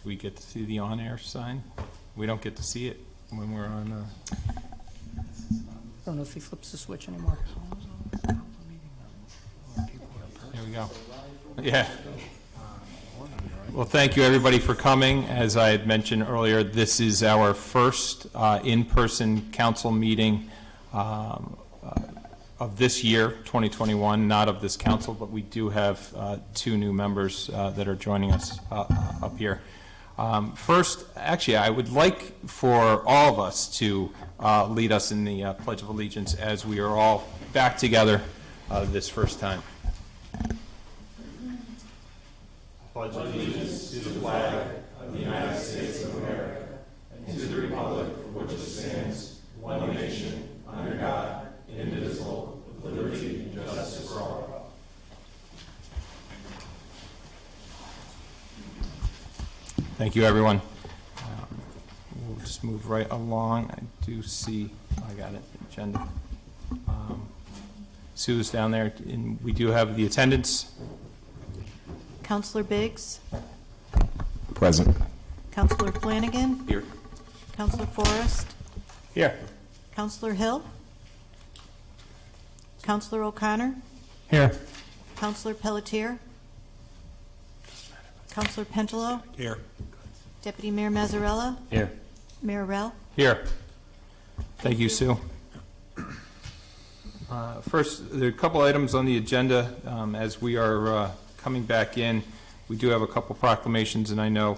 We get to see the on-air sign. We don't get to see it when we're on. I don't know if he flips the switch anymore. There we go. Yeah. Well, thank you everybody for coming. As I had mentioned earlier, this is our first in-person council meeting of this year, 2021, not of this council, but we do have two new members that are joining us up here. First, actually, I would like for all of us to lead us in the Pledge of Allegiance as we are all back together this first time. Pledge allegiance to the flag of the United States of America and to the republic for which it stands, one nation, under God, indivisible, with liberty and justice for all. Thank you, everyone. We'll just move right along. I do see, I got it, agenda. Sue's down there, and we do have the attendance. Councillor Biggs? Present. Councillor Flanagan? Here. Councillor Forrest? Here. Councillor Hill? Councillor O'Connor? Here. Councillor Pelletier? Councillor Pentelow? Here. Deputy Mayor Mazzarella? Here. Mayor Rell? Here. Thank you, Sue. First, there are a couple items on the agenda. As we are coming back in, we do have a couple proclamations, and I know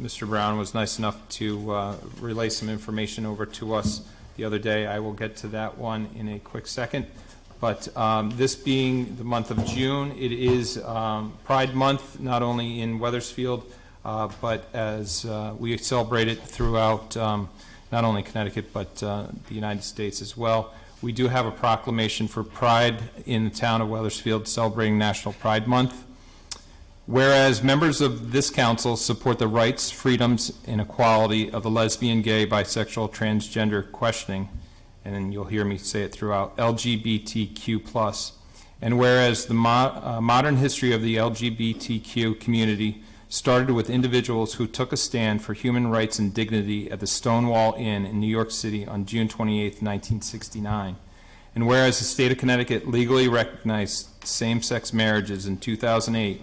Mr. Brown was nice enough to relay some information over to us the other day. I will get to that one in a quick second. But this being the month of June, it is Pride Month, not only in Wethersfield, but as we celebrate it throughout not only Connecticut, but the United States as well. We do have a proclamation for Pride in the town of Wethersfield celebrating National Pride Month. Whereas members of this council support the rights, freedoms, and equality of the lesbian, gay, bisexual, transgender questioning, and then you'll hear me say it throughout, LGBTQ+. And whereas the modern history of the LGBTQ community started with individuals who took a stand for human rights and dignity at the Stonewall Inn in New York City on June 28, 1969. And whereas the state of Connecticut legally recognized same-sex marriages in 2008,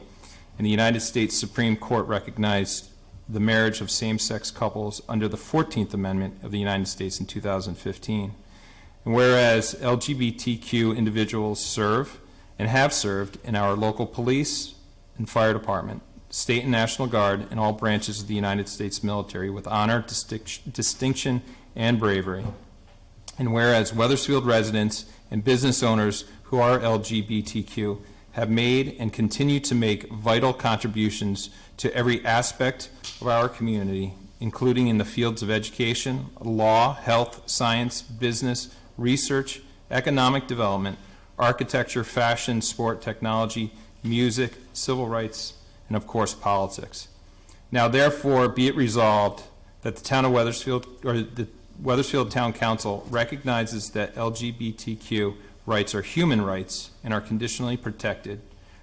and the United States Supreme Court recognized the marriage of same-sex couples under the 14th Amendment of the United States in 2015. And whereas LGBTQ individuals serve and have served in our local police and fire department, state and National Guard, and all branches of the United States military with honor, distinction, and bravery. And whereas Wethersfield residents and business owners who are LGBTQ have made and continue to make vital contributions to every aspect of our community, including in the fields of education, law, health, science, business, research, economic development, architecture, fashion, sport, technology, music, civil rights, and of course politics. Now therefore be it resolved that the town of Wethersfield, or the Wethersfield Town Council, recognizes that LGBTQ rights are human rights and are conditionally protected,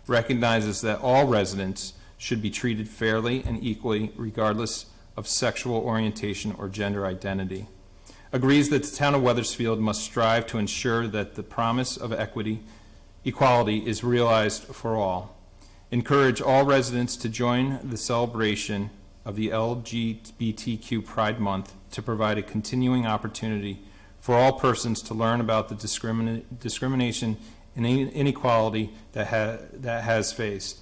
recognizes that all residents should be treated fairly and equally regardless of sexual orientation or gender identity, agrees that the town of Wethersfield must strive to ensure that the promise of equality is realized for all, encourage all residents to join the celebration of the LGBTQ Pride Month to provide a continuing opportunity for all persons to learn about the discrimination and inequality that has faced.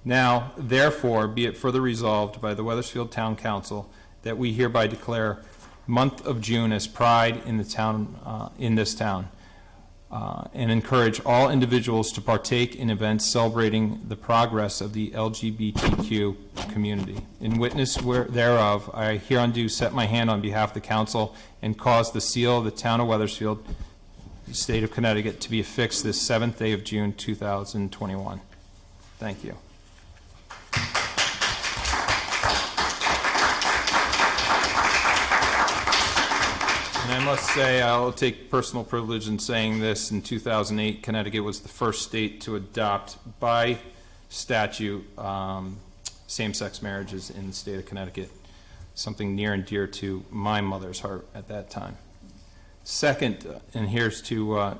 Now, therefore, be it further resolved by the Wethersfield Town Council that we hereby declare month of June as Pride in the town, in this town, and encourage all individuals to partake in events celebrating the progress of the LGBTQ community. In witness thereof, I hereundo set my hand on behalf of the council and cause the seal of the town of Wethersfield, state of Connecticut, to be affixed this 7th day of June 2021. Thank you. And I must say, I'll take personal privilege in saying this. In 2008, Connecticut was the first state to adopt by statute same-sex marriages in the state of Connecticut, something near and dear to my mother's heart at that time. Second, and here's to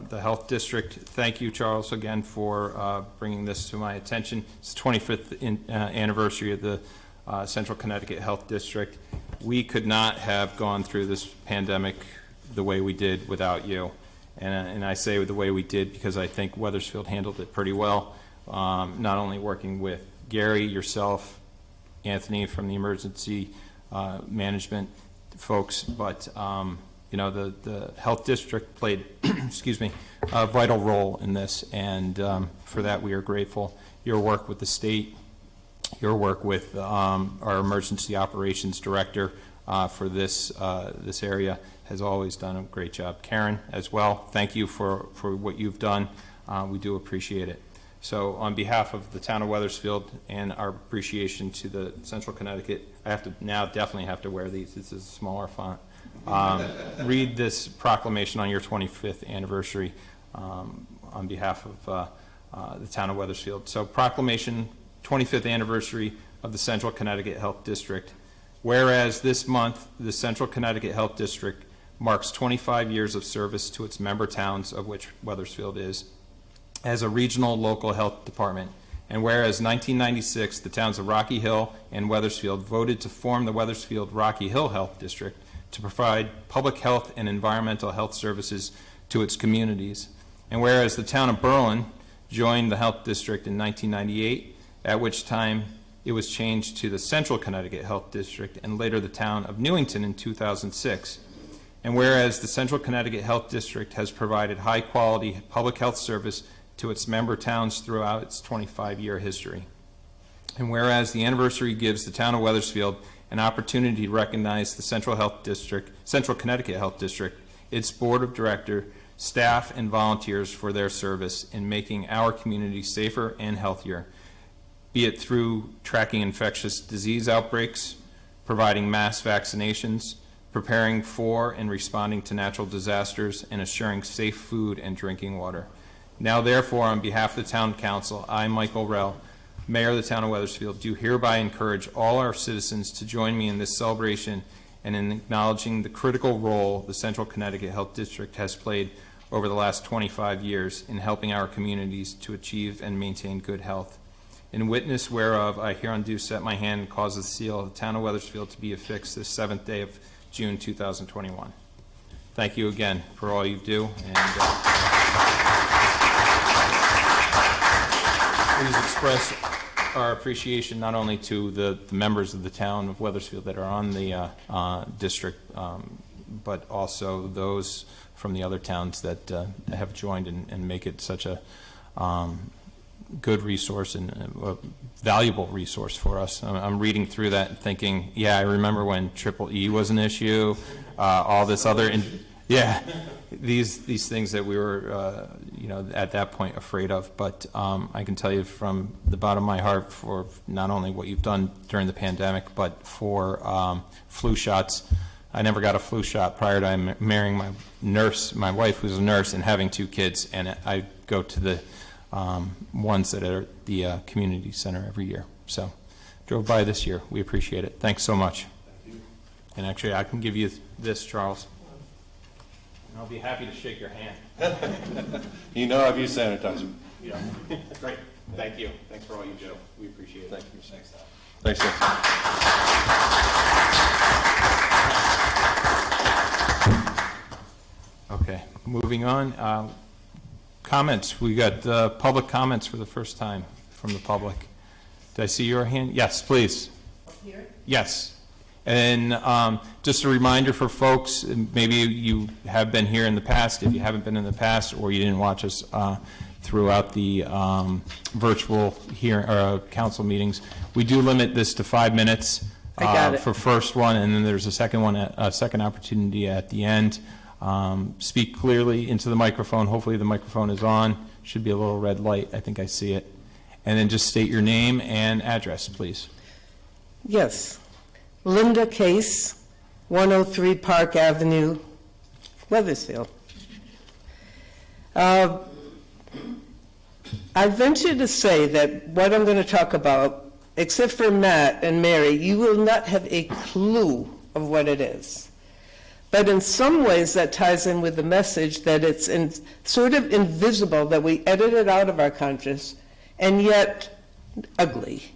the Health District. Thank you, Charles, again for bringing this to my attention. It's the 25th anniversary of the Central Connecticut Health District. We could not have gone through this pandemic the way we did without you. And I say the way we did because I think Wethersfield handled it pretty well, not only working with Gary, yourself, Anthony from the emergency management folks, but you know, the health district played, excuse me, a vital role in this, and for that we are grateful. Your work with the state, your work with our emergency operations director for this area has always done a great job. Karen, as well, thank you for what you've done. We do appreciate it. So on behalf of the town of Wethersfield and our appreciation to the Central Connecticut, I have to now definitely have to wear these. This is a smaller font. Read this proclamation on your 25th anniversary on behalf of the town of Wethersfield. So proclamation, 25th anniversary of the Central Connecticut Health District. Whereas this month, the Central Connecticut Health District marks 25 years of service to its member towns, of which Wethersfield is, as a regional local health department. And whereas 1996, the towns of Rocky Hill and Wethersfield voted to form the Wethersfield Rocky Hill Health District to provide public health and environmental health services to its communities. And whereas the town of Berlin joined the health district in 1998, at which time it was changed to the Central Connecticut Health District, and later the town of Newington in 2006. And whereas the Central Connecticut Health District has provided high-quality public health service to its member towns throughout its 25-year history. And whereas the anniversary gives the town of Wethersfield an opportunity to recognize the Central Connecticut Health District, its board of directors, staff, and volunteers for their service in making our community safer and healthier, be it through tracking infectious disease outbreaks, providing mass vaccinations, preparing for and responding to natural disasters, and assuring safe food and drinking water. Now, therefore, on behalf of the Town Council, I, Michael Rell, Mayor of the Town of Wethersfield, do hereby encourage all our citizens to join me in this celebration and in acknowledging the critical role the Central Connecticut Health District has played over the last 25 years in helping our communities to achieve and maintain good health. In witness whereof, I hereundo set my hand and cause the seal of the Town of Wethersfield to be affixed this 7th day of June 2021. Thank you again for all you do, and please express our appreciation not only to the members of the town of Wethersfield that are on the district, but also those from the other towns that have joined and make it such a good resource and a valuable resource for us. I'm reading through that and thinking, yeah, I remember when EEE was an issue, all this other, yeah, these things that we were, you know, at that point afraid of. But I can tell you from the bottom of my heart for not only what you've done during the pandemic, but for flu shots. I never got a flu shot prior to marrying my nurse, my wife who's a nurse, and having 2 kids, and I go to the ones that are at the community center every year. So drove by this year. We appreciate it. Thanks so much. Thank you. And actually, I can give you this, Charles. And I'll be happy to shake your hand. You know I've used sanitizer. Yeah. Great. Thank you. Thanks for all you do. We appreciate it. Thank you. Thanks, Tom. Thanks, sir. Okay, moving on. Comments. We got public comments for the first time from the public. Did I see your hand? Yes, please. Here? Yes. And just a reminder for folks, maybe you have been here in the past. If you haven't been in the past, or you didn't watch us throughout the virtual council meetings, we do limit this to 5 minutes for first one, and then there's a second one, a second opportunity at the end. Speak clearly into the microphone. Hopefully the microphone is on. Should be a little red light. I think I see it. And then just state your name and address, please. Yes. Linda Case, 103 Park Avenue, Wethersfield. I venture to say that what I'm going to talk about except for Matt and Mary, you will not have a clue of what it is. But in some ways, that ties in with the message that it's sort of invisible, that we edit it out of our conscious, and yet ugly.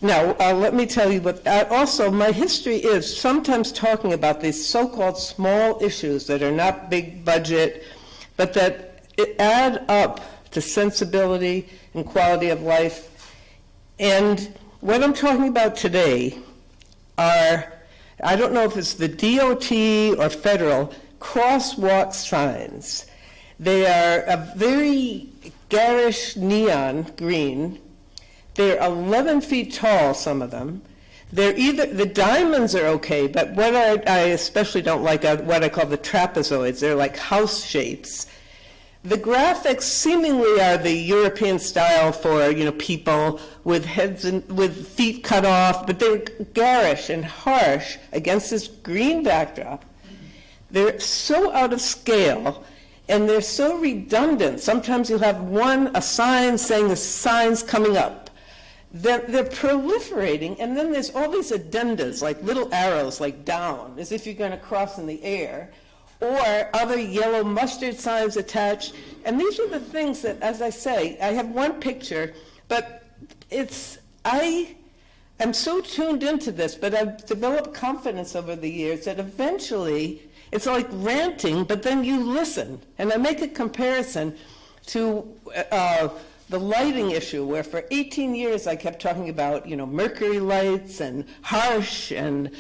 Now, let me tell you what, also, my history is sometimes talking about these so-called small issues that are not big budget, but that add up to sensibility and quality of life. And what I'm talking about today are, I don't know if it's the DOT or federal, crosswalk signs. They are a very garish neon green. They're 11 feet tall, some of them. They're either, the diamonds are okay, but what I especially don't like are what I call the trapezoids. They're like house shapes. The graphics seemingly are the European style for, people with heads and with feet cut off, but they're garish and harsh against this green backdrop. They're so out of scale, and they're so redundant. Sometimes you'll have a sign saying the sign's coming up. They're proliferating, and then there's all these addendas, like little arrows, like down, as if you're going to cross in the air, or other yellow mustard signs attached. And these are the things that, as I say, I have one picture, but I am so tuned into this, but I've developed confidence over the years that eventually it's like ranting, but then you listen. And I make a comparison to the lighting issue, where for 18 years I kept talking about, mercury lights and harsh, and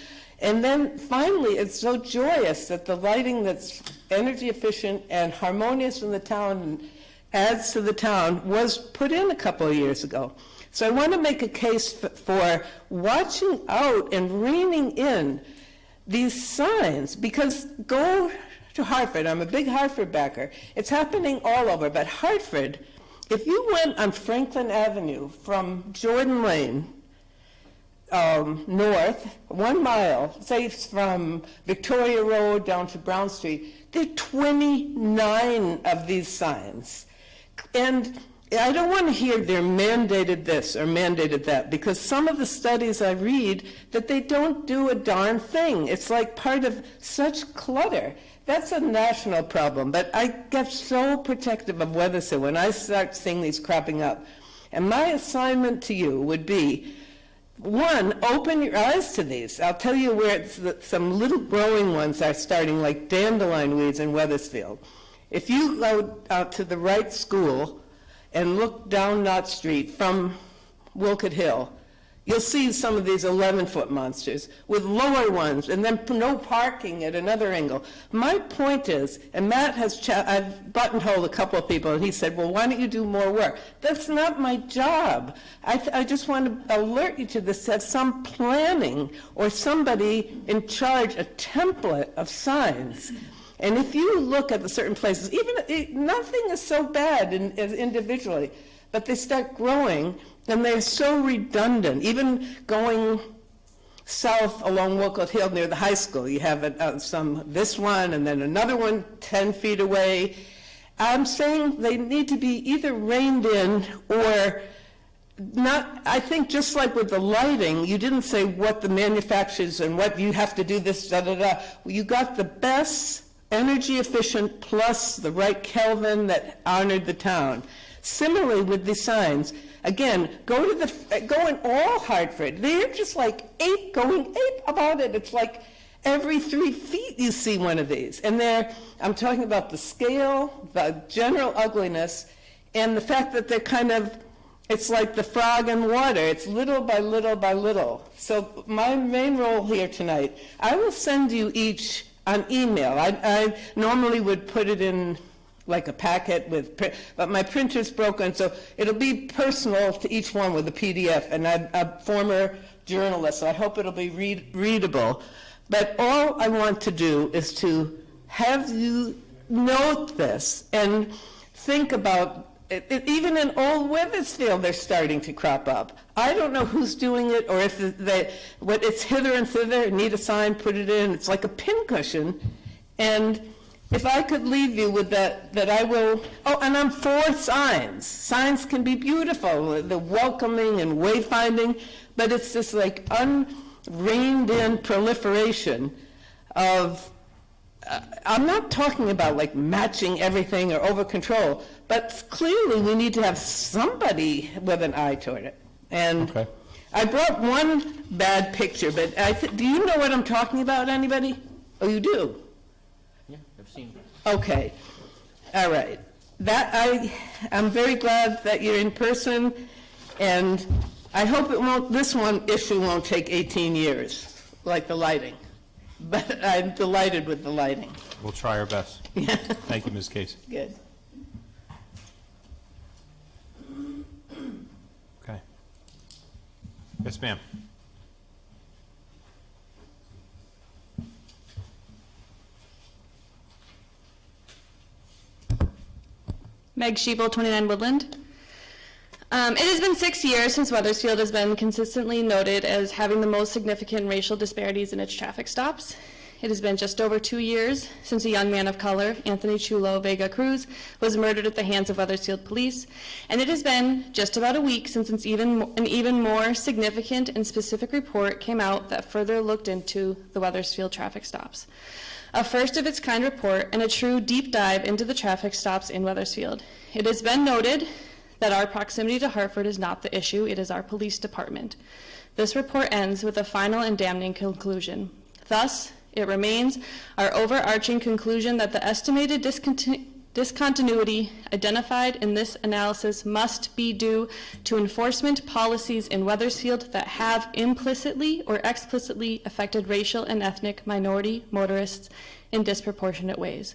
then finally it's so joyous that the lighting that's energy efficient and harmonious in the town and adds to the town was put in a couple of years ago. So I want to make a case for watching out and reining in these signs, because go to Hartford. I'm a big Hartford backer. It's happening all over, but Hartford, if you went on Franklin Avenue from Jordan Lane north, 1 mile, say from Victoria Road down to Brown Street, there are 29 of these signs. And I don't want to hear they're mandated this or mandated that, because some of the studies I read that they don't do a darn thing. It's like part of such clutter. That's a national problem, but I get so protective of Weathersfield when I start seeing these cropping up. And my assignment to you would be, one, open your eyes to these. I'll tell you where some little growing ones are starting, like dandelion weeds in Weathersfield. If you go out to the right school and look down Knott Street from Wolcott Hill, you'll see some of these 11-foot monsters with lower ones, and then no parking at another angle. My point is, and Matt has, I've buttonholed a couple of people, and he said, well, why don't you do more work? That's not my job. I just want to alert you to this, have some planning or somebody in charge, a template of signs. And if you look at the certain places, nothing is so bad individually, but they start growing, and they're so redundant. Even going south along Wolcott Hill near the high school, you have this one and then another one 10 feet away. I'm saying they need to be either reined in or not. I think just like with the lighting, you didn't say what the manufacturers and what you have to do this, da-da-da. You got the best energy efficient plus the right Kelvin that honored the town. Similarly with the signs, again, go in all Hartford. They're just like going ape about it. It's like every 3 feet you see one of these. And I'm talking about the scale, the general ugliness, and the fact that they're it's like the frog in water. It's little by little by little. So my main role here tonight, I will send you each an email. I normally would put it in like a packet but my printer's broken, so it'll be personal to each one with a PDF, and I'm a former journalist, so I hope it'll be readable. But all I want to do is to have you note this and think about it. Even in Old Weathersfield, they're starting to crop up. I don't know who's doing it, or if it's hither and thither, need a sign, put it in. It's like a pincushion, and if I could leave you with that I will, oh, and I'm for signs. Signs can be beautiful, the welcoming and wayfinding, but it's this like unreined-in proliferation of, I'm not talking about like matching everything or over control, but clearly we need to have somebody with an eye toward it. And Okay. I brought one bad picture, but do you know what I'm talking about, anybody? Oh, you do? Yeah, I've seen. Okay, all right. I'm very glad that you're in person, and I hope this issue won't take 18 years, like the lighting. But I'm delighted with the lighting. We'll try our best. Thank you, Ms. Case. Good. Okay. Yes, ma'am. Meg Schiebel, 29 Woodland. It has been 6 years since Wethersfield has been consistently noted as having the most significant racial disparities in its traffic stops. It has been just over 2 years since a young man of color, Anthony Chulo Vega Cruz, was murdered at the hands of Wethersfield police. And it has been just about a week since an even more significant and specific report came out that further looked into the Wethersfield traffic stops. A first of its kind report and a true deep dive into the traffic stops in Wethersfield. It has been noted that our proximity to Hartford is not the issue, it is our police department. This report ends with a final and damning conclusion. Thus, it remains our overarching conclusion that the estimated discontinuity identified in this analysis must be due to enforcement policies in Wethersfield that have implicitly or explicitly affected racial and ethnic minority motorists in disproportionate ways.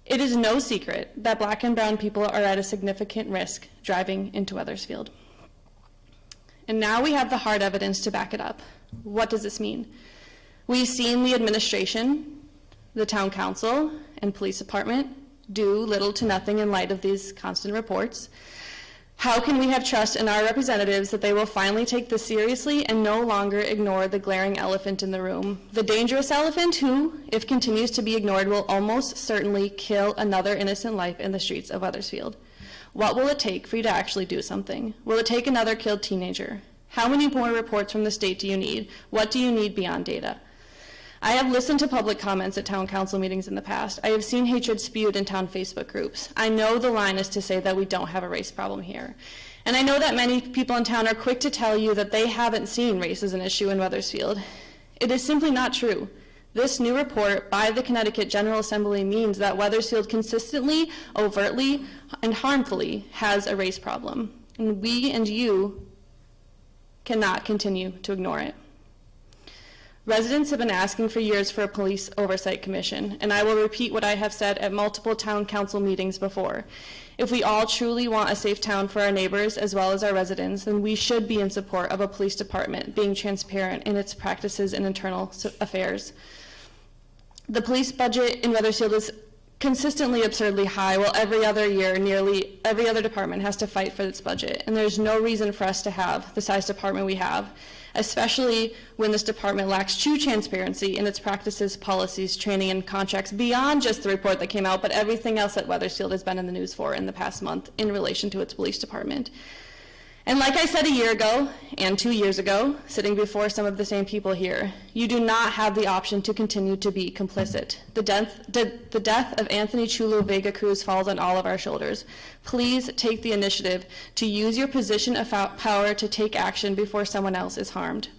It is no secret that Black and brown people are at a significant risk driving into Wethersfield. And now we have the hard evidence to back it up. What does this mean? We've seen the administration, the town council, and police department do little to nothing in light of these constant reports. How can we have trust in our representatives that they will finally take this seriously and no longer ignore the glaring elephant in the room? The dangerous elephant who, if continues to be ignored, will almost certainly kill another innocent life in the streets of Wethersfield. What will it take for you to actually do something? Will it take another killed teenager? How many more reports from the state do you need? What do you need beyond data? I have listened to public comments at town council meetings in the past. I have seen hatred spewed in town Facebook groups. I know the line is to say that we don't have a race problem here. And I know that many people in town are quick to tell you that they haven't seen race as an issue in Wethersfield. It is simply not true. This new report by the Connecticut General Assembly means that Wethersfield consistently, overtly, and harmfully has a race problem. And we and you cannot continue to ignore it. Residents have been asking for years for a police oversight commission, and I will repeat what I have said at multiple town council meetings before. If we all truly want a safe town for our neighbors as well as our residents, then we should be in support of a police department being transparent in its practices and internal affairs. The police budget in Wethersfield is consistently absurdly high, while every other year, nearly every other department has to fight for its budget, and there's no reason for us to have the size department we have, especially when this department lacks true transparency in its practices, policies, training, and contracts beyond just the report that came out, but everything else that Wethersfield has been in the news for in the past month in relation to its police department. And like I said a year ago and 2 years ago, sitting before some of the same people here, you do not have the option to continue to be complicit. The death of Anthony Chulo Vega Cruz falls on all of our shoulders. Please take the initiative to use your position of power to take action before someone else is harmed.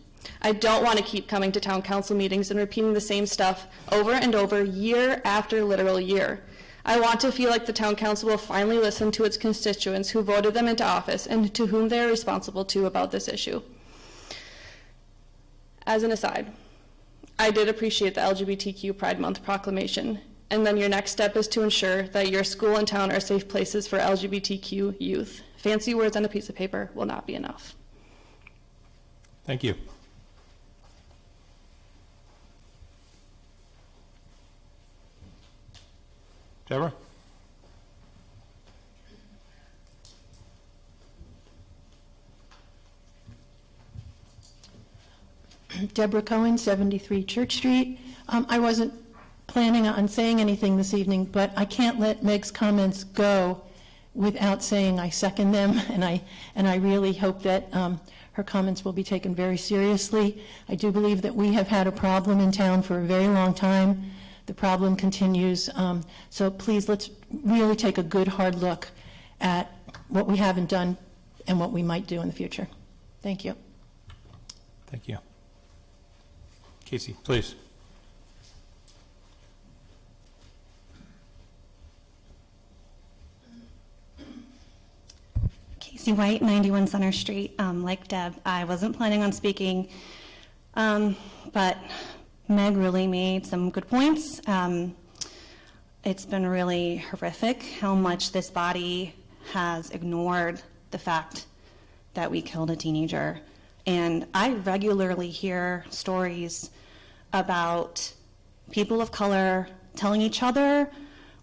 I don't want to keep coming to town council meetings and repeating the same stuff over and over, year after literal year. I want to feel like the town council will finally listen to its constituents who voted them into office and to whom they are responsible to about this issue. As an aside, I did appreciate the LGBTQ Pride Month proclamation, and then your next step is to ensure that your school and town are safe places for LGBTQ youth. Fancy words on a piece of paper will not be enough. Thank you. Deborah? Deborah Cohen, 73 Church Street. I wasn't planning on saying anything this evening, but I can't let Meg's comments go without saying I second them, and I really hope that her comments will be taken very seriously. I do believe that we have had a problem in town for a very long time. The problem continues, so please, let's really take a good, hard look at what we haven't done and what we might do in the future. Thank you. Thank you. Casey, please. Casey White, 91 Center Street. Like Deb, I wasn't planning on speaking, but Meg really made some good points. It's been really horrific how much this body has ignored the fact that we killed a teenager. And I regularly hear stories about people of color telling each other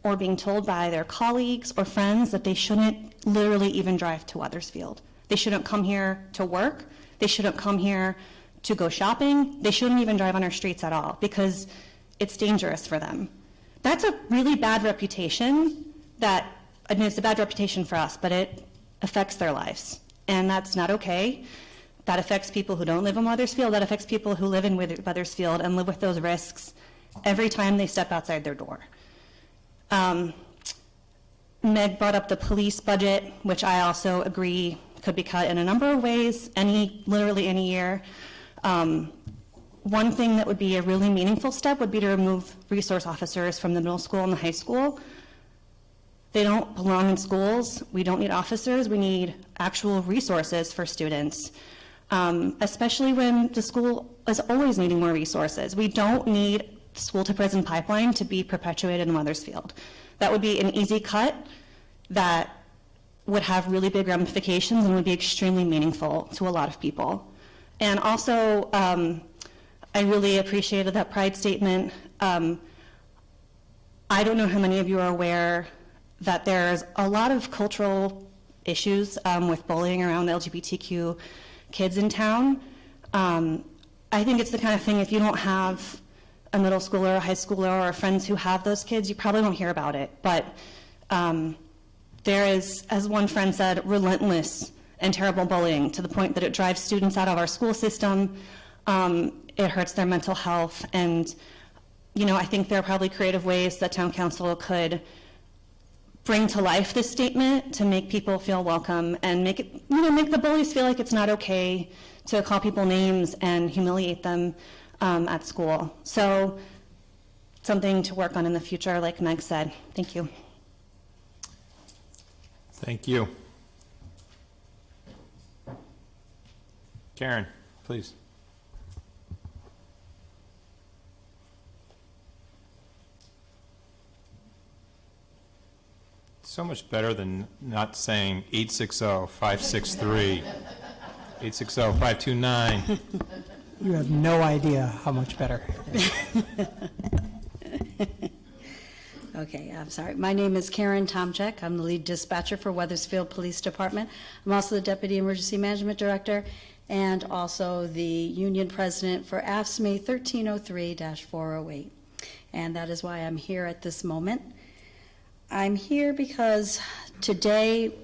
or being told by their colleagues or friends that they shouldn't literally even drive to Wethersfield. They shouldn't come here to work. They shouldn't come here to go shopping. They shouldn't even drive on our streets at all because it's dangerous for them. That's a really bad reputation I mean, it's a bad reputation for us, but it affects their lives. And that's not okay. That affects people who don't live in Wethersfield. That affects people who live in Wethersfield and live with those risks every time they step outside their door. Meg brought up the police budget, which I also agree could be cut in a number of ways, literally any year. One thing that would be a really meaningful step would be to remove resource officers from the middle school and the high school. They don't belong in schools. We don't need officers. We need actual resources for students, especially when the school is always needing more resources. We don't need school to prison pipeline to be perpetuated in Wethersfield. That would be an easy cut that would have really big ramifications and would be extremely meaningful to a lot of people. And also, I really appreciated that pride statement. I don't know how many of you are aware that there's a lot of cultural issues with bullying around LGBTQ kids in town. I think it's the kind of thing, if you don't have a middle schooler, a high schooler, or friends who have those kids, you probably won't hear about it. But there is, as one friend said, relentless and terrible bullying to the point that it drives students out of our school system. It hurts their mental health. And, I think there are probably creative ways that town council could bring to life this statement to make people feel welcome and make the bullies feel like it's not okay to call people names and humiliate them at school. So something to work on in the future, like Meg said. Thank you. Thank you. Karen, please. So much better than not saying 860-563, 860-529. You have no idea how much better. Okay, I'm sorry. My name is Karen Tomczyk. I'm the lead dispatcher for Wethersfield Police Department. I'm also the Deputy Emergency Management Director and also the Union President for AFSCME 1303-408. And that is why I'm here at this moment. I'm here because today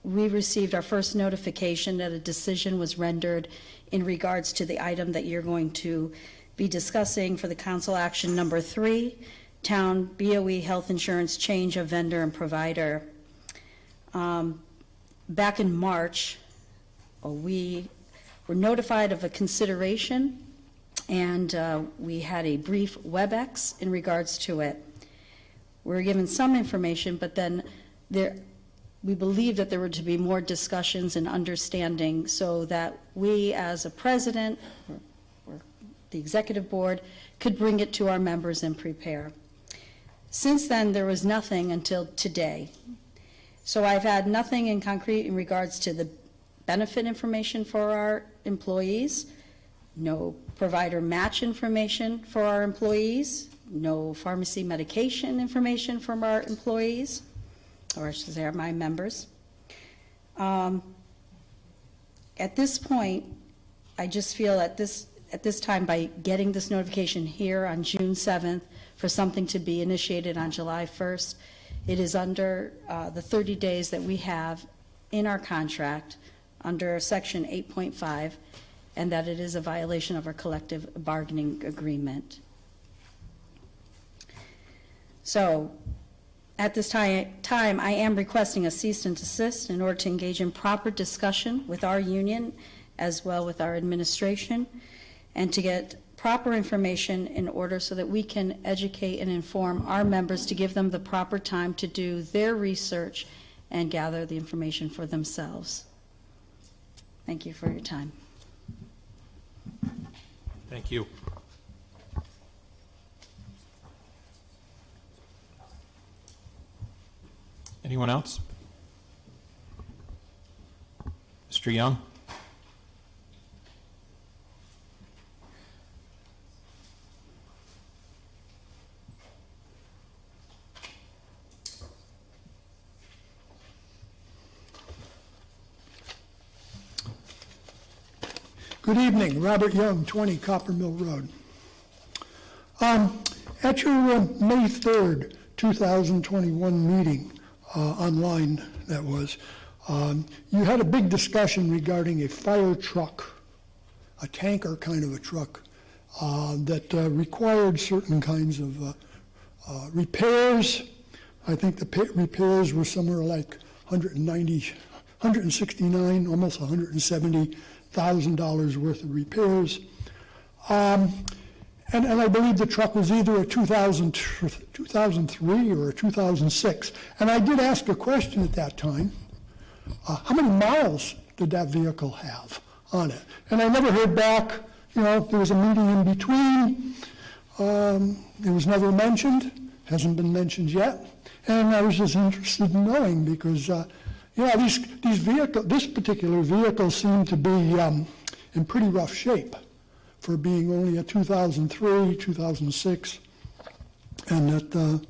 we received our first notification that a decision was rendered in regards to the item that you're going to be discussing for the council action number 3, town BOE health insurance change of vendor and provider. Back in March, we were notified of a consideration, and we had a brief WebEx in regards to it. We were given some information, but then we believed that there were to be more discussions and understanding so that we as a president or the executive board could bring it to our members and prepare. Since then, there was nothing until today. So I've had nothing in concrete in regards to the benefit information for our employees, no provider match information for our employees, no pharmacy medication information from our employees, or I should say my members. At this point, I just feel that at this time, by getting this notification here on June 7th for something to be initiated on July 1st, it is under the 30 days that we have in our contract under Section 8.5, and that it is a violation of our collective bargaining agreement. So, at this time, I am requesting a cease and desist in order to engage in proper discussion with our union as well with our administration, and to get proper information in order so that we can educate and inform our members to give them the proper time to do their research and gather the information for themselves. Thank you for your time. Thank you. Anyone else? Mr. Young? Good evening, Robert Young, 20 Copper Mill Road. At your May 3rd, 2021 meeting, online that was, you had a big discussion regarding a fire truck, a tanker kind of a truck, that required certain kinds of repairs. I think the repairs were somewhere like $169, almost $170,000 worth of repairs. And I believe the truck was either a 2003 or a 2006. And I did ask a question at that time, how many miles did that vehicle have on it? And I never heard back. You know, there was a meeting in between. It was never mentioned, hasn't been mentioned yet. And I was just interested in knowing because, these vehicles, this particular vehicle seemed to be in pretty rough shape for being only a 2003, 2006. And that,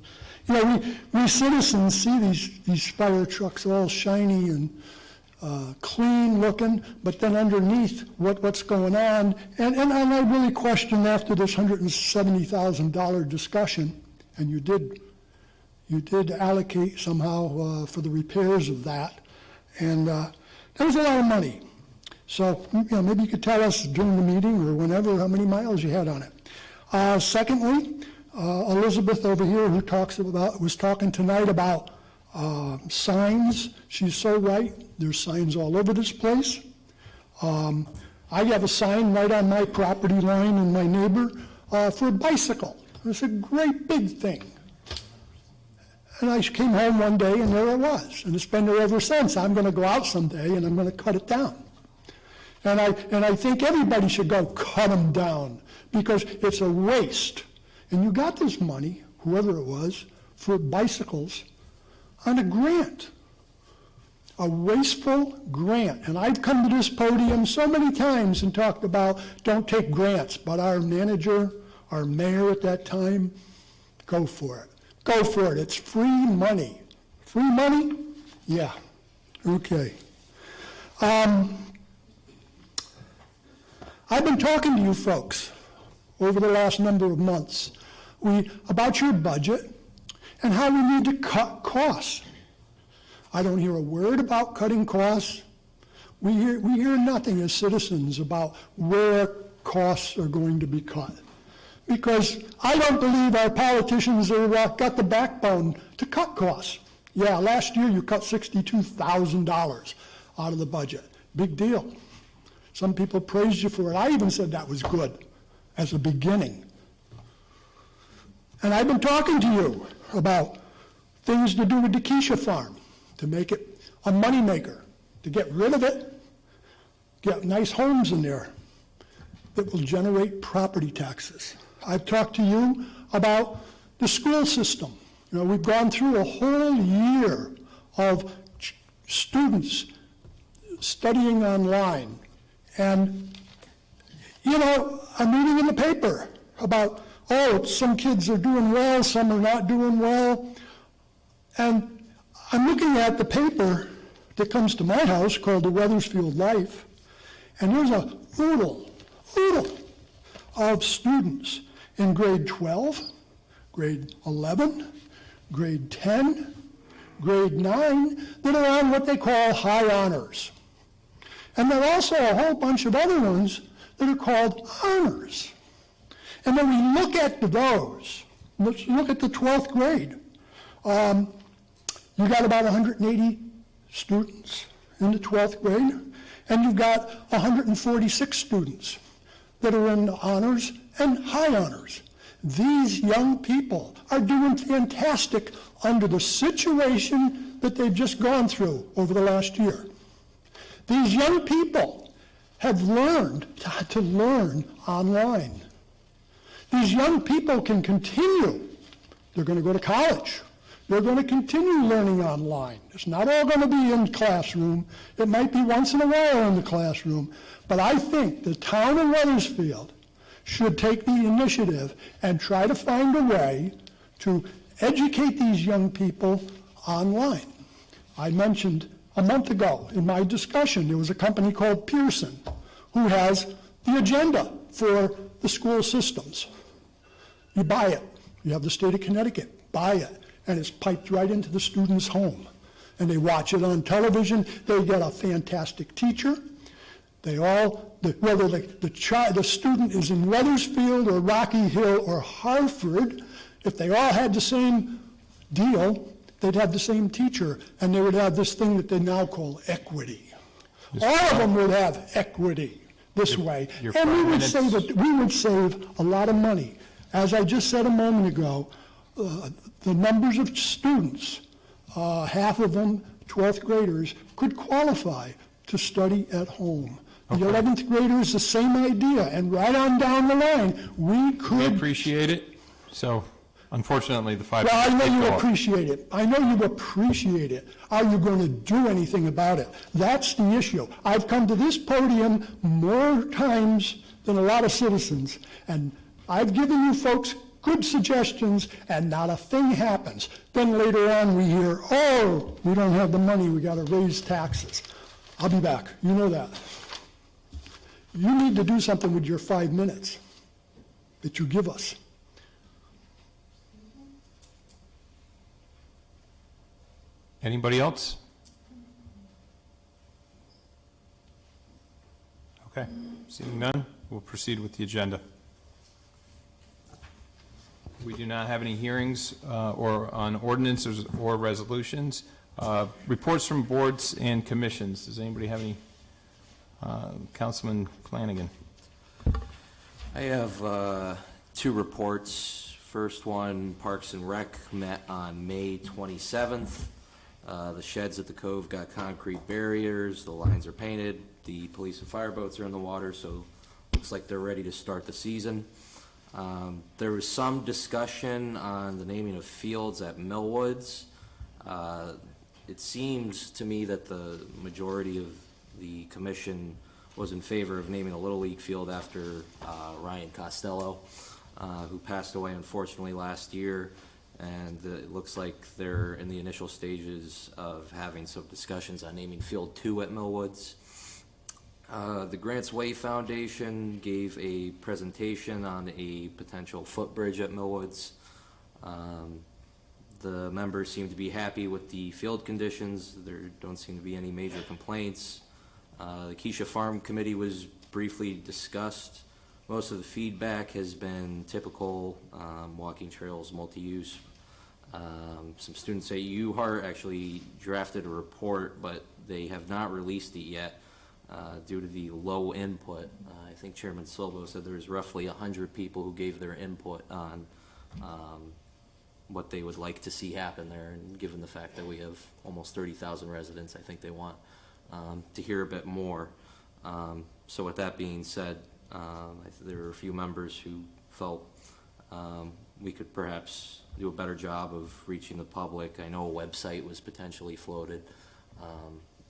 we citizens see these fire trucks all shiny and clean looking, but then underneath what's going on, and I really question after this $170,000 discussion, and you did allocate somehow for the repairs of that, and that was a lot of money. So, maybe you could tell us during the meeting or whenever how many miles you had on it. Secondly, Elizabeth over here who was talking tonight about signs. She's so right. There's signs all over this place. I have a sign right on my property line and my neighbor for a bicycle. It's a great big thing. And I came home one day and there it was. And it's been there ever since. I'm going to go out someday and I'm going to cut it down. And I think everybody should go cut them down because it's a waste. And you got this money, whoever it was, for bicycles on a grant. A wasteful grant. And I've come to this podium so many times and talked about don't take grants, but our manager, our mayor at that time, go for it. Go for it. It's free money. Free money? Yeah. Okay. I've been talking to you folks over the last number of months about your budget and how we need to cut costs. I don't hear a word about cutting costs. We hear nothing as citizens about where costs are going to be cut. Because I don't believe our politicians have got the backbone to cut costs. Yeah, last year you cut $62,000 out of the budget. Big deal. Some people praised you for it. I even said that was good as a beginning. And I've been talking to you about things to do with the Keisha farm, to make it a moneymaker, to get rid of it, get nice homes in there that will generate property taxes. I've talked to you about the school system. We've gone through a whole year of students studying online. And, I'm reading in the paper about, some kids are doing well, some are not doing well. And I'm looking at the paper that comes to my house called the Wethersfield Life, and there's a oodle of students in grade 12, grade 11, grade 10, grade 9 that are on what they call high honors. And there are also a whole bunch of other ones that are called honors. And when we look at those, let's look at the 12th grade. You got about 180 students in the 12th grade, and you've got 146 students that are in honors and high honors. These young people are doing fantastic under the situation that they've just gone through over the last year. These young people have learned to learn online. These young people can continue. They're going to go to college. They're going to continue learning online. It's not all going to be in classroom. It might be once in a while in the classroom. But I think the town of Wethersfield should take the initiative and try to find a way to educate these young people online. I mentioned a month ago in my discussion, there was a company called Pearson who has the agenda for the school systems. You buy it. You have the state of Connecticut, buy it, and it's piped right into the student's home. And they watch it on television. They get a fantastic teacher. They all, whether the student is in Wethersfield or Rocky Hill or Hartford, if they all had the same deal, they'd have the same teacher, and they would have this thing that they now call equity. All of them would have equity this way. And we would save a lot of money. As I just said a moment ago, the numbers of students, half of them, 12th graders, could qualify to study at home. The 11th graders, the same idea, and right on down the line, we could... We appreciate it. So, unfortunately, the 5 Well, I know you go up. appreciate it. I know you appreciate it. Are you going to do anything about it? That's the issue. I've come to this podium more times than a lot of citizens, and I've given you folks good suggestions, and not a thing happens. Then later on we hear, oh, we don't have the money, we got to raise taxes. I'll be back. You know that. You need to do something with your 5 minutes that you give us. Anybody else? Okay, seeing none, we'll proceed with the agenda. We do not have any hearings or on ordinances or resolutions. Reports from boards and commissions. Does anybody have any? Councilman Flanagan. I have 2 reports. First one, Parks and Rec met on May 27th. The sheds at the Cove got concrete barriers. The lines are painted. The police and fire boats are in the water, so looks like they're ready to start the season. There was some discussion on the naming of fields at Millwoods. It seems to me that the majority of the commission was in favor of naming a Little League field after Ryan Costello, who passed away unfortunately last year, and it looks like they're in the initial stages of having some discussions on naming Field 2 at Millwoods. The Grants Way Foundation gave a presentation on a potential footbridge at Millwoods. The members seem to be happy with the field conditions. There don't seem to be any major complaints. The Keisha Farm Committee was briefly discussed. Most of the feedback has been typical, walking trails, multi-use. Some students at UHART actually drafted a report, but they have not released it yet due to the low input. I think Chairman Silbo said there was roughly 100 people who gave their input on what they would like to see happen there, and given the fact that we have almost 30,000 residents, I think they want to hear a bit more. So with that being said, there were a few members who felt we could perhaps do a better job of reaching the public. I know a website was potentially floated,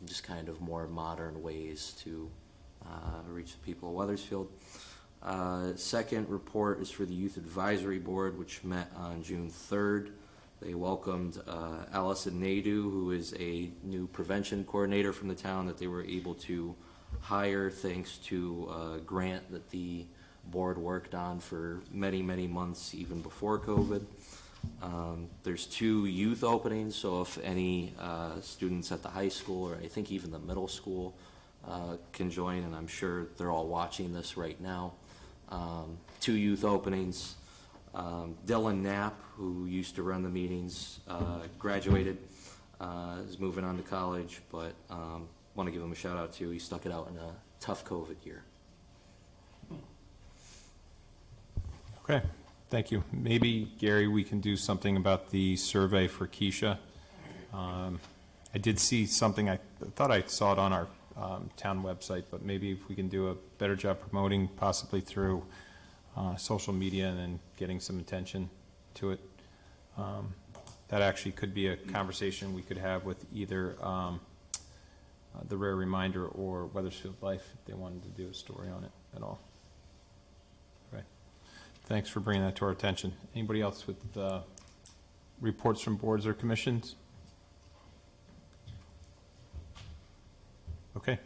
just kind of more modern ways to reach the people of Wethersfield. Second report is for the Youth Advisory Board, which met on June 3rd. They welcomed Allison Nadeau, who is a new prevention coordinator from the town that they were able to hire thanks to a grant that the board worked on for many, many months, even before COVID. There's 2 youth openings, so if any students at the high school, or I think even the middle school, can join, and I'm sure they're all watching this right now. 2 youth openings. Dylan Knapp, who used to run the meetings, graduated, is moving on to college, but want to give him a shout out too. He stuck it out in a tough COVID year. Okay, thank you. Maybe, Gary, we can do something about the survey for Keisha. I did see something, I thought I saw it on our town website, but maybe if we can do a better job promoting, possibly through social media and then getting some attention to it. That actually could be a conversation we could have with either the Rare Reminder or Weathersfield Life if they wanted to do a story on it at all. Right. Thanks for bringing that to our attention. Anybody else with reports from boards or commissions? Okay,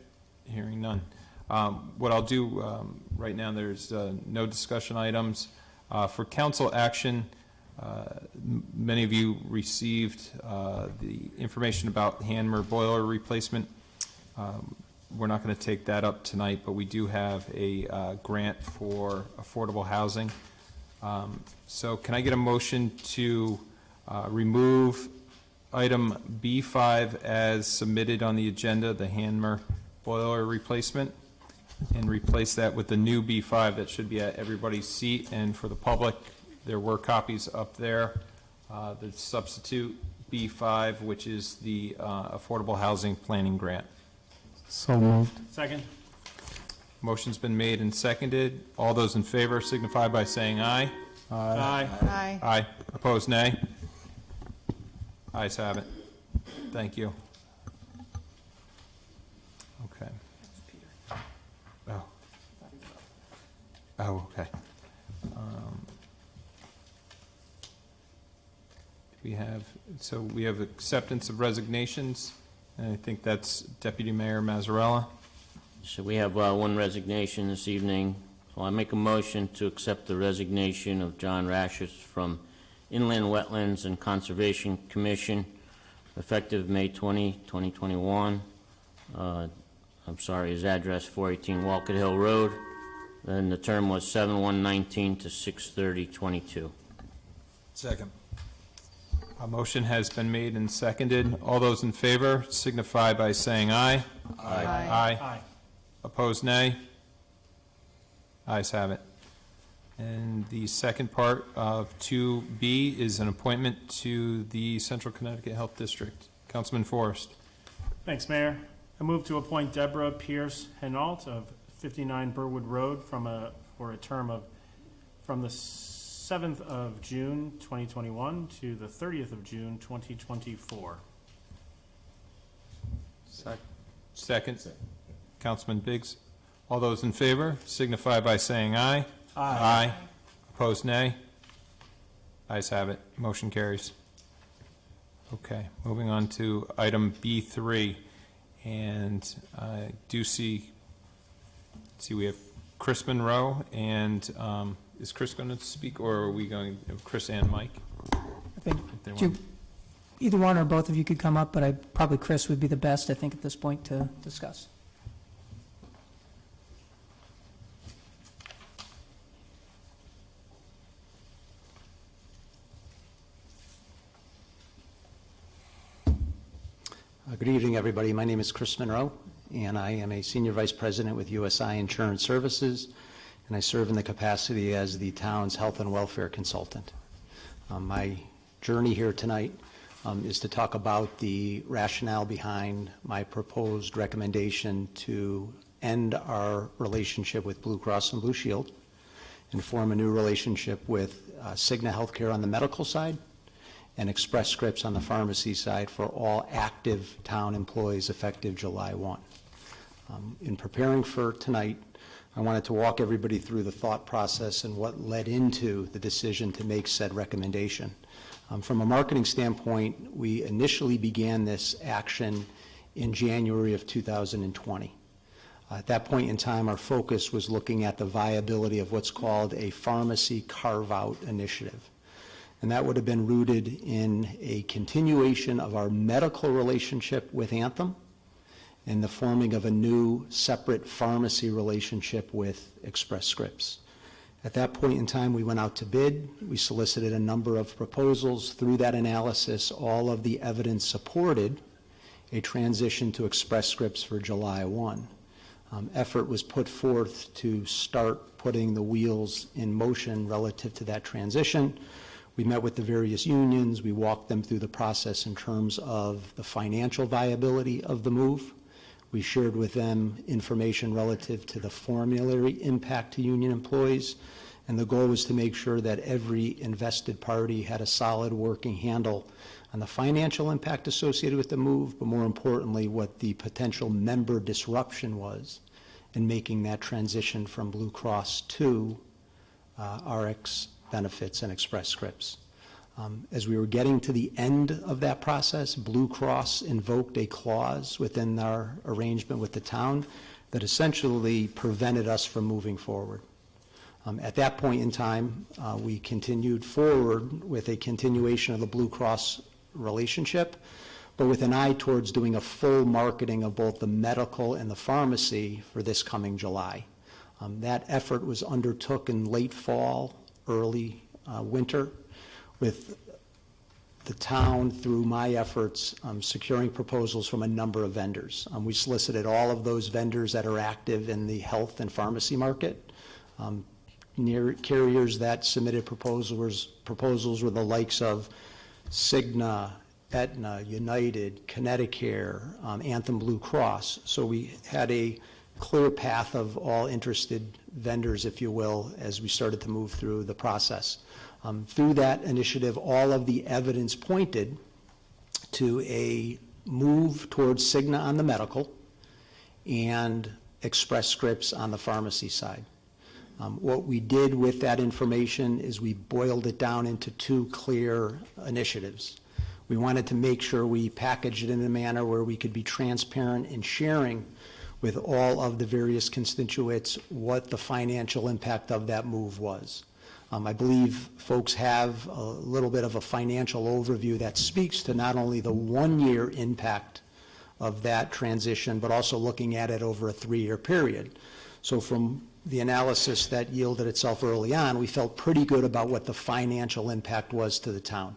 hearing none. What I'll do right now, there's no discussion items. For council action, many of you received the information about Hanmer boiler replacement. We're not going to take that up tonight, but we do have a grant for affordable housing. So can I get a motion to remove item B5 as submitted on the agenda, the Hanmer boiler replacement, and replace that with the new B5 that should be at everybody's seat? And for the public, there were copies up there. The substitute B5, which is the Affordable Housing Planning Grant. So moved. Second. Motion's been made and seconded. All those in favor signify by saying aye. Aye. Aye. Aye. Opposed, nay. Ayes have it. Thank you. Okay. Oh. Oh, okay. We have acceptance of resignations, and I think that's Deputy Mayor Mazzarella. So we have one resignation this evening. So I make a motion to accept the resignation of John Rashes from Inland Wetlands and Conservation Commission, effective May 20, 2021. I'm sorry, his address 418 Wolcott Hill Road. Then the term was 7/1/19 to 6/30/22. Second. A motion has been made and seconded. All those in favor signify by saying aye. Aye. Aye. Opposed, nay. Ayes have it. And the second part of 2B is an appointment to the Central Connecticut Health District. Councilman Forrest. Thanks, Mayor. I move to appoint Deborah Pierce Henault of 59 Burwood Road for a term of from the 7th of June 2021 to the 30th of June 2024. Second. Councilman Biggs. All those in favor signify by saying aye. Aye. Opposed, nay. Ayes have it. Motion carries. Okay, moving on to item B3. And I do see we have Chris Monroe, and is Chris going to speak, or are we going, Chris and Mike? I think either one or both of you could come up, but probably Chris would be the best, I think, at this point to discuss. Good evening, everybody. My name is Chris Monroe, and I am a Senior Vice President with USI Insurance Services, and I serve in the capacity as the town's health and welfare consultant. My journey here tonight is to talk about the rationale behind my proposed recommendation to end our relationship with Blue Cross and Blue Shield and form a new relationship with Cigna Healthcare on the medical side and Express Scripts on the pharmacy side for all active town employees effective July 1. In preparing for tonight, I wanted to walk everybody through the thought process and what led into the decision to make said recommendation. From a marketing standpoint, we initially began this action in January of 2020. At that point in time, our focus was looking at the viability of what's called a pharmacy carve-out initiative. And that would have been rooted in a continuation of our medical relationship with Anthem and the forming of a new separate pharmacy relationship with Express Scripts. At that point in time, we went out to bid. We solicited a number of proposals. Through that analysis, all of the evidence supported a transition to Express Scripts for July 1. Effort was put forth to start putting the wheels in motion relative to that transition. We met with the various unions. We walked them through the process in terms of the financial viability of the move. We shared with them information relative to the formulary impact to union employees, and the goal was to make sure that every invested party had a solid working handle on the financial impact associated with the move, but more importantly, what the potential member disruption was in making that transition from Blue Cross to RX benefits and Express Scripts. As we were getting to the end of that process, Blue Cross invoked a clause within our arrangement with the town that essentially prevented us from moving forward. At that point in time, we continued forward with a continuation of the Blue Cross relationship, but with an eye towards doing a full marketing of both the medical and the pharmacy for this coming July. That effort was undertook in late fall, early winter, with the town, through my efforts, securing proposals from a number of vendors. We solicited all of those vendors that are active in the health and pharmacy market. Carriers that submitted proposals were the likes of Cigna, Aetna, United, Connecticut, Anthem Blue Cross. So we had a clear path of all interested vendors, if you will, as we started to move through the process. Through that initiative, all of the evidence pointed to a move towards Cigna on the medical and Express Scripts on the pharmacy side. What we did with that information is we boiled it down into two clear initiatives. We wanted to make sure we packaged it in a manner where we could be transparent in sharing with all of the various constituents what the financial impact of that move was. I believe folks have a little bit of a financial overview that speaks to not only the one-year impact of that transition, but also looking at it over a 3-year period. So from the analysis that yielded itself early on, we felt pretty good about what the financial impact was to the town.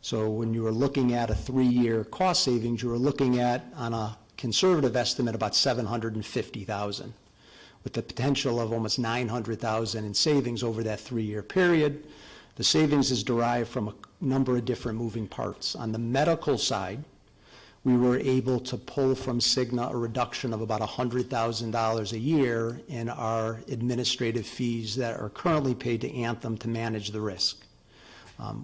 So when you were looking at a 3-year cost savings, you were looking at, on a conservative estimate, about $750,000. With the potential of almost $900,000 in savings over that 3-year period. The savings is derived from a number of different moving parts. On the medical side, we were able to pull from Cigna a reduction of about $100,000 a year in our administrative fees that are currently paid to Anthem to manage the risk.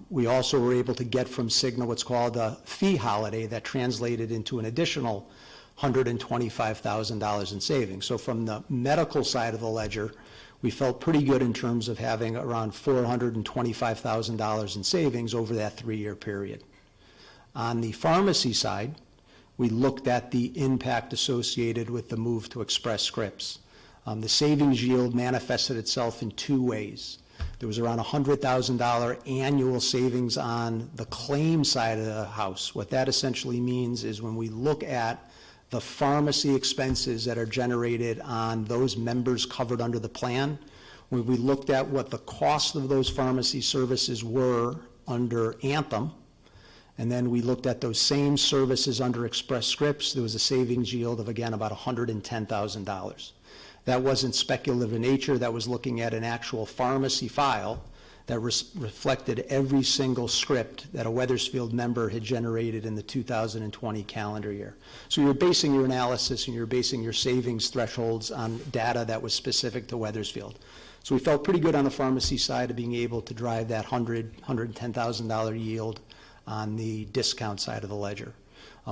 We also were able to get from Cigna what's called a fee holiday that translated into an additional $125,000 in savings. So from the medical side of the ledger, we felt pretty good in terms of having around $425,000 in savings over that 3-year period. On the pharmacy side, we looked at the impact associated with the move to Express Scripts. The savings yield manifested itself in two ways. There was around $100,000 annual savings on the claim side of the house. What that essentially means is when we look at the pharmacy expenses that are generated on those members covered under the plan, when we looked at what the cost of those pharmacy services were under Anthem, and then we looked at those same services under Express Scripts, there was a savings yield of, again, about $110,000. That wasn't speculative in nature. That was looking at an actual pharmacy file that reflected every single script that a Wethersfield member had generated in the 2020 calendar year. So you're basing your analysis and you're basing your savings thresholds on data that was specific to Wethersfield. So we felt pretty good on the pharmacy side of being able to drive that $110,000 yield on the discount side of the ledger.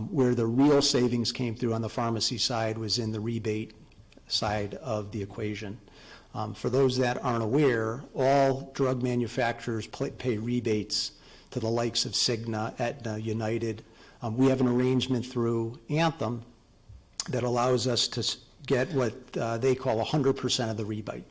Where the real savings came through on the pharmacy side was in the rebate side of the equation. For those that aren't aware, all drug manufacturers pay rebates to the likes of Cigna, Aetna, United. We have an arrangement through Anthem that allows us to get what they call 100% of the rebate.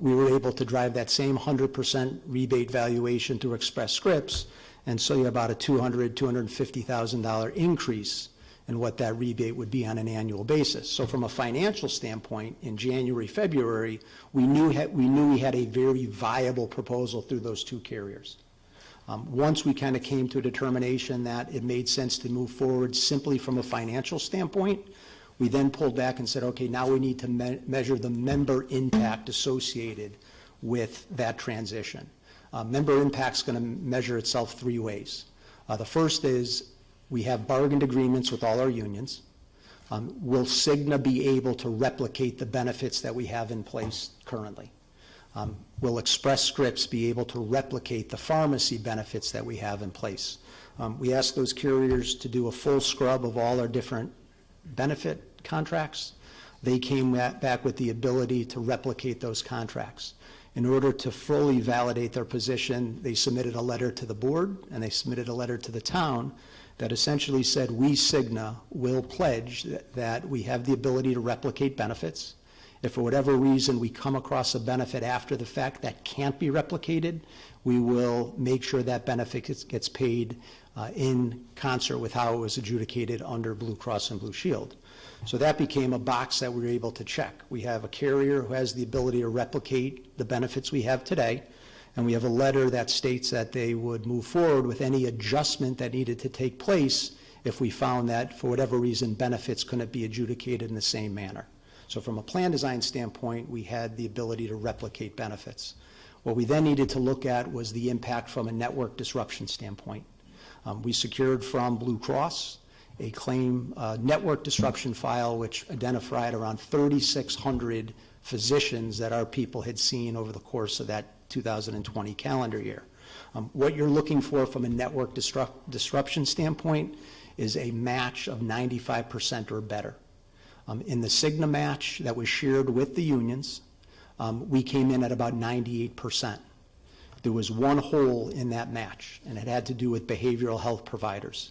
We were able to drive that same 100% rebate valuation through Express Scripts, and so you have about a $200,000, $250,000 increase in what that rebate would be on an annual basis. So from a financial standpoint, in January, February, we knew we had a very viable proposal through those two carriers. Once we kind of came to a determination that it made sense to move forward simply from a financial standpoint, we then pulled back and said, okay, now we need to measure the member impact associated with that transition. Member impact's going to measure itself three ways. The first is we have bargained agreements with all our unions. Will Cigna be able to replicate the benefits that we have in place currently? Will Express Scripts be able to replicate the pharmacy benefits that we have in place? We asked those carriers to do a full scrub of all our different benefit contracts. They came back with the ability to replicate those contracts. In order to fully validate their position, they submitted a letter to the board and they submitted a letter to the town that essentially said, we, Cigna, will pledge that we have the ability to replicate benefits. If for whatever reason we come across a benefit after the fact that can't be replicated, we will make sure that benefit gets paid in concert with how it was adjudicated under Blue Cross and Blue Shield. So that became a box that we were able to check. We have a carrier who has the ability to replicate the benefits we have today, and we have a letter that states that they would move forward with any adjustment that needed to take place if we found that, for whatever reason, benefits couldn't be adjudicated in the same manner. So from a plan design standpoint, we had the ability to replicate benefits. What we then needed to look at was the impact from a network disruption standpoint. We secured from Blue Cross a claim network disruption file which identified around 3,600 physicians that our people had seen over the course of that 2020 calendar year. What you're looking for from a network disruption standpoint is a match of 95% or better. In the Cigna match that was shared with the unions, we came in at about 98%. There was one hole in that match, and it had to do with behavioral health providers.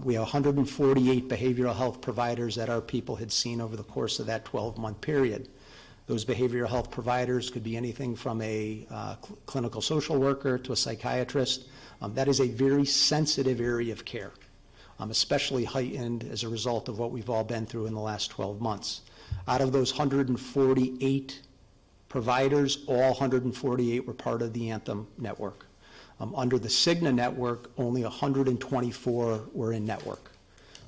We have 148 behavioral health providers that our people had seen over the course of that 12-month period. Those behavioral health providers could be anything from a clinical social worker to a psychiatrist. That is a very sensitive area of care, especially heightened as a result of what we've all been through in the last 12 months. Out of those 148 providers, all 148 were part of the Anthem network. Under the Cigna network, only 124 were in network.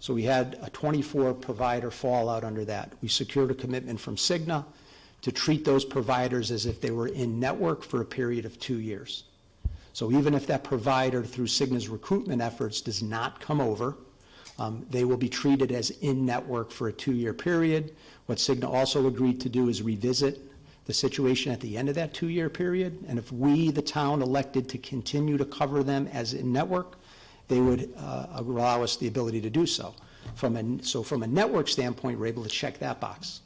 So we had a 24 provider fallout under that. We secured a commitment from Cigna to treat those providers as if they were in network for a period of 2 years. So even if that provider, through Cigna's recruitment efforts, does not come over, they will be treated as in network for a 2-year period. What Cigna also agreed to do is revisit the situation at the end of that 2-year period, and if we, the town, elected to continue to cover them as in network, they would allow us the ability to do so. From a network standpoint, we're able to check that box.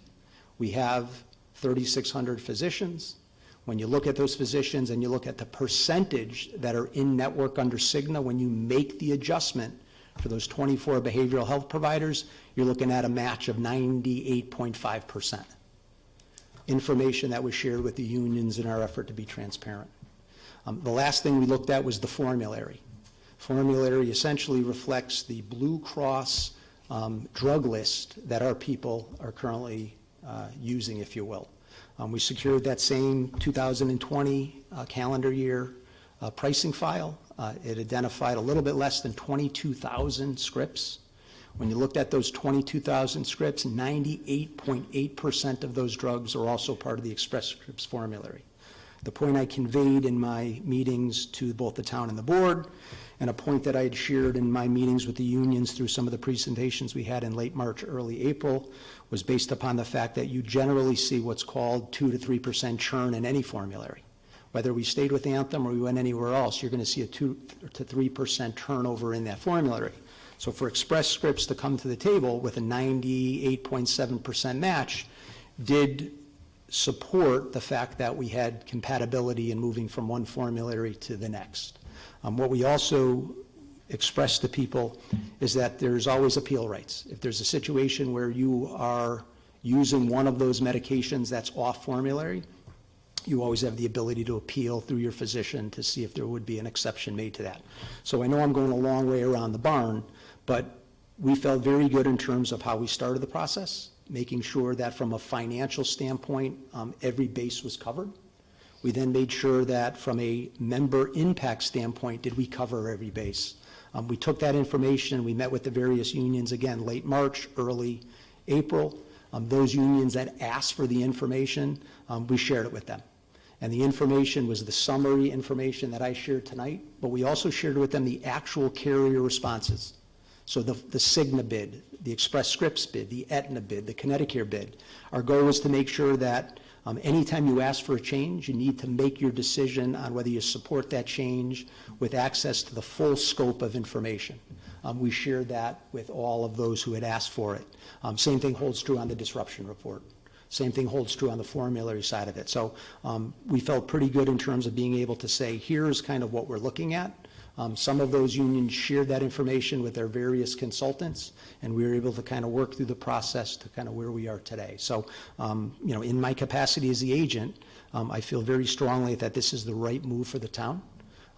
We have 3,600 physicians. When you look at those physicians and you look at the percentage that are in network under Cigna, when you make the adjustment for those 24 behavioral health providers, you're looking at a match of 98.5%. Information that was shared with the unions in our effort to be transparent. The last thing we looked at was the formulary. Formulary essentially reflects the Blue Cross drug list that our people are currently using, if you will. We secured that same 2020 calendar year pricing file. It identified a little bit less than 22,000 scripts. When you looked at those 22,000 scripts, 98.8% of those drugs are also part of the Express Scripts formulary. The point I conveyed in my meetings to both the town and the board, and a point that I had shared in my meetings with the unions through some of the presentations we had in late March, early April, was based upon the fact that you generally see what's called 2 to 3% churn in any formulary. Whether we stayed with Anthem or we went anywhere else, you're going to see a 2 to 3% turnover in that formulary. So for Express Scripts to come to the table with a 98.7% match did support the fact that we had compatibility in moving from one formulary to the next. What we also expressed to people is that there's always appeal rights. If there's a situation where you using one of those medications that's off formulary, you always have the ability to appeal through your physician to see if there would be an exception made to that. So I know I'm going a long way around the barn, but we felt very good in terms of how we started the process, making sure that from a financial standpoint, every base was covered. We then made sure that from a member impact standpoint, did we cover every base? We took that information, we met with the various unions again, late March, early April. Those unions that asked for the information, we shared it with them. And the information was the summary information that I shared tonight, but we also shared with them the actual carrier responses. So the Cigna bid, the Express Scripts bid, the Aetna bid, the Connecticut bid. Our goal was to make sure that anytime you ask for a change, you need to make your decision on whether you support that change with access to the full scope of information. We shared that with all of those who had asked for it. Same thing holds true on the disruption report. Same thing holds true on the formulary side of it. So we felt pretty good in terms of being able to say, here's kind of what we're looking at. Some of those unions shared that information with their various consultants, and we were able to kind of work through the process to kind of where we are today. So, in my capacity as the agent, I feel very strongly that this is the right move for the town.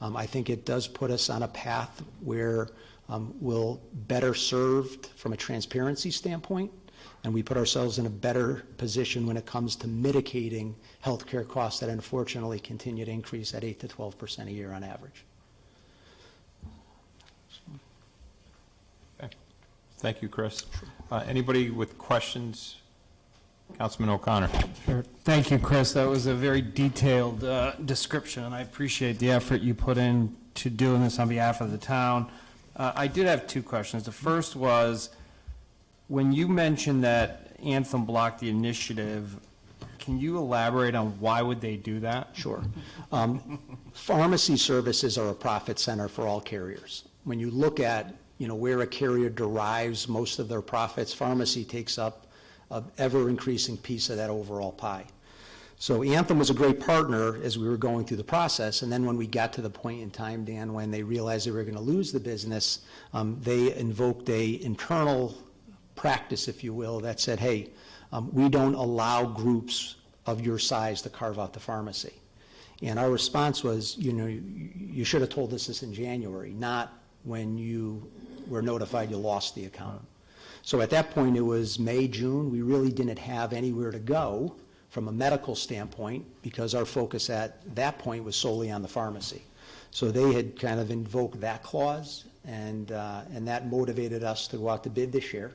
I think it does put us on a path where we'll better served from a transparency standpoint, and we put ourselves in a better position when it comes to mitigating healthcare costs that unfortunately continue to increase at 8 to 12% a year on average. Thank you, Chris. Anybody with questions? Councilman O'Connor. Sure. Thank you, Chris. That was a very detailed description, and I appreciate the effort you put in to doing this on behalf of the town. I did have two questions. The first was, when you mentioned that Anthem blocked the initiative, can you elaborate on why would they do that? Sure. Pharmacy services are a profit center for all carriers. When you look at where a carrier derives most of their profits, pharmacy takes up an ever-increasing piece of that overall pie. So Anthem was a great partner as we were going through the process, and then when we got to the point in time, Dan, when they realized they were going to lose the business, they invoked a internal practice, if you will, that said, hey, we don't allow groups of your size to carve out the pharmacy. And our response was, you should have told us this in January, not when you were notified you lost the account. So at that point, it was May, June. We really didn't have anywhere to go from a medical standpoint because our focus at that point was solely on the pharmacy. So they had kind of invoked that clause, and that motivated us to go out to bid this year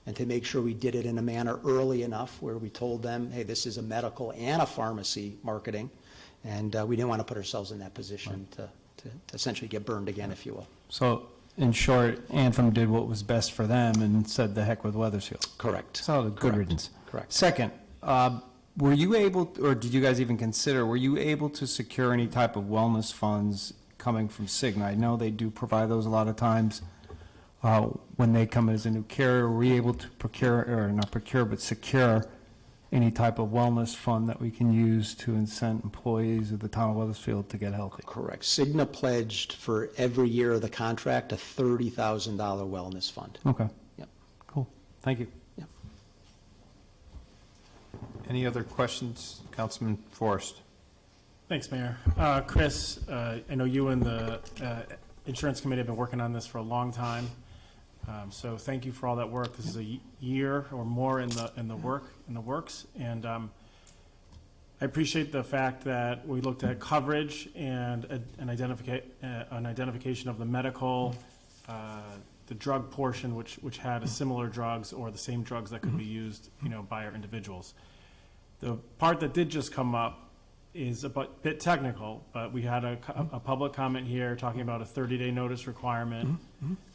and to make sure we did it in a manner early enough where we told them, hey, this is a medical and a pharmacy marketing, and we didn't want to put ourselves in that position to essentially get burned again, if you will. So, in short, Anthem did what was best for them and said the heck with Weathersfield. Correct. So, good riddance. Correct. Second, were you able, or did you guys even consider, were you able to secure any type of wellness funds coming from Cigna? I know they do provide those a lot of times when they come as a new carrier. Were you able to procure, or not procure, but secure any type of wellness fund that we can use to incent employees of the town of Weathersfield to get healthy? Correct. Cigna pledged for every year of the contract a $30,000 wellness fund. Okay. Yep. Cool. Thank you. Yep. Any other questions? Councilman Forrest. Thanks, Mayor. Chris, I know you and the Insurance Committee have been working on this for a long time. So thank you for all that work. This is a year or more in the works, and I appreciate the fact that we looked at coverage and an identification of the medical, the drug portion, which had similar drugs or the same drugs that could be used, by our individuals. The part that did just come up is a bit technical, but we had a public comment here talking about a 30-day notice requirement.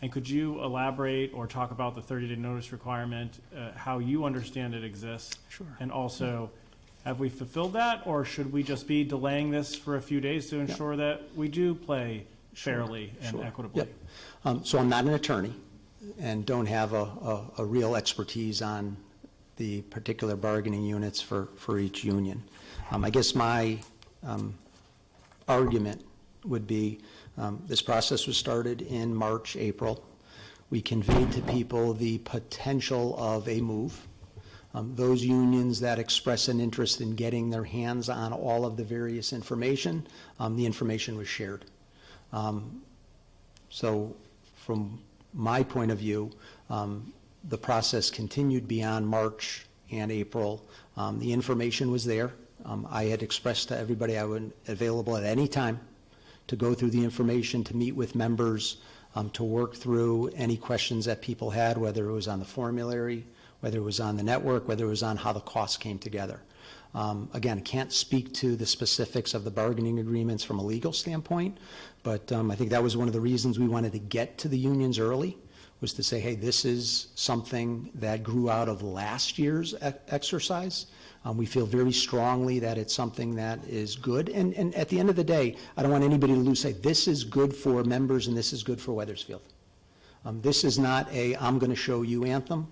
And could you elaborate or talk about the 30-day notice requirement, how you understand it exists? Sure. And also, have we fulfilled that, or should we just be delaying this for a few days to ensure that we do play fairly and equitably? Yep. So I'm not an attorney and don't have a real expertise on the particular bargaining units for each union. I guess my argument would be this process was started in March, April. We conveyed to people the potential of a move. Those unions that express an interest in getting their hands on all of the various information, the information was shared. So from my point of view, the process continued beyond March and April. The information was there. I had expressed to everybody I was available at any time to go through the information, to meet with members, to work through any questions that people had, whether it was on the formulary, whether it was on the network, whether it was on how the costs came together. Again, I can't speak to the specifics of the bargaining agreements from a legal standpoint, but I think that was one of the reasons we wanted to get to the unions early, was to say, hey, this is something that grew out of last year's exercise. We feel very strongly that it's something that is good. And at the end of the day, I don't want anybody to lose sight. This is good for members and this is good for Weathersfield. This is not a I'm going to show you anthem.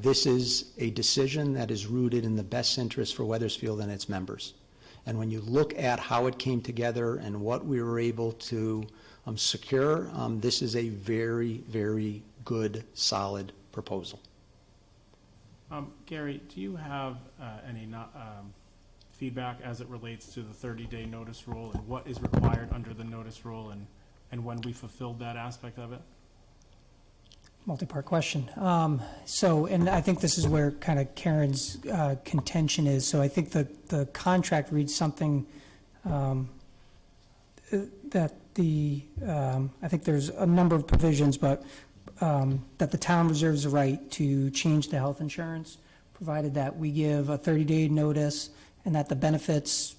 This is a decision that is rooted in the best interest for Weathersfield and its members. And when you look at how it came together and what we were able to secure, this is a very, very good, solid proposal. Gary, do you have any feedback as it relates to the 30-day notice rule and what is required under the notice rule and when we fulfilled that aspect of it? Multi-part question. And I think this is where kind of Karen's contention is. So I think the contract reads something that I think there's a number of provisions, but that the town reserves the right to change the health insurance, provided that we give a 30-day notice and that the benefits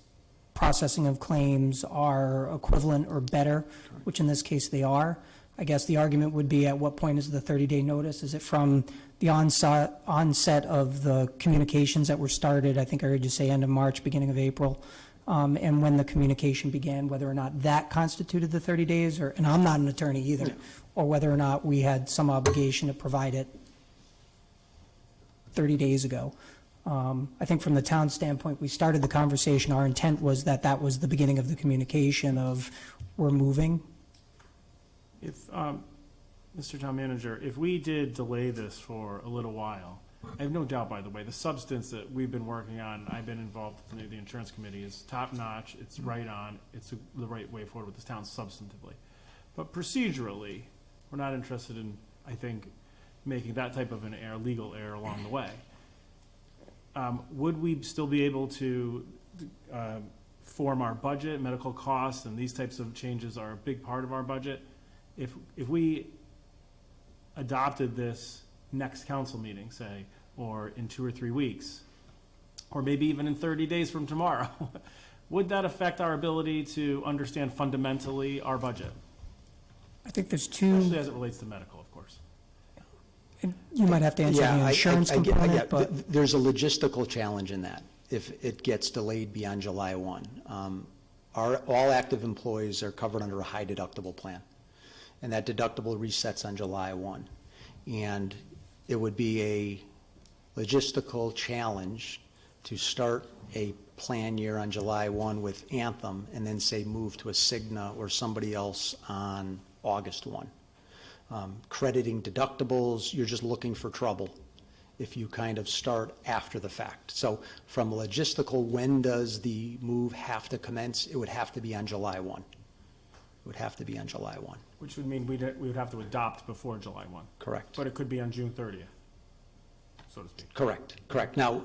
processing of claims are equivalent or better, which in this case they are. I guess the argument would be, at what point is the 30-day notice? Is it from the onset of the communications that were started? I think I heard you say end of March, beginning of April. And when the communication began, whether or not that constituted the 30 days, and I'm not an attorney either, or whether or not we had some obligation to provide it 30 days ago. I think from the town standpoint, we started the conversation, our intent was that that was the beginning of the communication of we're moving. If, Mr. Town Manager, if we did delay this for a little while, I have no doubt, by the way, the substance that we've been working on, I've been involved in the insurance committee, is top-notch, it's right on, it's the right way forward with this town substantively. But procedurally, we're not interested in, I think, making that type of an error, legal error along the way. Would we still be able to form our budget? Medical costs and these types of changes are a big part of our budget. If we adopted this next council meeting, say, or in 2 or 3 weeks, or maybe even in 30 days from tomorrow, would that affect our ability to understand fundamentally our budget? I think there's two. Especially as it relates to medical, of course. And you might have to answer the insurance component, but There's a logistical challenge in that, if it gets delayed beyond July 1. All active employees are covered under a high deductible plan, and that deductible resets on July 1. And it would be a logistical challenge to start a plan year on July 1 with Anthem and then say move to a Cigna or somebody else on August 1. Crediting deductibles, you're just looking for trouble if you kind of start after the fact. So from a logistical, when does the move have to commence? It would have to be on July 1. It would have to be on July 1. Which would mean we would have to adopt before July 1. Correct. But it could be on June 30th, so to speak. Correct. Now,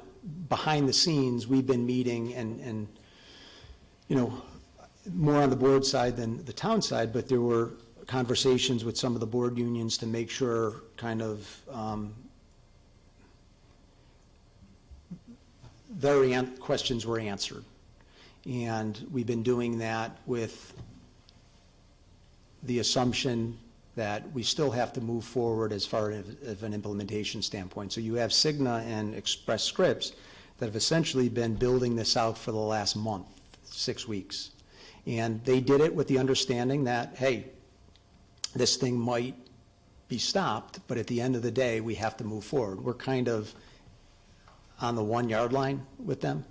behind the scenes, we've been meeting and, you know, more on the board side than the town side, but there were conversations with some of the board unions to make sure kind of their questions were answered. And we've been doing that with the assumption that we still have to move forward as far as an implementation standpoint. So you have Cigna and Express Scripts that have essentially been building this out for the last month, 6 weeks. And they did it with the understanding that, hey, this thing might be stopped, but at the end of the day, we have to move forward. We're kind of on the 1 yard line with them.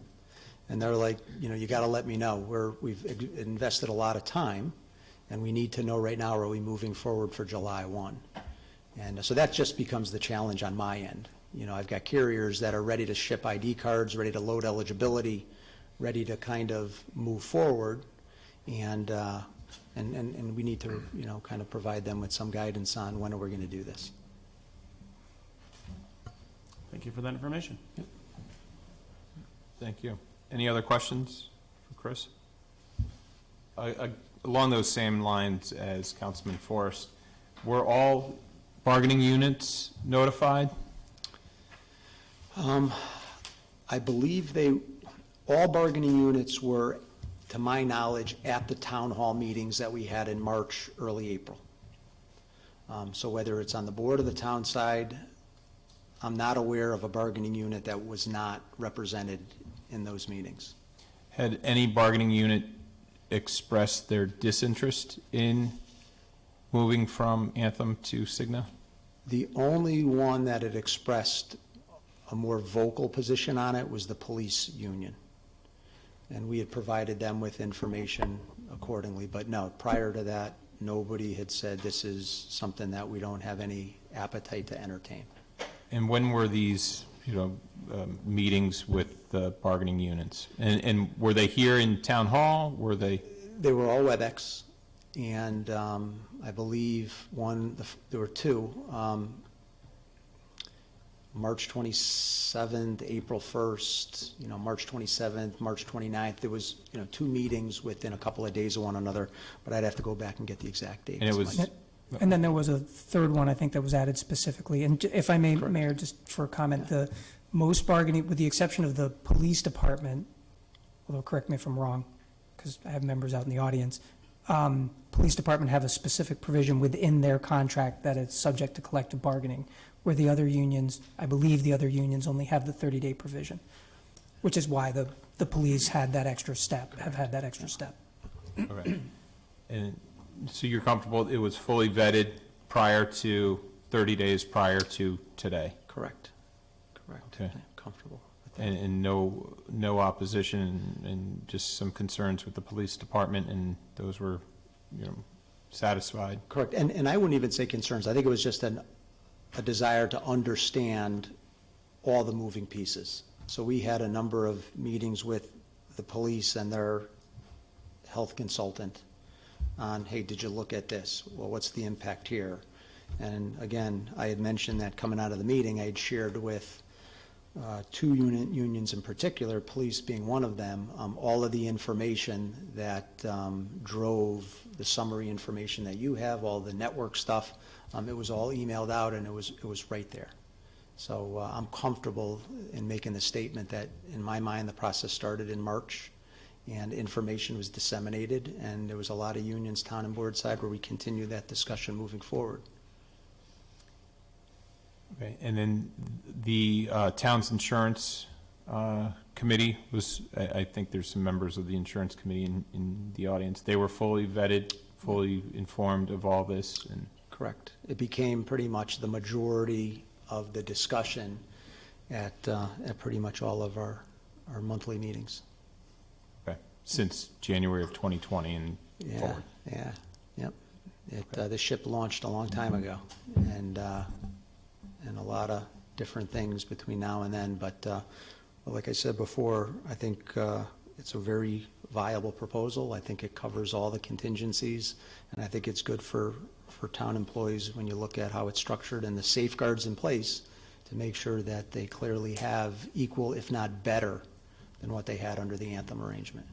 And they're like, you know, you got to let me know. We've invested a lot of time, and we need to know right now, are we moving forward for July 1? And so that just becomes the challenge on my end. You know, I've got carriers that are ready to ship ID cards, ready to load eligibility, ready to kind of move forward, and we need to, you know, kind of provide them with some guidance on when are we going to do this. Thank you for that information. Thank you. Any other questions for Chris? Along those same lines as Councilman Forrest, were all bargaining units notified? I believe all bargaining units were, to my knowledge, at the town hall meetings that we had in March, early April. So whether it's on the board or the town side, I'm not aware of a bargaining unit that was not represented in those meetings. Had any bargaining unit expressed their disinterest in moving from Anthem to Cigna? The only one that had expressed a more vocal position on it was the police union. And we had provided them with information accordingly. But no, prior to that, nobody had said this is something that we don't have any appetite to entertain. And when were these, meetings with the bargaining units? And were they here in town hall? Were they? They were all WebEx, and I believe there were two, March 27th, April 1st, March 27th, March 29th. There was, 2 meetings within a couple of days of one another, but I'd have to go back and get the exact dates. And it was. And then there was a third one, I think, that was added specifically. And if I may, Mayor, just for a comment, the most bargaining, with the exception of the police department, although correct me if I'm wrong, because I have members out in the audience, police department have a specific provision within their contract that it's subject to collective bargaining, where the other unions, I believe the other unions only have the 30-day provision, which is why the police had that extra step, have had that extra step. Okay. And so you're comfortable it was fully vetted prior to, 30 days prior to today? Correct. Okay. Comfortable with that. And no opposition and just some concerns with the police department, and those were, satisfied? Correct. And I wouldn't even say concerns. I think it was just a desire to understand all the moving pieces. So we had a number of meetings with the police and their health consultant on, hey, did you look at this? Well, what's the impact here? And again, I had mentioned that coming out of the meeting, I had shared with 2 unions in particular, police being one of them, all of the information that drove the summary information that you have, all the network stuff. It was all emailed out, and it was right there. So I'm comfortable in making the statement that, in my mind, the process started in March, and information was disseminated, and there was a lot of unions, town and board side, where we continue that discussion moving forward. Okay, and then the town's insurance committee was, I think there's some members of the insurance committee in the audience. They were fully vetted, fully informed of all this? And correct. It became pretty much the majority of the discussion at pretty much all of our monthly meetings. Okay, since January of 2020 and forward? Yep. The ship launched a long time ago, and a lot of different things between now and then. But like I said before, I think it's a very viable proposal. I think it covers all the contingencies, and I think it's good for town employees when you look at how it's structured and the safeguards in place to make sure that they clearly have equal, if not better, than what they had under the Anthem arrangement.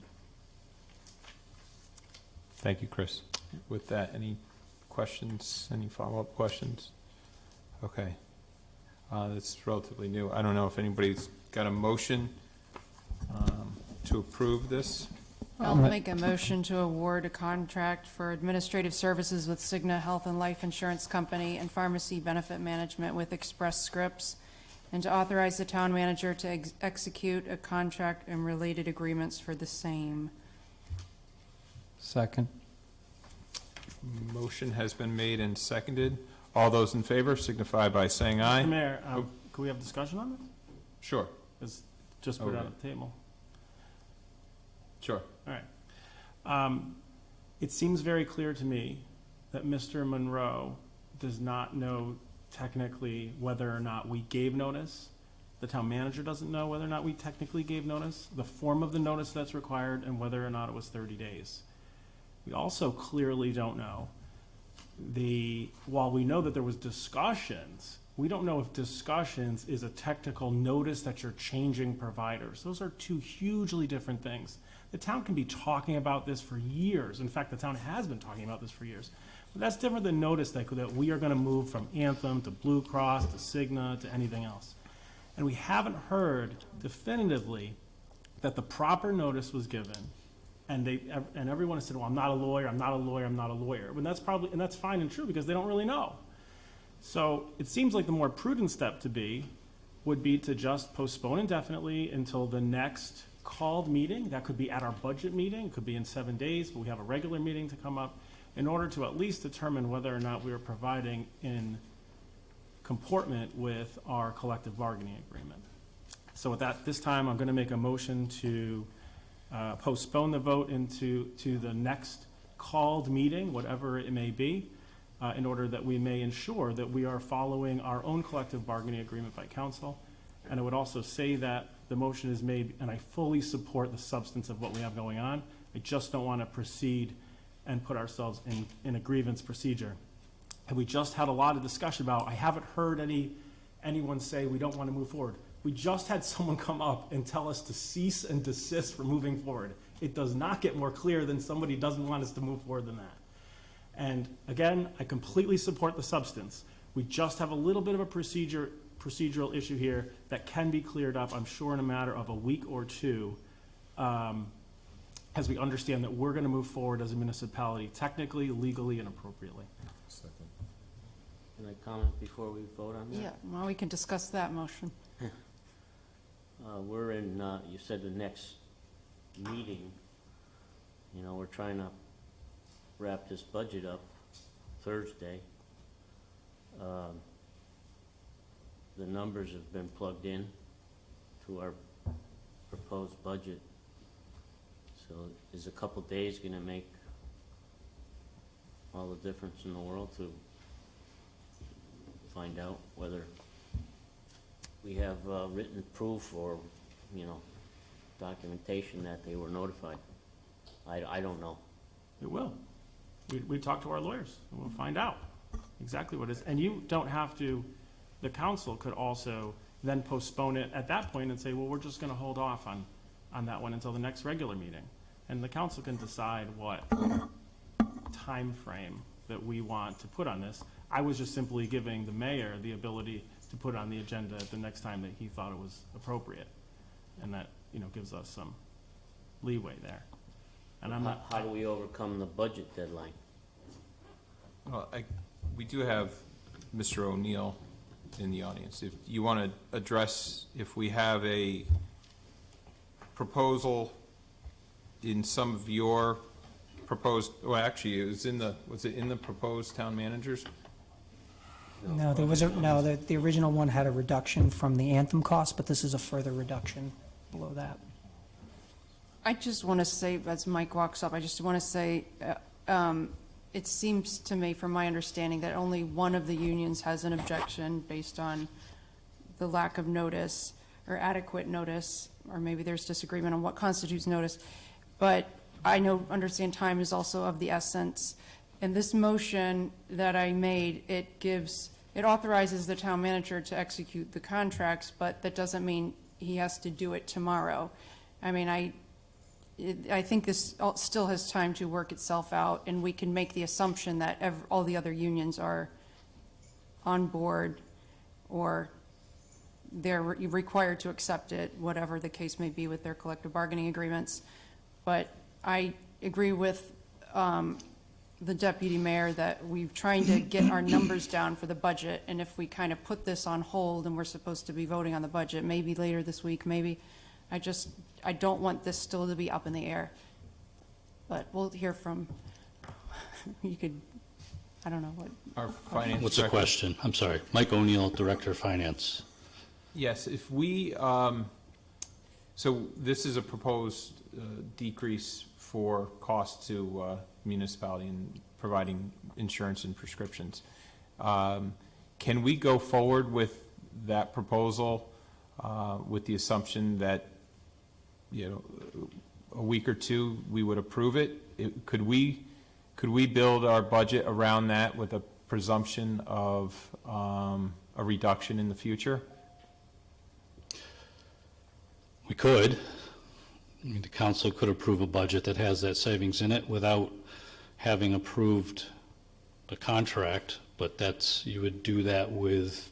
Thank you, Chris. With that, any questions, any follow-up questions? Okay. That's relatively new. I don't know if anybody's got a motion to approve this. I'll make a motion to award a contract for administrative services with Cigna Health and Life Insurance Company and pharmacy benefit management with Express Scripts, and to authorize the town manager to execute a contract and related agreements for the same. Second. Motion has been made and seconded. All those in favor signify by saying aye. Mr. Mayor, can we have discussion on this? Sure. It's just put it on the table. Sure. All right. It seems very clear to me that Mr. Monroe does not know technically whether or not we gave notice. The town manager doesn't know whether or not we technically gave notice, the form of the notice that's required, and whether or not it was 30 days. We also clearly don't know while we know that there was discussions, we don't know if discussions is a technical notice that you're changing providers. Those are two hugely different things. The town can be talking about this for years. In fact, the town has been talking about this for years. But that's different than notice that we are going to move from Anthem to Blue Cross to Cigna to anything else. And we haven't heard definitively that the proper notice was given. And everyone has said, well, I'm not a lawyer, I'm not a lawyer, I'm not a lawyer. And that's fine and true because they don't really know. So it seems like the more prudent step would be to just postpone indefinitely until the next called meeting. That could be at our budget meeting, it could be in 7 days, but we have a regular meeting to come up in order to at least determine whether or not we are providing in comportment with our collective bargaining agreement. So with that, this time I'm going to make a motion to postpone the vote to the next called meeting, whatever it may be, in order that we may ensure that we are following our own collective bargaining agreement by council. And I would also say that the motion is made, and I fully support the substance of what we have going on. I just don't want to proceed and put ourselves in a grievance procedure. And we just had a lot of discussion about, I haven't heard anyone say we don't want to move forward. We just had someone come up and tell us to cease and desist from moving forward. It does not get more clear than somebody doesn't want us to move forward than that. And again, I completely support the substance. We just have a little bit of a procedural issue here that can be cleared up, I'm sure, in a matter of a week or two, as we understand that we're going to move forward as a municipality, technically, legally, and appropriately. Can I comment before we vote on that? Yeah, well, we can discuss that motion. We're in, you said the next meeting, we're trying to wrap this budget up Thursday. The numbers have been plugged in to our proposed budget. So is a couple days going to make all the difference in the world to find out whether we have written proof or, documentation that they were notified? I don't know. It will. We talk to our lawyers, and we'll find out exactly what it is. And you don't have to, the council could also then postpone it at that point and say, well, we're just going to hold off on that one until the next regular meeting. And the council can decide what time frame that we want to put on this. I was just simply giving the mayor the ability to put it on the agenda at the next time that he thought it was appropriate. And that, gives us some leeway there. And I'm not. How do we overcome the budget deadline? Well, we do have Mr. O'Neill in the audience. If you want to address, if we have a proposal in some of your proposed, well, actually, was it in the proposed town managers? No, the original one had a reduction from the Anthem cost, but this is a further reduction below that. I just want to say, as Mike walks up, I just want to say, it seems to me, from my understanding, that only one of the unions has an objection based on the lack of notice or adequate notice, or maybe there's disagreement on what constitutes notice. But I understand time is also of the essence. And this motion that I made, it authorizes the town manager to execute the contracts, but that doesn't mean he has to do it tomorrow. I mean, I think this still has time to work itself out, and we can make the assumption that all the other unions are on board, or they're required to accept it, whatever the case may be with their collective bargaining agreements. But I agree with the deputy mayor that we're trying to get our numbers down for the budget, and if we kind of put this on hold and we're supposed to be voting on the budget, maybe later this week, maybe, I don't want this still to be up in the air. But we'll hear from, I don't know what. Our finance What's the director. question? I'm sorry. Mike O'Neill, Director of Finance. Yes, if we, so this is a proposed decrease for cost to municipality in providing insurance and prescriptions. Can we go forward with that proposal with the assumption that, a week or two, we would approve it? Could we build our budget around that with a presumption of a reduction in the future? We could. I mean, the council could approve a budget that has that savings in it without having approved the contract, but you would do that with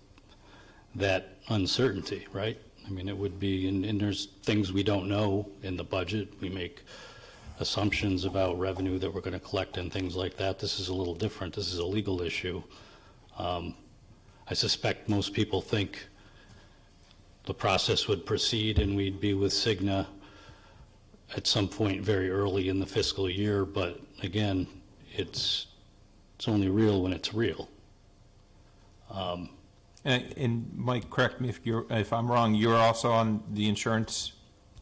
that uncertainty, right? I mean, it would be, and there's things we don't know in the budget. We make assumptions about revenue that we're going to collect and things like that. This is a little different. This is a legal issue. I suspect most people think the process would proceed and we'd be with Cigna at some point very early in the fiscal year, but again, it's only real when it's real. And Mike, correct me if I'm wrong, you're also on the insurance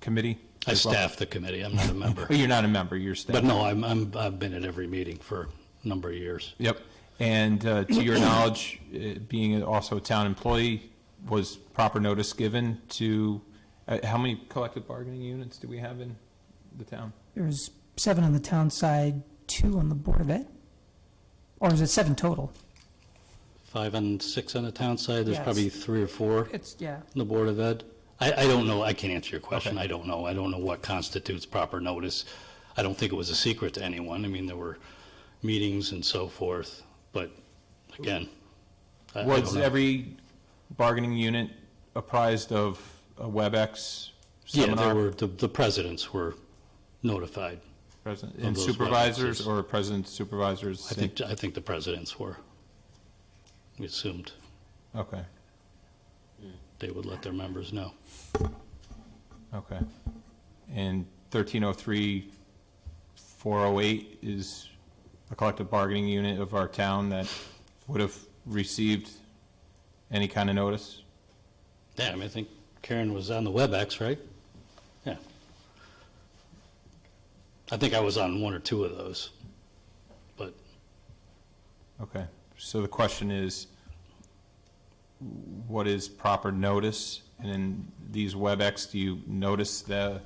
committee? I staff the committee. I'm not a member. Oh, you're not a member, you're staff. But no, I've been at every meeting for a number of years. Yep. And to your knowledge, being also a town employee, was proper notice given to, how many collective bargaining units do we have in the town? There's 7 on the town side, 2 on the Board of Ed? Or is it 7 total? 5 and 6 on the town side. There's Yes. probably 3 or 4 Yeah. on the Board of Ed. I don't know. I can't answer your question. Okay. I don't know. I don't know what constitutes proper notice. I don't think it was a secret to anyone. I mean, there were meetings and so forth. But again, I Was don't know. every bargaining unit apprised of a WebEx seminar? Yeah, there were, the presidents were notified. President, of and those supervisors WebExes. or president supervisors? I think the presidents were. We assumed Okay, they would let their members know. okay. And 1303, 408 is a collective bargaining unit of our town that would have received any kind of notice? Yeah, I mean, I think Karen was on the WebEx, right? Yeah. I think I was on 1 or 2 of those, but Okay, so the question is, what is proper notice? And in these WebEx, do you notice the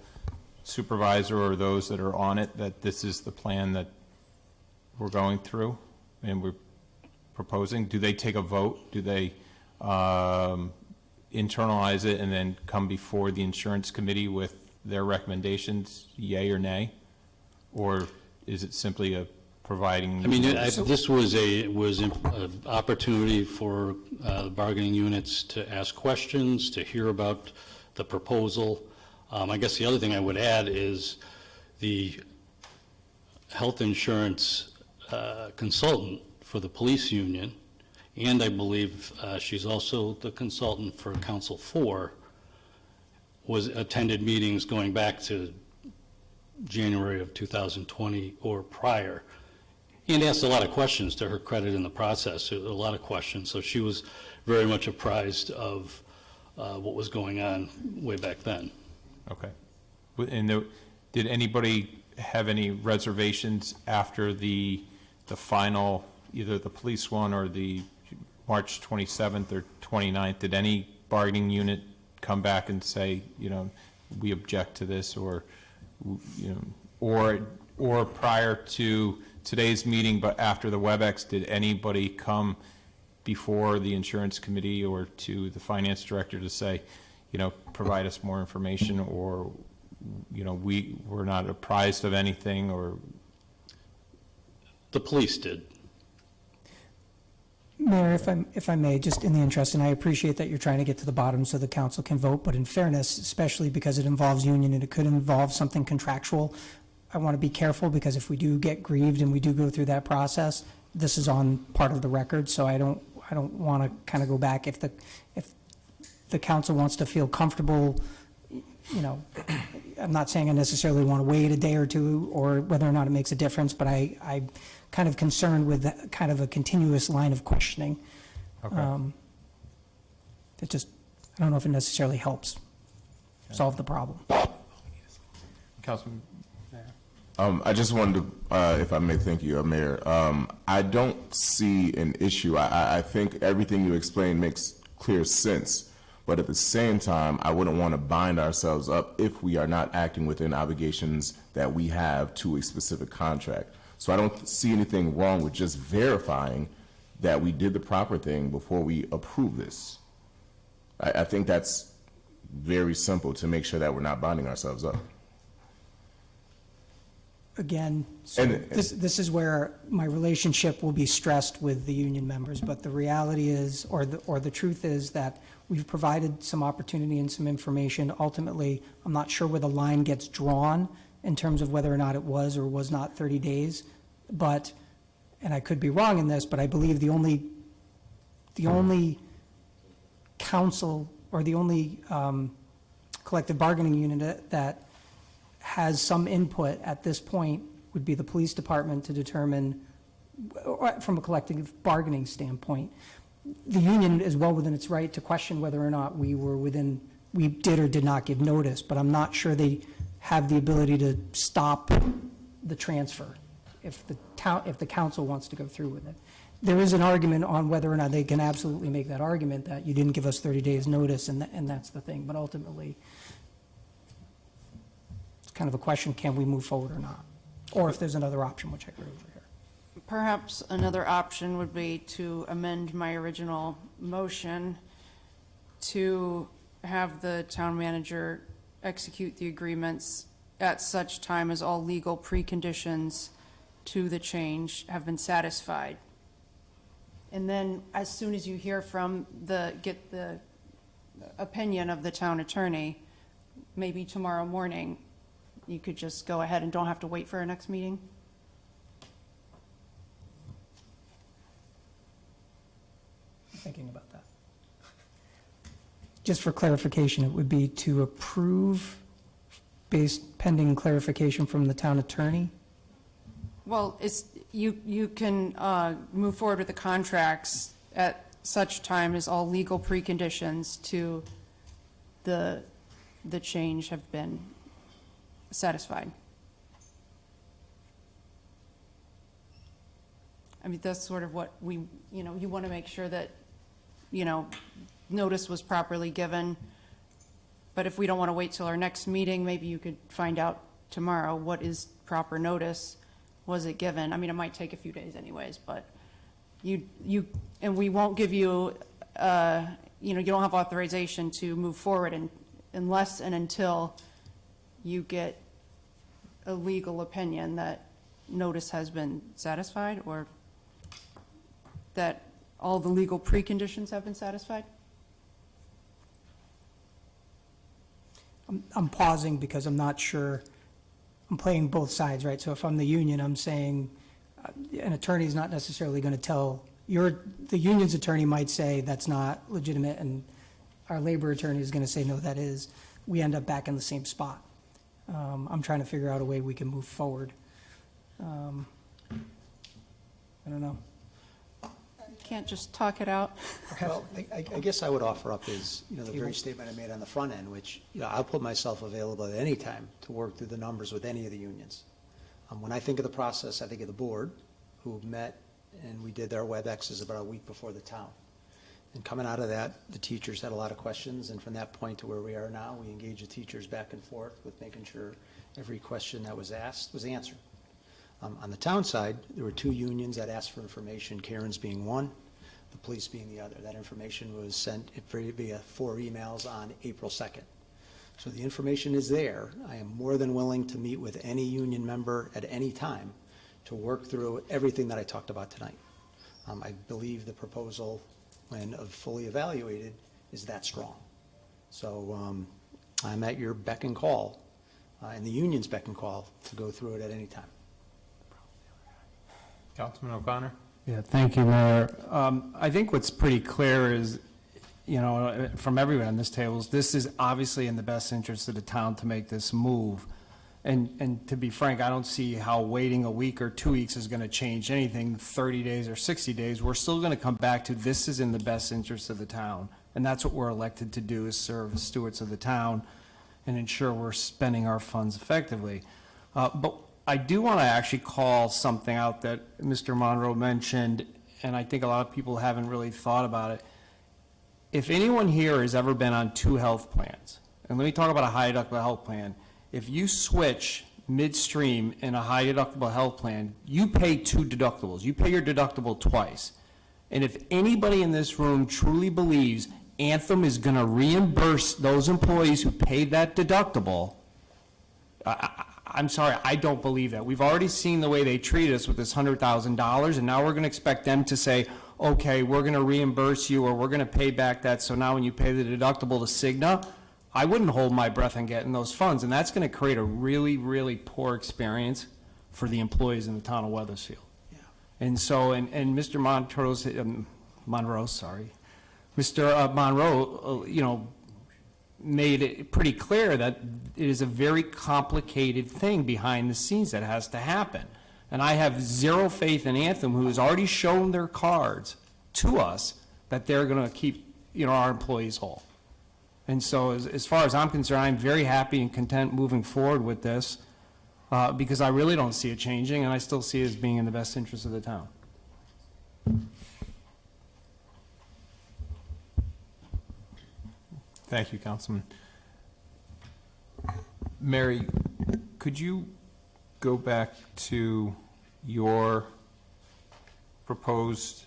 supervisor or those that are on it that this is the plan that we're going through and we're proposing? Do they take a vote? Do they internalize it and then come before the insurance committee with their recommendations, yay or nay? Or is it simply a providing? I mean, this was an opportunity for the bargaining units to ask questions, to hear about the proposal. I guess the other thing I would add is the health insurance consultant for the police union, and I believe she's also the consultant for Council 4, attended meetings going back to January of 2020 or prior, and asked a lot of questions, to her credit, in the process. A lot of questions. So she was very much apprised of what was going on way back then. Okay. And did anybody have any reservations after the final, either the police one or the March 27th or 29th? Did any bargaining unit come back and say, we object to this, or, or prior to today's meeting, but after the WebEx, did anybody come before the insurance committee or to the finance director to say, provide us more information, or, we're not apprised of anything, or? The police did. Mayor, if I may, just in the interest, and I appreciate that you're trying to get to the bottom so the council can vote, but in fairness, especially because it involves union and it could involve something contractual, I want to be careful, because if we do get grieved and we do go through that process, this is on part of the record, so I don't want to kind of go back. If the council wants to feel comfortable, I'm not saying I necessarily want to wait a day or two, or whether or not it makes a difference, but I'm kind of concerned with kind of a continuous line of questioning. Okay. It just, I don't know if it necessarily helps solve the problem. Councilman? I just wanted to, if I may, thank you, Mayor. I don't see an issue. I think everything you explained makes clear sense. But at the same time, I wouldn't want to bind ourselves up if we are not acting within obligations that we have to a specific contract. So I don't see anything wrong with just verifying that we did the proper thing before we approve this. I think that's very simple to make sure that we're not binding ourselves up. Again, so this is where my relationship will be stressed with the union members, but the reality is, or the truth is that we've provided some opportunity and some information. Ultimately, I'm not sure where the line gets drawn in terms of whether or not it was or was not 30 days, but, and I could be wrong in this, but I believe the only council or the only collective bargaining unit that has some input at this point would be the police department to determine, from a collective bargaining standpoint. The union is well within its right to question whether or not we did or did not give notice, but I'm not sure they have the ability to stop the transfer if the council wants to go through with it. There is an argument on whether or not they can absolutely make that argument that you didn't give us 30 days notice, and that's the thing, but ultimately, kind of a question, can we move forward or not? Or if there's another option, which I heard over here. Perhaps another option would be to amend my original motion to have the town manager execute the agreements at such time as all legal preconditions to the change have been satisfied. And then as soon as you hear from get the opinion of the town attorney, maybe tomorrow morning, you could just go ahead and don't have to wait for our next meeting? I'm thinking about that. Just for clarification, it would be to approve based pending clarification from the town attorney? Well, you can move forward with the contracts at such time as all legal preconditions to the change have been satisfied. I mean, that's sort of what you want to make sure that, notice was properly given. But if we don't want to wait till our next meeting, maybe you could find out tomorrow what is proper notice. Was it given? I mean, it might take a few days anyways, but and we won't give you, you don't have authorization to move forward unless and until you get a legal opinion that notice has been satisfied or that all the legal preconditions have been satisfied? I'm pausing because I'm not sure, I'm playing both sides, right? So if I'm the union, I'm saying an attorney's not necessarily going to tell, the union's attorney might say that's not legitimate, and our labor attorney is going to say, no, that is. We end up back in the same spot. I'm trying to figure out a way we can move forward. I don't know. Can't just talk it out. Well, I guess I would offer up is, the very statement I made on the front end, which, I'll put myself available at any time to work through the numbers with any of the unions. When I think of the process, I think of the board, who met, and we did our WebExes about a week before the town. And coming out of that, the teachers had a lot of questions, and from that point to where we are now, we engage the teachers back and forth with making sure every question that was asked was answered. On the town side, there were two unions that asked for information, Karen's being one, the police being the other. That information was sent via 4 emails on April 2nd. So the information is there. I am more than willing to meet with any union member at any time to work through everything that I talked about tonight. I believe the proposal, when fully evaluated, is that strong. So I'm at your beck and call, and the union's beck and call to go through it at any time. Councilman O'Connor? Yeah, thank you, Mayor. I think what's pretty clear is, from everyone on this table, is this is obviously in the best interest of the town to make this move. And to be frank, I don't see how waiting a week or 2 weeks is going to change anything, 30 days or 60 days. We're still going to come back to this is in the best interest of the town. And that's what we're elected to do, is serve as stewards of the town and ensure we're spending our funds effectively. But I do want to actually call something out that Mr. Monroe mentioned, and I think a lot of people haven't really thought about it. If anyone here has ever been on 2 health plans, and let me talk about a high deductible health plan, if you switch midstream in a high deductible health plan, you pay 2 deductibles. You pay your deductible twice. And if anybody in this room truly believes Anthem is going to reimburse those employees who paid that deductible, I'm sorry, I don't believe that. We've already seen the way they treated us with this $100,000, and now we're going to expect them to say, okay, we're going to reimburse you, or we're going to pay back that, so now when you pay the deductible to Cigna, I wouldn't hold my breath on getting those funds, and that's going to create a really, really poor experience for the employees in the town of Weathersfield. And so, and Mr. Mr. Monroe, made it pretty clear that it is a very complicated thing behind the scenes that has to happen. And I have zero faith in Anthem, who has already shown their cards to us that they're going to keep, our employees whole. And so as far as I'm concerned, I'm very happy and content moving forward with this because I really don't see it changing, and I still see it as being in the best interest of the town. Thank you, Councilman. Mary, could you go back to your proposed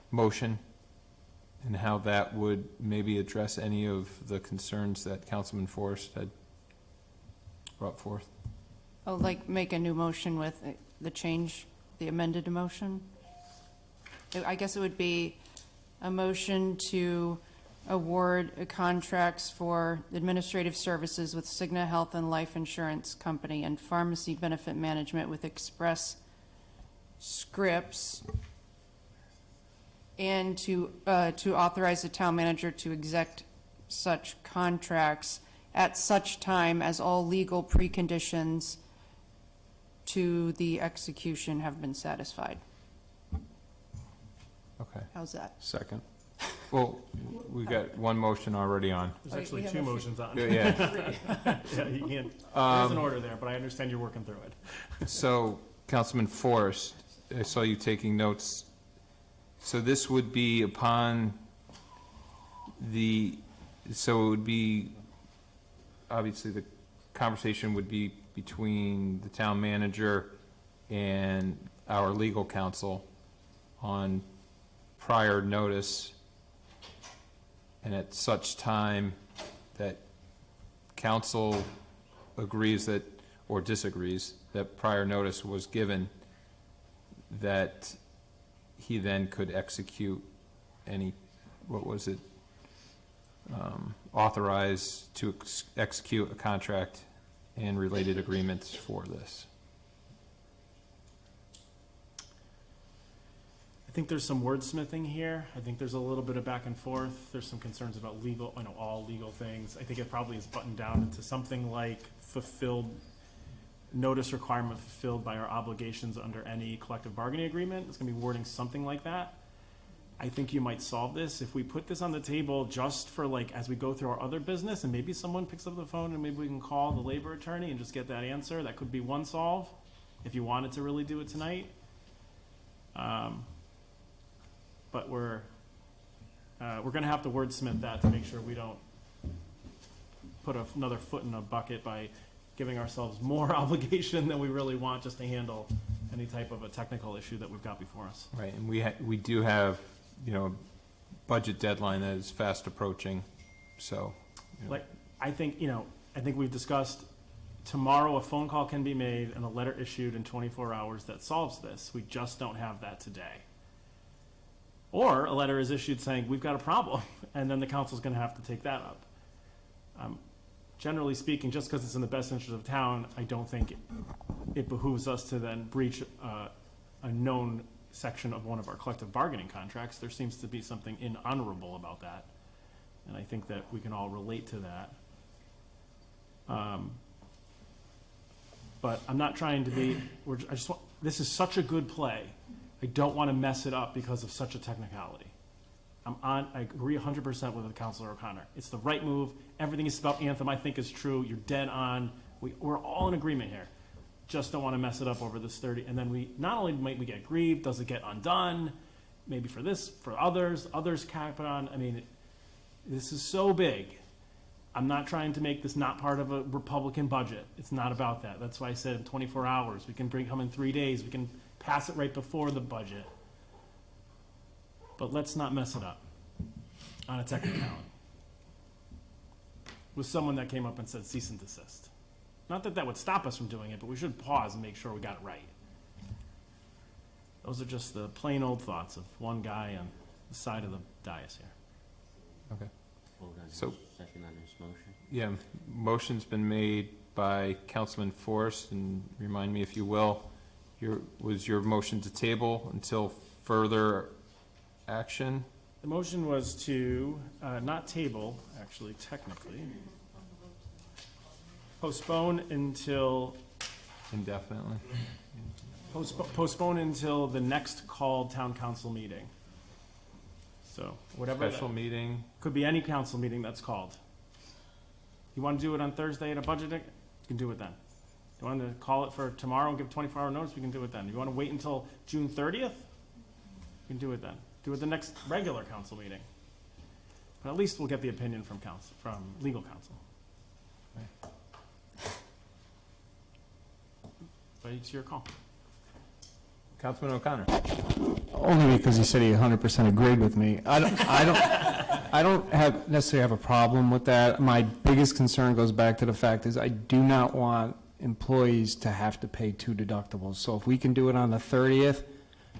motion and how that would maybe address any of the concerns that Councilman Forrest had brought forth? Oh, like make a new motion with the change, the amended motion? I guess it would be a motion to award contracts for administrative services with Cigna Health and Life Insurance Company and pharmacy benefit management with Express Scripts, and to authorize the town manager to exect such contracts at such time as all legal preconditions to the execution have been satisfied. Okay. How's that? Second. Well, we got one motion already on. There's actually 2 motions on. Yeah. Yeah, you can't, there's an order there, but I understand you're working through it. So, Councilman Forrest, I saw you taking notes. So this would be upon so it would be, obviously the conversation would be between the town manager and our legal counsel on prior notice, and at such time that council agrees that, or disagrees, that prior notice was given, that he then could execute any, authorize to execute a contract and related agreements for this. I think there's some wordsmithing here. I think there's a little bit of back and forth. There's some concerns about legal, all legal things. I think it probably is buttoned down into something like notice requirement fulfilled by our obligations under any collective bargaining agreement. It's gonna be wording something like that. I think you might solve this if we put this on the table just for as we go through our other business, and maybe someone picks up the phone and maybe we can call the labor attorney and just get that answer. That could be one solve if you wanted to really do it tonight. But we're gonna have to wordsmith that to make sure we don't put another foot in a bucket by giving ourselves more obligation than we really want just to handle any type of a technical issue that we've got before us. Right, and we do have, budget deadline that is fast approaching, so. I think we've discussed, tomorrow a phone call can be made and a letter issued in 24 hours that solves this. We just don't have that today. Or a letter is issued saying, we've got a problem, and then the council's gonna have to take that up. Generally speaking, just because it's in the best interest of town, I don't think it behooves us to then breach a known section of one of our collective bargaining contracts. There seems to be something inhonorable about that, and I think that we can all relate to that. But I'm not trying to be, this is such a good play. I don't want to mess it up because of such a technicality. I agree 100% with Councilor O'Connor. It's the right move. Everything is about Anthem, I think, is true. You're dead on. We're all in agreement here. Just don't want to mess it up over this 30, and then not only might we get grieved, does it get undone? Maybe for others cap it on. I mean, this is so big. I'm not trying to make this not part of a Republican budget. It's not about that. That's why I said in 24 hours. We can come in 3 days. We can pass it right before the budget. But let's not mess it up on a technicality. With someone that came up and said cease and desist. Not that that would stop us from doing it, but we should pause and make sure we got it right. Those are just the plain old thoughts of one guy on the side of the dais here. Okay. So, Second on this motion? yeah, motion's been made by Councilman Forrest, and remind me if you will, was your motion to table until further action? The motion was to not table, actually, technically. Postpone until, Indefinitely? postpone until the next called town council meeting. So whatever. Special meeting? Could be any council meeting that's called. You want to do it on Thursday at a budget, you can do it then. You want to call it for tomorrow and give 24-hour notice, we can do it then. You want to wait until June 30th? You can do it then. Do it the next regular council meeting. But at least we'll get the opinion from legal counsel. But it's your call. Councilman O'Connor? Only because he said he 100% agreed with me. I don't necessarily have a problem with that. My biggest concern goes back to the fact is I do not want employees to have to pay 2 deductibles. So if we can do it on the 30th,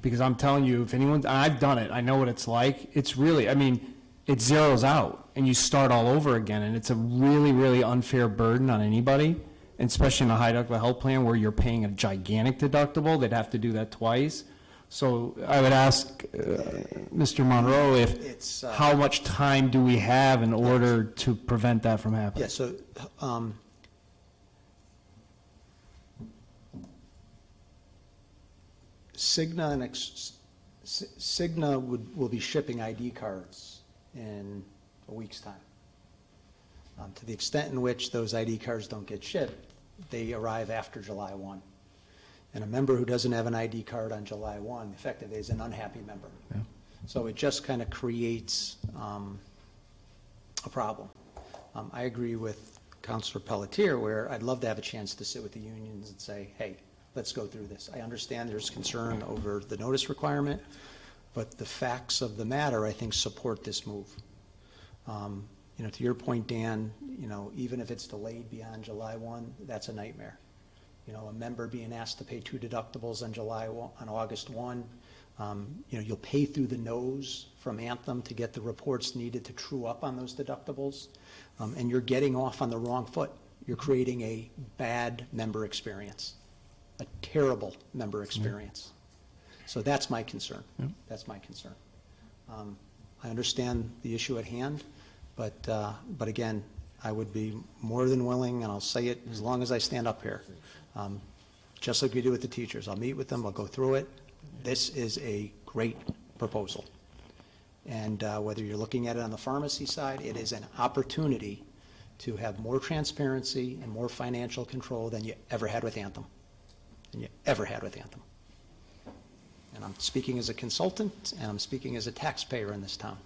because I'm telling you, if anyone's, I've done it, I know what it's like. It's really, I mean, it zeroes out and you start all over again, and it's a really, really unfair burden on anybody, and especially in a high deductible health plan where you're paying a gigantic deductible. They'd have to do that twice. So I would ask Mr. Monroe if, how much time do we have in order to prevent that from happening? Yeah, so, Cigna will be shipping ID cards in a week's time. To the extent in which those ID cards don't get shipped, they arrive after July 1. And a member who doesn't have an ID card on July 1 effectively is an unhappy member. Yeah. So it just kind of creates a problem. I agree with Councilor Pelletier, where I'd love to have a chance to sit with the unions and say, hey, let's go through this. I understand there's concern over the notice requirement, but the facts of the matter, I think, support this move. You know, to your point, Dan, you know, even if it's delayed beyond July 1, that's a nightmare. You know, a member being asked to pay 2 deductibles on August 1, you know, you'll pay through the nose from Anthem to get the reports needed to true up on those deductibles, and you're getting off on the wrong foot. You're creating a bad member experience, a terrible member experience. So that's my concern. That's my concern. I understand the issue at hand, but again, I would be more than willing, and I'll say it as long as I stand up here, just like we do with the teachers. I'll meet with them, I'll go through it. This is a great proposal. And whether you're looking at it on the pharmacy side, it is an opportunity to have more transparency and more financial control than you ever had with Anthem. And I'm speaking as a consultant, and I'm speaking as a taxpayer in this town.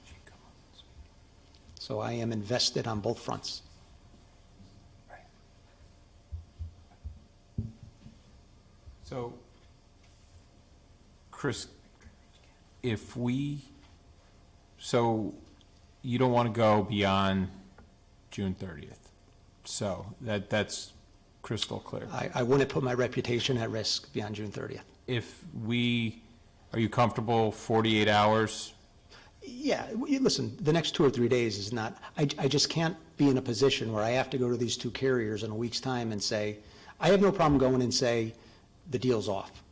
So I am invested on both fronts. So, Chris, so you don't want to go beyond June 30th. So that's crystal clear. I wouldn't put my reputation at risk beyond June 30th. Are you comfortable 48 hours? Yeah, listen, the next 2 or 3 days is not, I just can't be in a position where I have to go to these 2 carriers in a week's time and say, I have no problem going and say, the deal's off.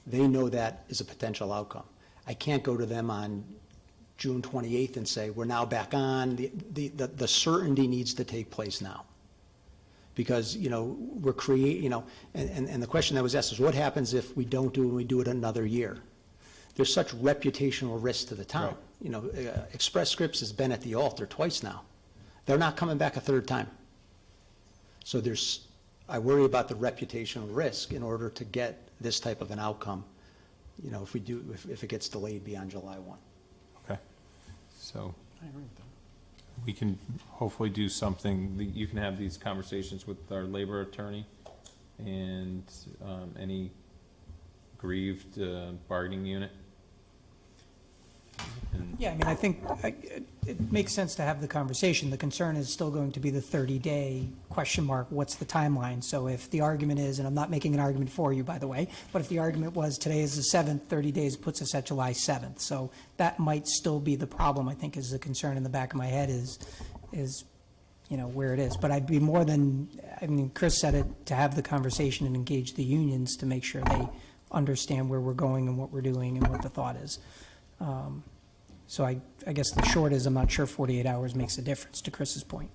They know that is a potential outcome. I can't go to them on June 28th and say, we're now back on. The certainty needs to take place now. Because, you know, we're creating, you know, and the question that was asked is, what happens if we don't do it and we do it another year? There's such reputational risk to the town. Right. You know, Express Scripts has been at the altar twice now. They're not coming back a third time. So there's I worry about the reputational risk in order to get this type of an outcome, you know, if it gets delayed beyond July 1. Okay. So I agree with that. we can hopefully do something, you can have these conversations with our labor attorney and any grieved bargaining unit. And Yeah, I mean, I think it makes sense to have the conversation. The concern is still going to be the 30-day question mark, what's the timeline? So if the argument is, and I'm not making an argument for you, by the way, but if the argument was today is the 7th, 30 days puts us at July 7th. So that might still be the problem, I think, is the concern in the back of my head is, you know, where it is. But I'd be more than, I mean, Chris said it, to have the conversation and engage the unions to make sure they understand where we're going and what we're doing and what the thought is. So I guess the short is, I'm not sure 48 hours makes a difference, to Chris's point.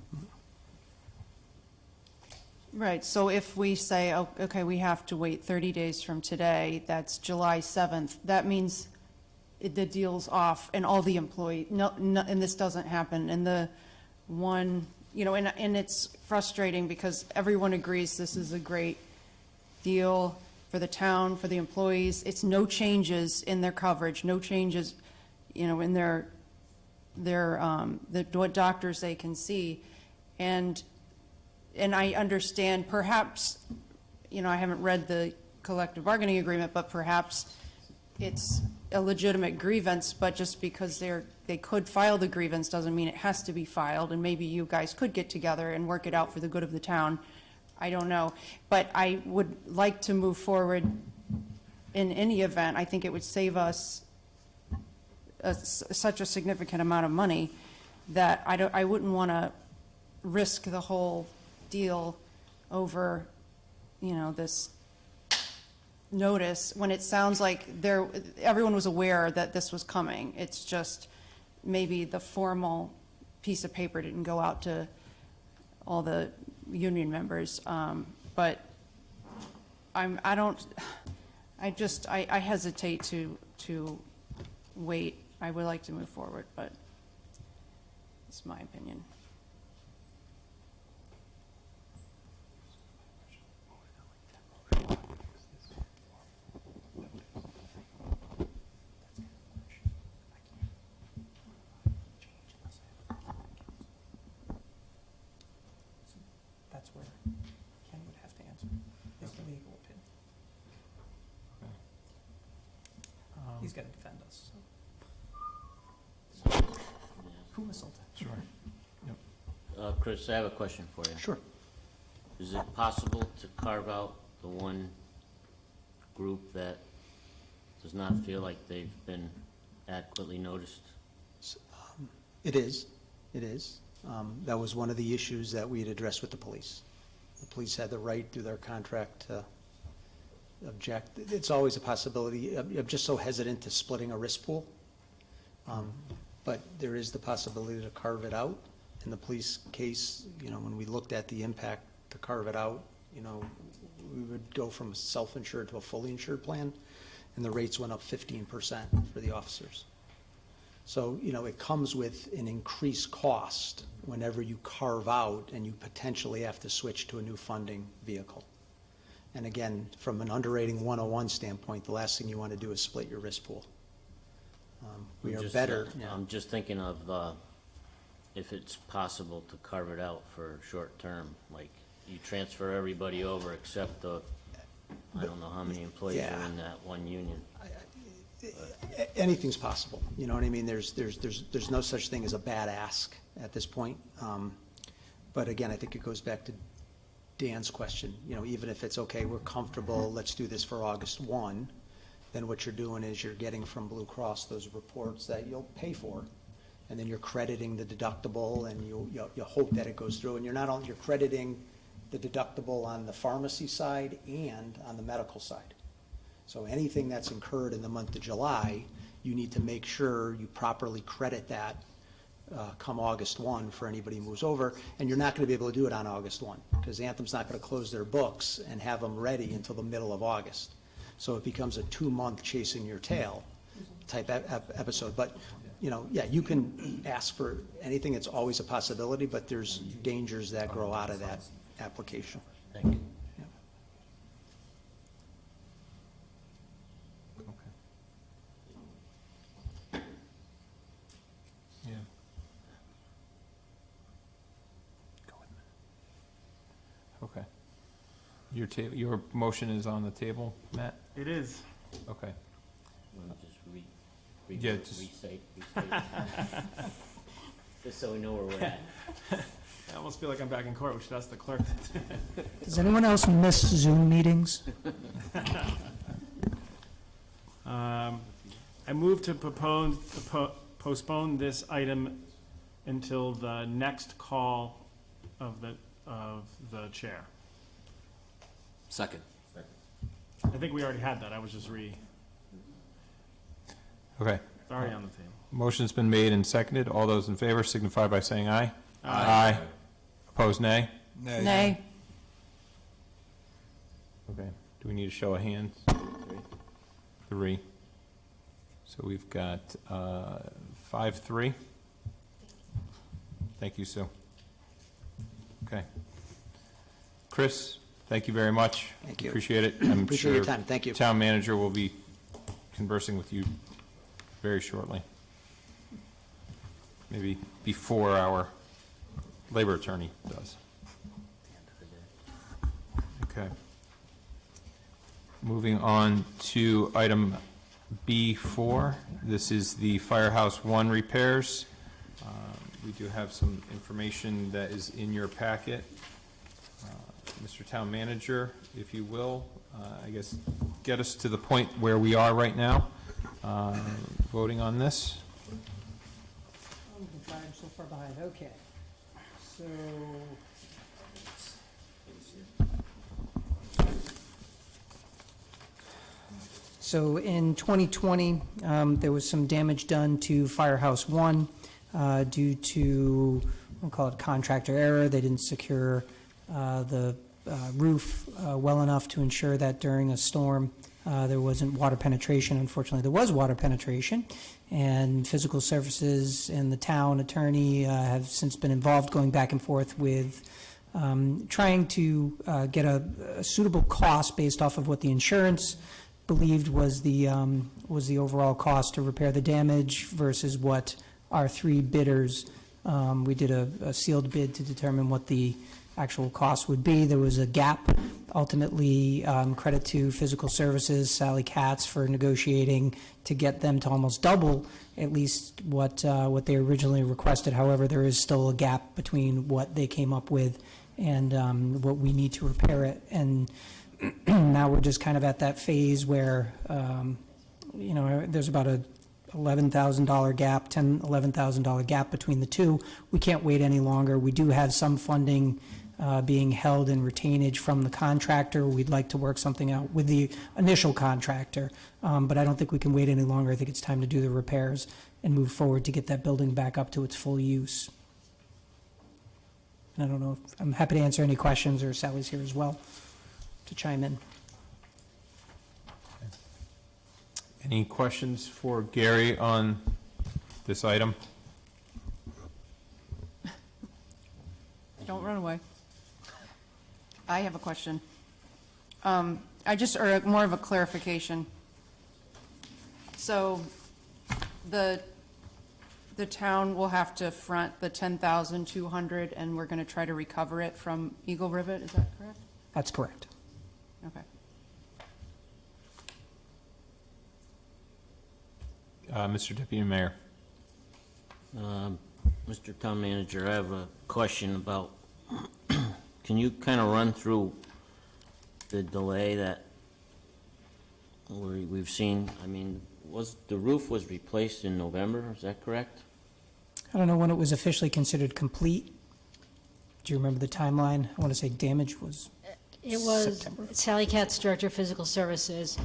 Right, so if we say, oh, okay, we have to wait 30 days from today, that's July 7th, that means the deal's off and all the employees, and this doesn't happen, and the one, you know, and it's frustrating because everyone agrees this is a great deal for the town, for the employees. It's no changes in their coverage, no changes, you know, in what doctors they can see. And I understand perhaps, you know, I haven't read the collective bargaining agreement, but perhaps it's a legitimate grievance, but just because they could file the grievance doesn't mean it has to be filed, and maybe you guys could get together and work it out for the good of the town. I don't know, but I would like to move forward in any event. I think it would save us such a significant amount of money that I wouldn't want to risk the whole deal over, you know, this notice when it sounds like everyone was aware that this was coming. It's just maybe the formal piece of paper didn't go out to all the union members, but I hesitate to wait. I would like to move forward, but it's my opinion. That's where Ken would have to answer, is the legal opinion. He's got to defend us. Who whistled? Sure. Chris, I have a question for you. Sure. Is it possible to carve out the one group that does not feel like they've been adequately noticed? It is. That was one of the issues that we had addressed with the police. The police had the right through their contract to object. It's always a possibility. I'm just so hesitant to splitting a risk pool. But there is the possibility to carve it out. In the police case, you know, when we looked at the impact to carve it out, you know, we would go from a self-insured to a fully insured plan, and the rates went up 15% for the officers. So, you know, it comes with an increased cost whenever you carve out and you potentially have to switch to a new funding vehicle. And again, from an underwriting 101 standpoint, the last thing you want to do is split your risk pool. We are better. I'm just thinking of if it's possible to carve it out for short term, like you transfer everybody over except the, I don't know how many employees are in that one union. Anything's possible, you know what I mean? There's no such thing as a bad ask at this point. But again, I think it goes back to Dan's question, you know, even if it's okay, we're comfortable, let's do this for August 1, then what you're doing is you're getting from Blue Cross those reports that you'll pay for, and then you're crediting the deductible, and you hope that it goes through, and you're crediting the deductible on the pharmacy side and on the medical side. So anything that's incurred in the month of July, you need to make sure you properly credit that come August 1 for anybody who moves over, and you're not going to be able to do it on August 1, because Anthem's not going to close their books and have them ready until the middle of August. So it becomes a 2-month chasing your tail type episode. But, you know, yeah, you can ask for anything. It's always a possibility, but there's dangers that grow out of that application. Thank you. Your motion is on the table, Matt? It is. Okay. Wanna just Yeah, just- restate. Just so we know where we're at. I almost feel like I'm back in court. We should ask the clerk. Does anyone else miss Zoom meetings? I move to postpone this item until the next call of the chair. Second. I think we already had that. I was just Okay. it's already on the table. Motion's been made and seconded. All those in favor signify by saying aye. Aye. Opposed, nay? Nay. Okay. Do we need a show of hands? 3. So we've got 5-3. Thank you, Sue. Okay. Chris, thank you very much. Thank you. Appreciate it. I'm Appreciate your sure time. Thank you. Town manager will be conversing with you very shortly. Maybe before our labor attorney does. Okay. Moving on to item B4. This is the Firehouse 1 repairs. We do have some information that is in your packet. Mr. Town Manager, if you will, I guess, get us to the point where we are right now, voting on this. I'm so far behind, okay. So, in 2020, there was some damage done to Firehouse 1 due to, we'll call it contractor error. They didn't secure the roof well enough to ensure that during a storm there wasn't water penetration. Unfortunately, there was water penetration, and physical services and the town attorney have since been involved, going back and forth with trying to get a suitable cost based off of what the insurance believed was the overall cost to repair the damage versus what our 3 bidders, we did a sealed bid to determine what the actual cost would be. There was a gap. Ultimately, credit to physical services, Sally Katz, for negotiating to get them to almost double at least what they originally requested. However, there is still a gap between what they came up with and what we need to repair it. And now we're just kind of at that phase where, there's about a $11,000 gap, $11,000 gap between the two. We can't wait any longer. We do have some funding being held in retainage from the contractor. We'd like to work something out with the initial contractor, but I don't think we can wait any longer. I think it's time to do the repairs and move forward to get that building back up to its full use. And I don't know if, I'm happy to answer any questions, or Sally's here as well to chime in. Any questions for Gary on this item? Don't run away. I have a question. Or more of a clarification. So the town will have to front the $10,200, and we're going to try to recover it from Eagle Rivet, is that correct? That's correct. Okay. Mr. Deputy Mayor. Mr. Town Manager, I have a question about, can you kind of run through the delay that we've seen? I mean, the roof was replaced in November, is that correct? I don't know when it was officially considered complete. Do you remember the timeline? I want to say damage was It was September. Sally Katz, Director of Physical Services.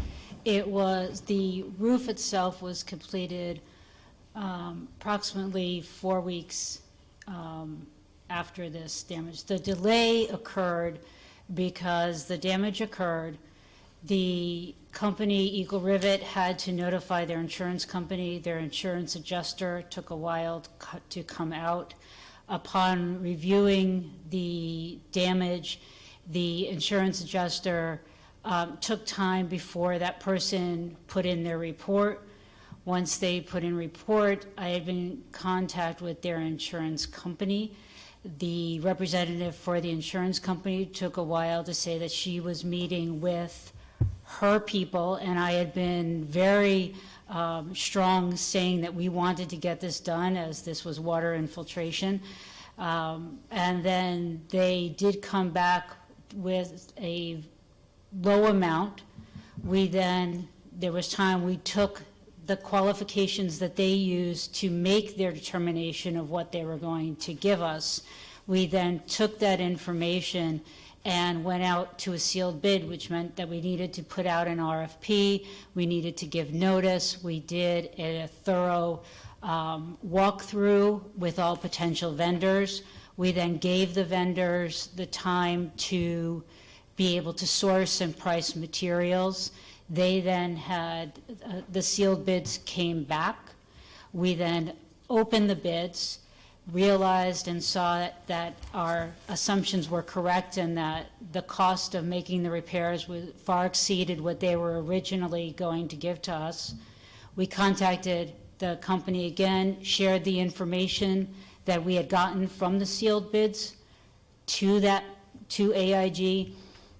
The roof itself was completed approximately 4 weeks after this damage. The delay occurred because the damage occurred. The company, Eagle Rivet, had to notify their insurance company. Their insurance adjuster took a while to come out. Upon reviewing the damage, the insurance adjuster took time before that person put in their report. Once they put in report, I had been in contact with their insurance company. The representative for the insurance company took a while to say that she was meeting with her people, and I had been very strong saying that we wanted to get this done as this was water infiltration. And then they did come back with a low amount. There was time we took the qualifications that they used to make their determination of what they were going to give us. We then took that information and went out to a sealed bid, which meant that we needed to put out an RFP, we needed to give notice, we did a thorough walkthrough with all potential vendors. We then gave the vendors the time to be able to source and price materials. They then had, the sealed bids came back. We then opened the bids, realized and saw that our assumptions were correct and that the cost of making the repairs far exceeded what they were originally going to give to us. We contacted the company again, shared the information that we had gotten from the sealed bids to AIG.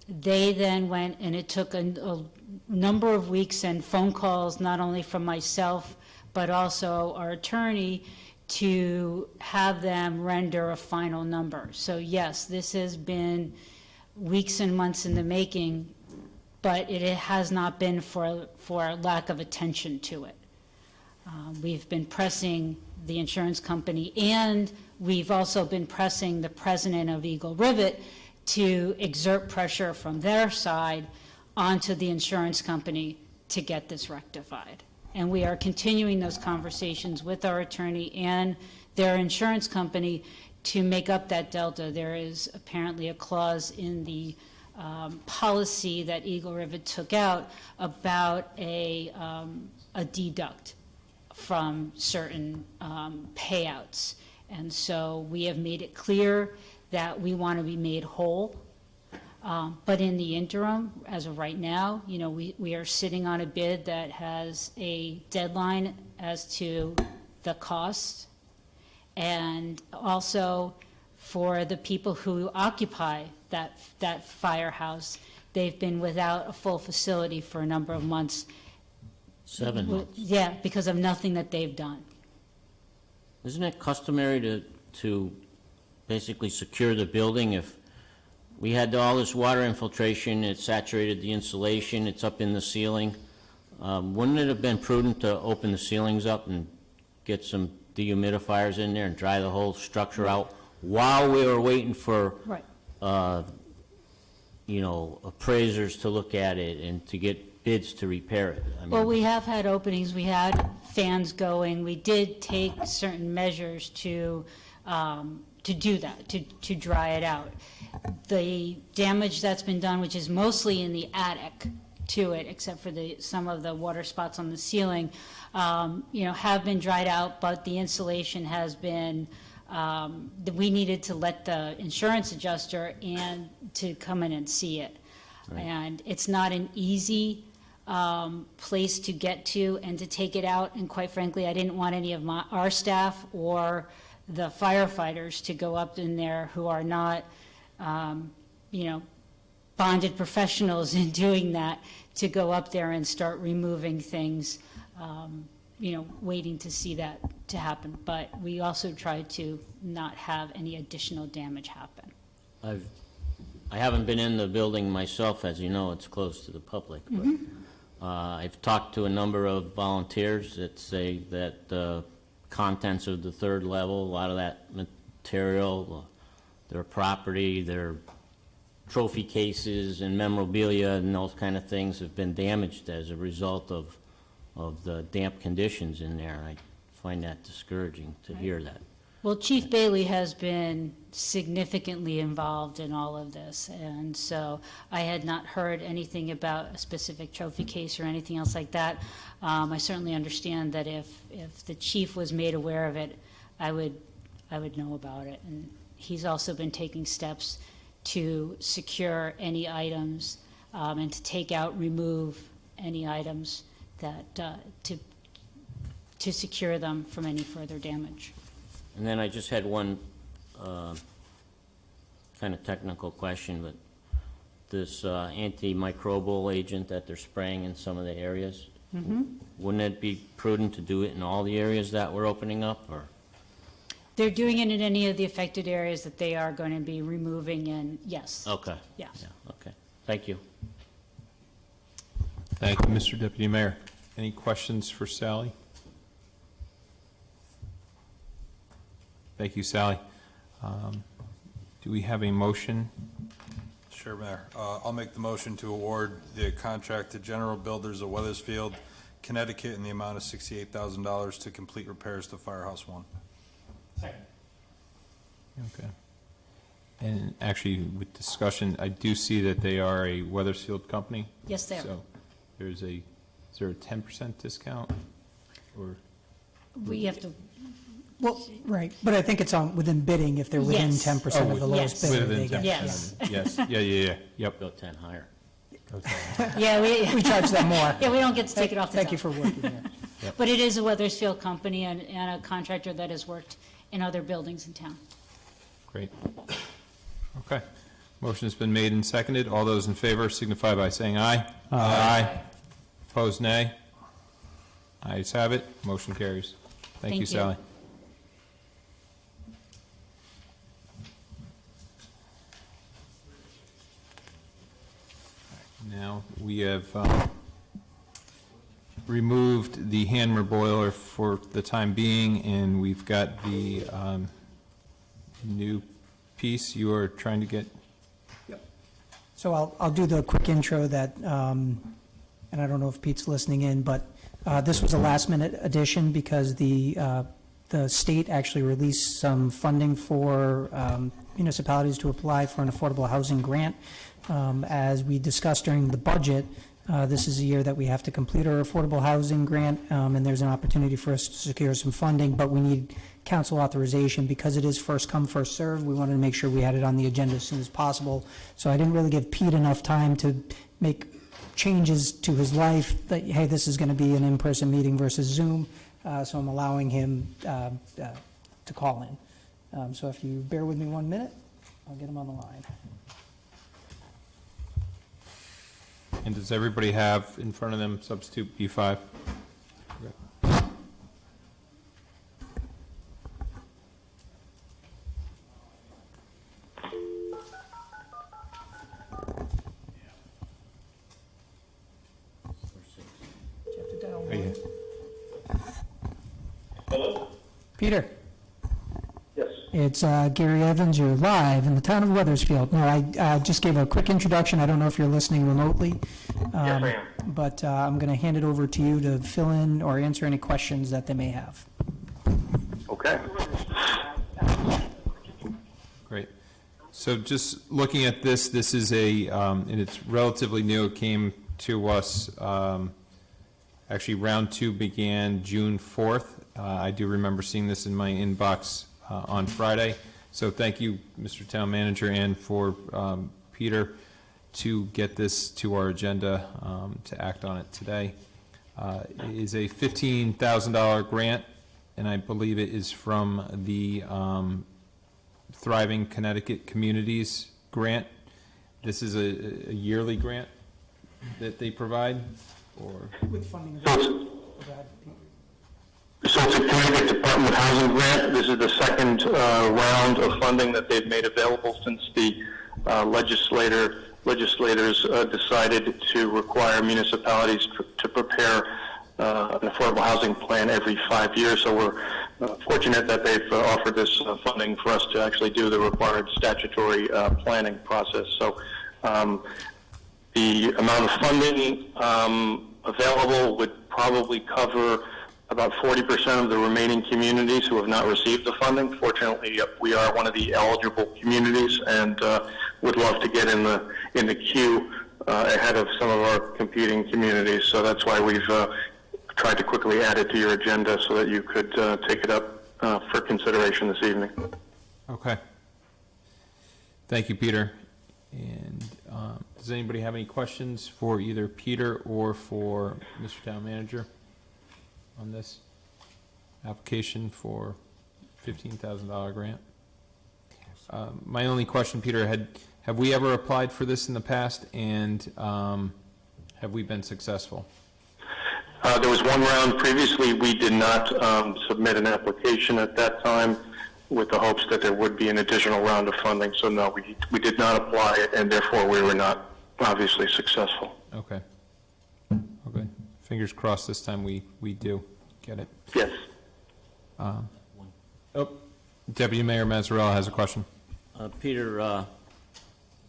They then went, and it took a number of weeks and phone calls, not only from myself, but also our attorney, to have them render a final number. So yes, this has been weeks and months in the making, but it has not been for lack of attention to it. We've been pressing the insurance company, and we've also been pressing the president of Eagle Rivet to exert pressure from their side onto the insurance company to get this rectified. And we are continuing those conversations with our attorney and their insurance company to make up that delta. There is apparently a clause in the policy that Eagle Rivet took out about a deduct from certain payouts. And so we have made it clear that we want to be made whole. But in the interim, as of right now, we are sitting on a bid that has a deadline as to the cost. And also for the people who occupy that firehouse, they've been without a full facility for a number of months. 7 months. Yeah, because of nothing that they've done. Isn't it customary to basically secure the building? If we had all this water infiltration, it saturated the insulation, it's up in the ceiling, wouldn't it have been prudent to open the ceilings up and get some dehumidifiers in there and dry the whole structure out while we were waiting for Right. appraisers to look at it and to get bids to repair it? I mean, Well, we have had openings, we had fans going, we did take certain measures to do that, to dry it out. The damage that's been done, which is mostly in the attic to it, except for some of the water spots on the ceiling, have been dried out, but the insulation has been, we needed to let the insurance adjuster and to come in and see it. Right. And it's not an easy place to get to and to take it out, and quite frankly, I didn't want any of our staff or the firefighters to go up in there who are not, bonded professionals in doing that, to go up there and start removing things, waiting to see that to happen. But we also tried to not have any additional damage happen. I haven't been in the building myself, as you know, it's closed to the public, but I've talked to a number of volunteers that say that the contents of the third level, a lot of that material, their property, their trophy cases and memorabilia and those kind of things have been damaged as a result of the damp conditions in there. I find that discouraging to hear that. Well, Chief Bailey has been significantly involved in all of this, and so I had not heard anything about a specific trophy case or anything else like that. I certainly understand that if the chief was made aware of it, I would know about it. And he's also been taking steps to secure any items and to take out, remove any items that to secure them from any further damage. And then I just had one kind of technical question, but this antimicrobial agent that they're spraying in some of the areas, wouldn't it be prudent to do it in all the areas that we're opening up, or? They're doing it in any of the affected areas that they are going to be removing in, yes. Okay. Yes. Yeah, okay. Thank you. Thank you, Mr. Deputy Mayor. Any questions for Sally? Thank you, Sally. Do we have a motion? Sure, Mayor. I'll make the motion to award the contract to General Builders of Weathersfield, Connecticut, in the amount of $68,000 to complete repairs to Firehouse 1. Second. Okay. And actually, with discussion, I do see that they are a Weathersfield company. Yes, they are. So is there a 10% discount? Or We have to, Well, right, but I think it's on, within bidding, if they're within Yes. 10% of the lowest Yes. bidder, within they get. 10%? Yes. Yes, yeah, yep. Go 10 higher. yeah, We charge them more. Yeah, we don't get to take it off the top. Thank you for working there. But it is a Weathersfield company and a contractor that has worked in other buildings in town. Great. Okay. Motion has been made and seconded. All those in favor signify by saying aye. Aye. Opposed, nay. Ayes have it. Motion carries. Thank you, Thank you. Sally. Now, we have removed the Hanmer boiler for the time being, and we've got the new piece you are trying to get. So I'll do the quick intro that, and I don't know if Pete's listening in, but this was a last-minute addition because the state actually released some funding for municipalities to apply for an affordable housing grant. As we discussed during the budget, this is a year that we have to complete our affordable housing grant, and there's an opportunity for us to secure some funding, but we need council authorization because it is first come, first served. We wanted to make sure we had it on the agenda as soon as possible. So I didn't really give Pete enough time to make changes to his life, that, hey, this is going to be an in-person meeting versus Zoom, so I'm allowing him to call in. So if you bear with me 1 minute, I'll get him on the line. And does everybody have in front of them substitute B5? Hello? Peter? Yes. It's Gary Evans. You're live in the town of Weathersfield. No, I just gave a quick introduction. I don't know if you're listening remotely. Yes, I am. But I'm going to hand it over to you to fill in or answer any questions that they may have. Okay. Great. So just looking at this, this is and it's relatively new. It came to us, actually, round 2 began June 4th. I do remember seeing this in my inbox on Friday. So thank you, Mr. Town Manager, and for Peter to get this to our agenda to act on it today. It is a $15,000 grant, and I believe it is from the Thriving Connecticut Communities grant. This is a yearly grant that they provide, or? With funding. So it's a Connecticut Department of Housing grant. This is the second round of funding that they've made available since the legislators decided to require municipalities to prepare an affordable housing plan every 5 years. So we're fortunate that they've offered this funding for us to actually do the required statutory planning process. So the amount of funding available would probably cover about 40% of the remaining communities who have not received the funding. Fortunately, we are one of the eligible communities and would love to get in the queue ahead of some of our competing communities. So that's why we've tried to quickly add it to your agenda so that you could take it up for consideration this evening. Okay. Thank you, Peter. And does anybody have any questions for either Peter or for Mr. Town Manager on this application for $15,000 grant? My only question, Peter, have we ever applied for this in the past, and have we been successful? There was one round previously. We did not submit an application at that time with the hopes that there would be an additional round of funding. So no, we did not apply it, and therefore we were not obviously successful. Okay. Okay. Fingers crossed this time we do get it. Yes. Deputy Mayor Mazzarella has a question. Peter,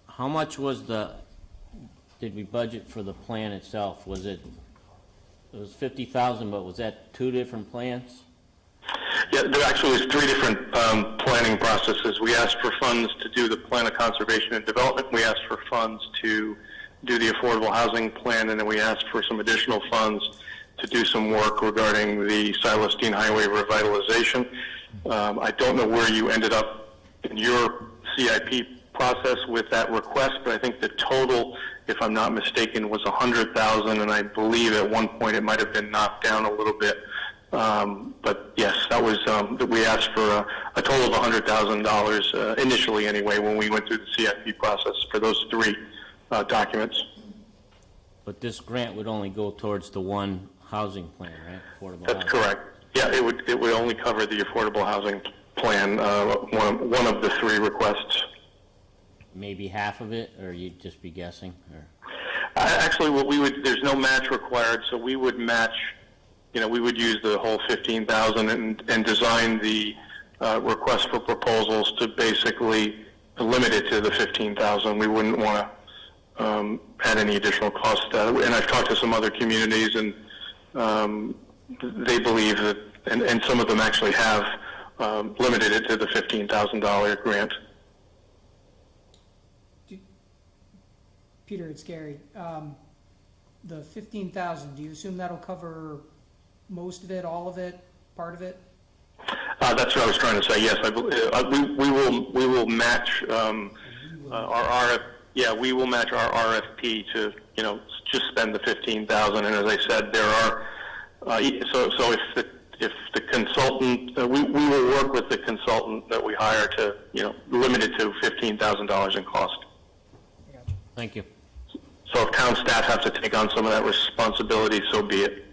how much did we budget for the plan itself? It was 50,000, but was that 2 different plans? Yeah, there actually was 3 different planning processes. We asked for funds to do the plan of conservation and development. We asked for funds to do the affordable housing plan, and then we asked for some additional funds to do some work regarding the Silas Deane Highway revitalization. I don't know where you ended up in your CIP process with that request, but I think the total, if I'm not mistaken, was $100,000, and I believe at one point it might have been knocked down a little bit. But yes, that was we asked for a total of $100,000 initially, anyway, when we went through the CIP process for those 3 documents. But this grant would only go towards the one housing plan, right? Affordable That's housing. correct. Yeah, it would only cover the affordable housing plan, one of the 3 requests. Maybe half of it, or you'd just be guessing? Or? Actually, there's no match required, so we would match, we would use the whole 15,000 and design the request for proposals to basically limit it to the 15,000. We wouldn't want to add any additional cost. And I've talked to some other communities, and they believe that, and some of them actually have limited it to the $15,000 grant. Peter, it's Gary. The 15,000, do you assume that'll cover most of it, all of it, part of it? That's what I was trying to say. Yes, we will match we will match our RFP to just spend the 15,000. And as I said, there are so if the consultant we will work with the consultant that we hire to limit it to $15,000 in cost. Thank you. So if town staff have to take on some of that responsibility, so be it.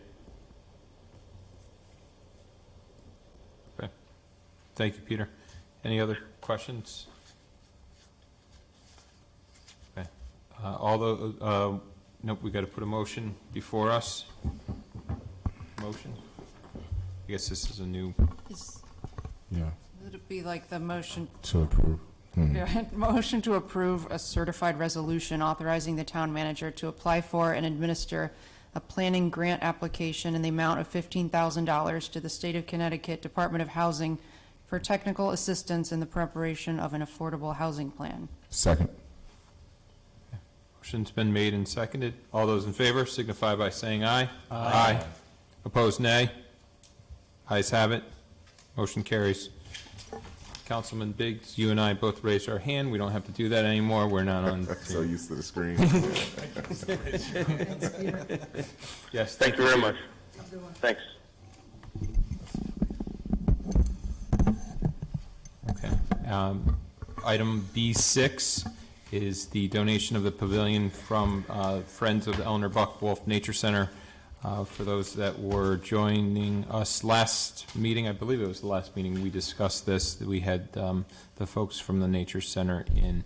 Okay. Thank you, Peter. Any other questions? Okay. Nope, we got to put a motion before us. Motion. I guess this is a new. Yeah. Would it be like the motion? To approve. Yeah, motion to approve a certified resolution authorizing the town manager to apply for and administer a planning grant application in the amount of $15,000 to the State of Connecticut Department of Housing for technical assistance in the preparation of an affordable housing plan. Second. Motion's been made and seconded. All those in favor signify by saying aye. Aye. Opposed, nay. Ayes have it. Motion carries. Councilman Biggs, you and I both raised our hand. We don't have to do that anymore. We're not on. So used to the screen. Yes. Thank you very much. Thanks. Okay. Item B6 is the donation of the pavilion from Friends of Eleanor Buck Wolf Nature Center. For those that were joining us last meeting, I believe it was the last meeting we discussed this, we had the folks from the Nature Center in.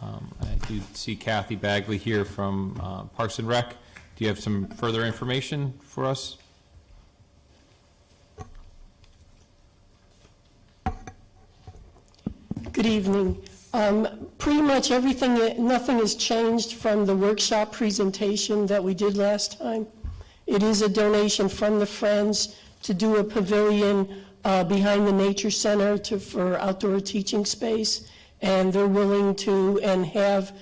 I do see Kathy Bagley here from Parks and Rec. Do you have some further information for us? Good evening. Pretty much everything, nothing has changed from the workshop presentation that we did last time. It is a donation from the Friends to do a pavilion behind the Nature Center for outdoor teaching space, and they're willing to and have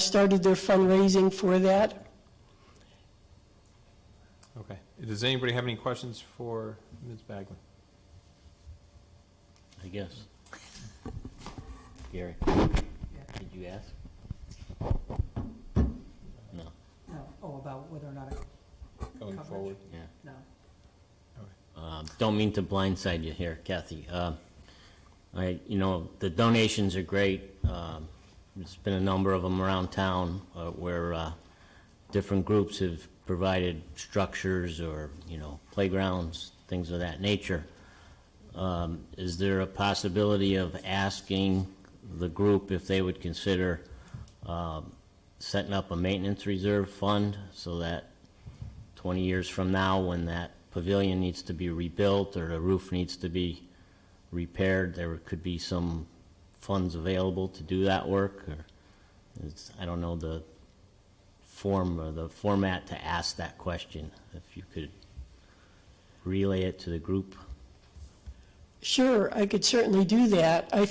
started their fundraising for that. Okay. Does anybody have any questions for Ms. Bagley? I guess. Gary, did you ask? No. No. Oh, about whether or not it. Going coverage? forward? No. Don't mean to blindside you here, Kathy. The donations are great. There's been a number of them around town where different groups have provided structures or, playgrounds, things of that nature. Is there a possibility of asking the group if they would consider setting up a maintenance reserve fund so that 20 years from now, when that pavilion needs to be rebuilt or the roof needs to be repaired, there could be some funds available to do that work? Or I don't know the form or the format to ask that question, if you could relay it to the group. Sure, I could certainly do that. I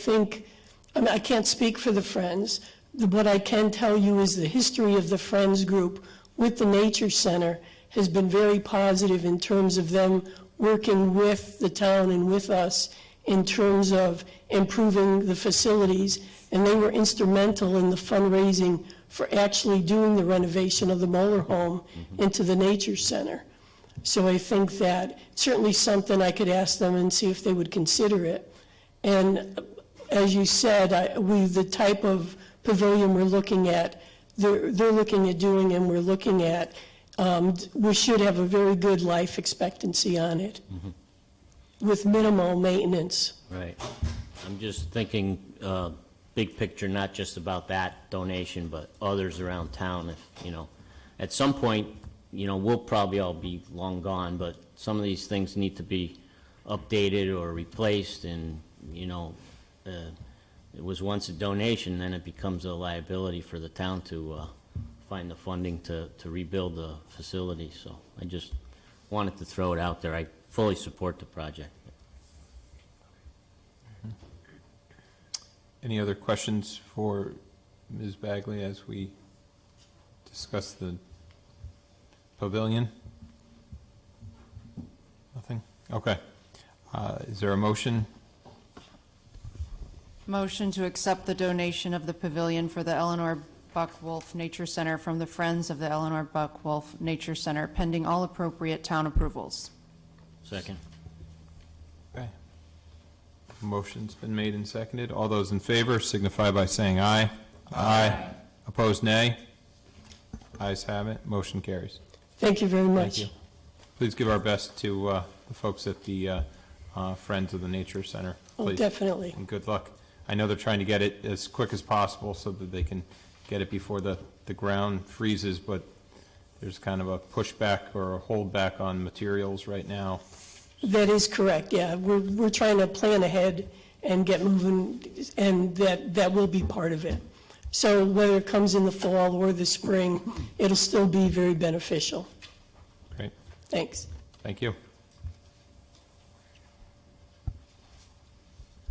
can't speak for the Friends. What I can tell you is the history of the Friends group with the Nature Center has been very positive in terms of them working with the town and with us in terms of improving the facilities, and they were instrumental in the fundraising for actually doing the renovation of the Moeller home into the Nature Center. So I think that certainly something I could ask them and see if they would consider it. And as you said, the type of pavilion we're looking at, they're looking at doing, and we're looking at, we should have a very good life expectancy on it with minimal maintenance. Right. I'm just thinking big picture, not just about that donation, but others around town. If, at some point, we'll probably all be long gone, but some of these things need to be updated or replaced, and, it was once a donation, then it becomes a liability for the town to find the funding to rebuild the facility. So I just wanted to throw it out there. I fully support the project. Any other questions for Ms. Bagley as we discuss the pavilion? Nothing? Okay. Is there a motion? Motion to accept the donation of the pavilion for the Eleanor Buck-Wolf Nature Center from the Friends of the Eleanor Buck-Wolf Nature Center, pending all appropriate town approvals. Second. Okay. Motion's been made and seconded. All those in favor signify by saying aye. Aye. Opposed, nay. Ayes have it. Motion carries. Thank you very much. Thank you. Please give our best to the folks at the Friends of the Nature Center. Oh, Please. definitely. And good luck. I know they're trying to get it as quick as possible so that they can get it before the ground freezes, but there's kind of a pushback or a holdback on materials right now. That is correct, yeah. We're trying to plan ahead and get moving, and that will be part of it. So whether it comes in the fall or the spring, it'll still be very beneficial. Great. Thanks. Thank you.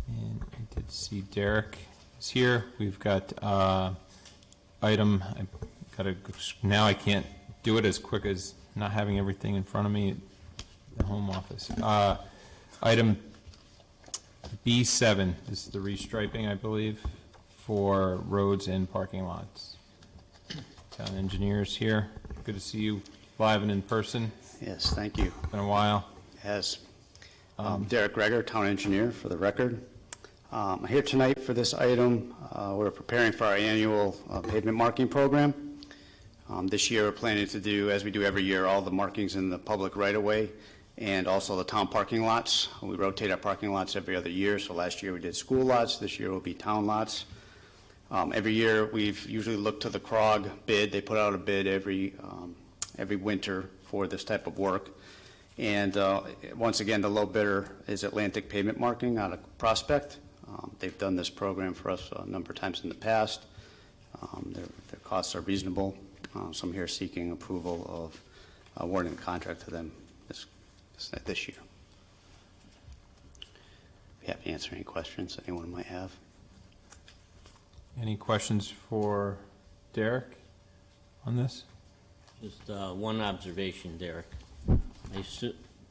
And I did see Derek is here. We've got item, now I can't do it as quick as not having everything in front of me at the home office. Item B7 is the restriping, I believe, for roads and parking lots. Town engineers here. Good to see you live and in person. Yes, thank you. Been a while. Yes. Derek Greger, town engineer, for the record. I'm here tonight for this item. We're preparing for our annual pavement marking program. This year, we're planning to do, as we do every year, all the markings in the public right-of-way and also the town parking lots. We rotate our parking lots every other year, so last year we did school lots, this year will be town lots. Every year, we've usually looked to the CROG bid. They put out a bid every winter for this type of work. And once again, the low bidder is Atlantic Pavement Marking out of Prospect. They've done this program for us a number of times in the past. Their costs are reasonable. So I'm here seeking approval of awarding the contract to them this year. Be happy to answer any questions anyone might have. Any questions for Derek on this? Just one observation, Derek.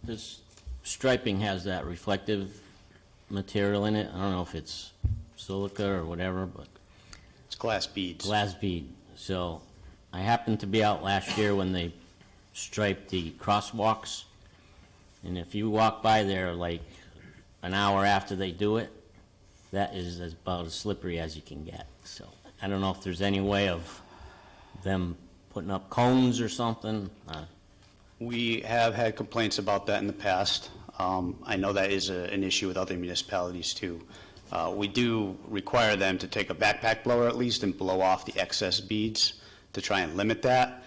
This striping has that reflective material in it. I don't know if it's silica or whatever, but it's glass beads. Glass bead. So I happened to be out last year when they striped the crosswalks, and if you walk by there like an hour after they do it, that is about as slippery as you can get. So I don't know if there's any way of them putting up cones or something. We have had complaints about that in the past. I know that is an issue with other municipalities too. We do require them to take a backpack blower at least and blow off the excess beads to try and limit that.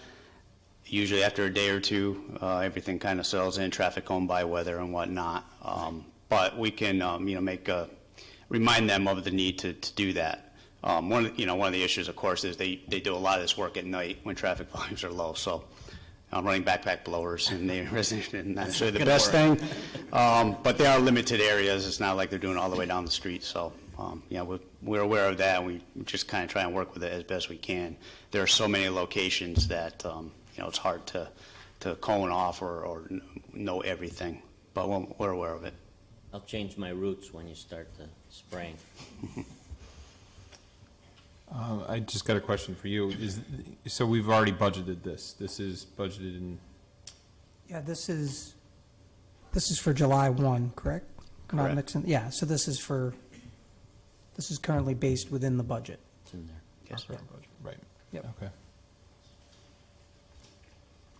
Usually after a day or two, everything kind of settles in, traffic going by, weather and whatnot. But we can, remind them of the need to do that. One of the issues, of course, is they do a lot of this work at night when traffic volumes are low. So running backpack blowers and they're not necessarily the best thing. But they are limited areas. It's not like they're doing it all the way down the street. So, we're aware of that. And we just kind of try and work with it as best we can. There are so many locations that, it's hard to cone off or know everything. But we're aware of it. I'll change my routes when you start the spraying. I just got a question for you. So we've already budgeted this. This is budgeted in, Yeah, this is for July 1, correct? Not Correct. mixing- Yeah, so this is currently based within the budget. It's in there. Yes, sir. right. Yep. Okay.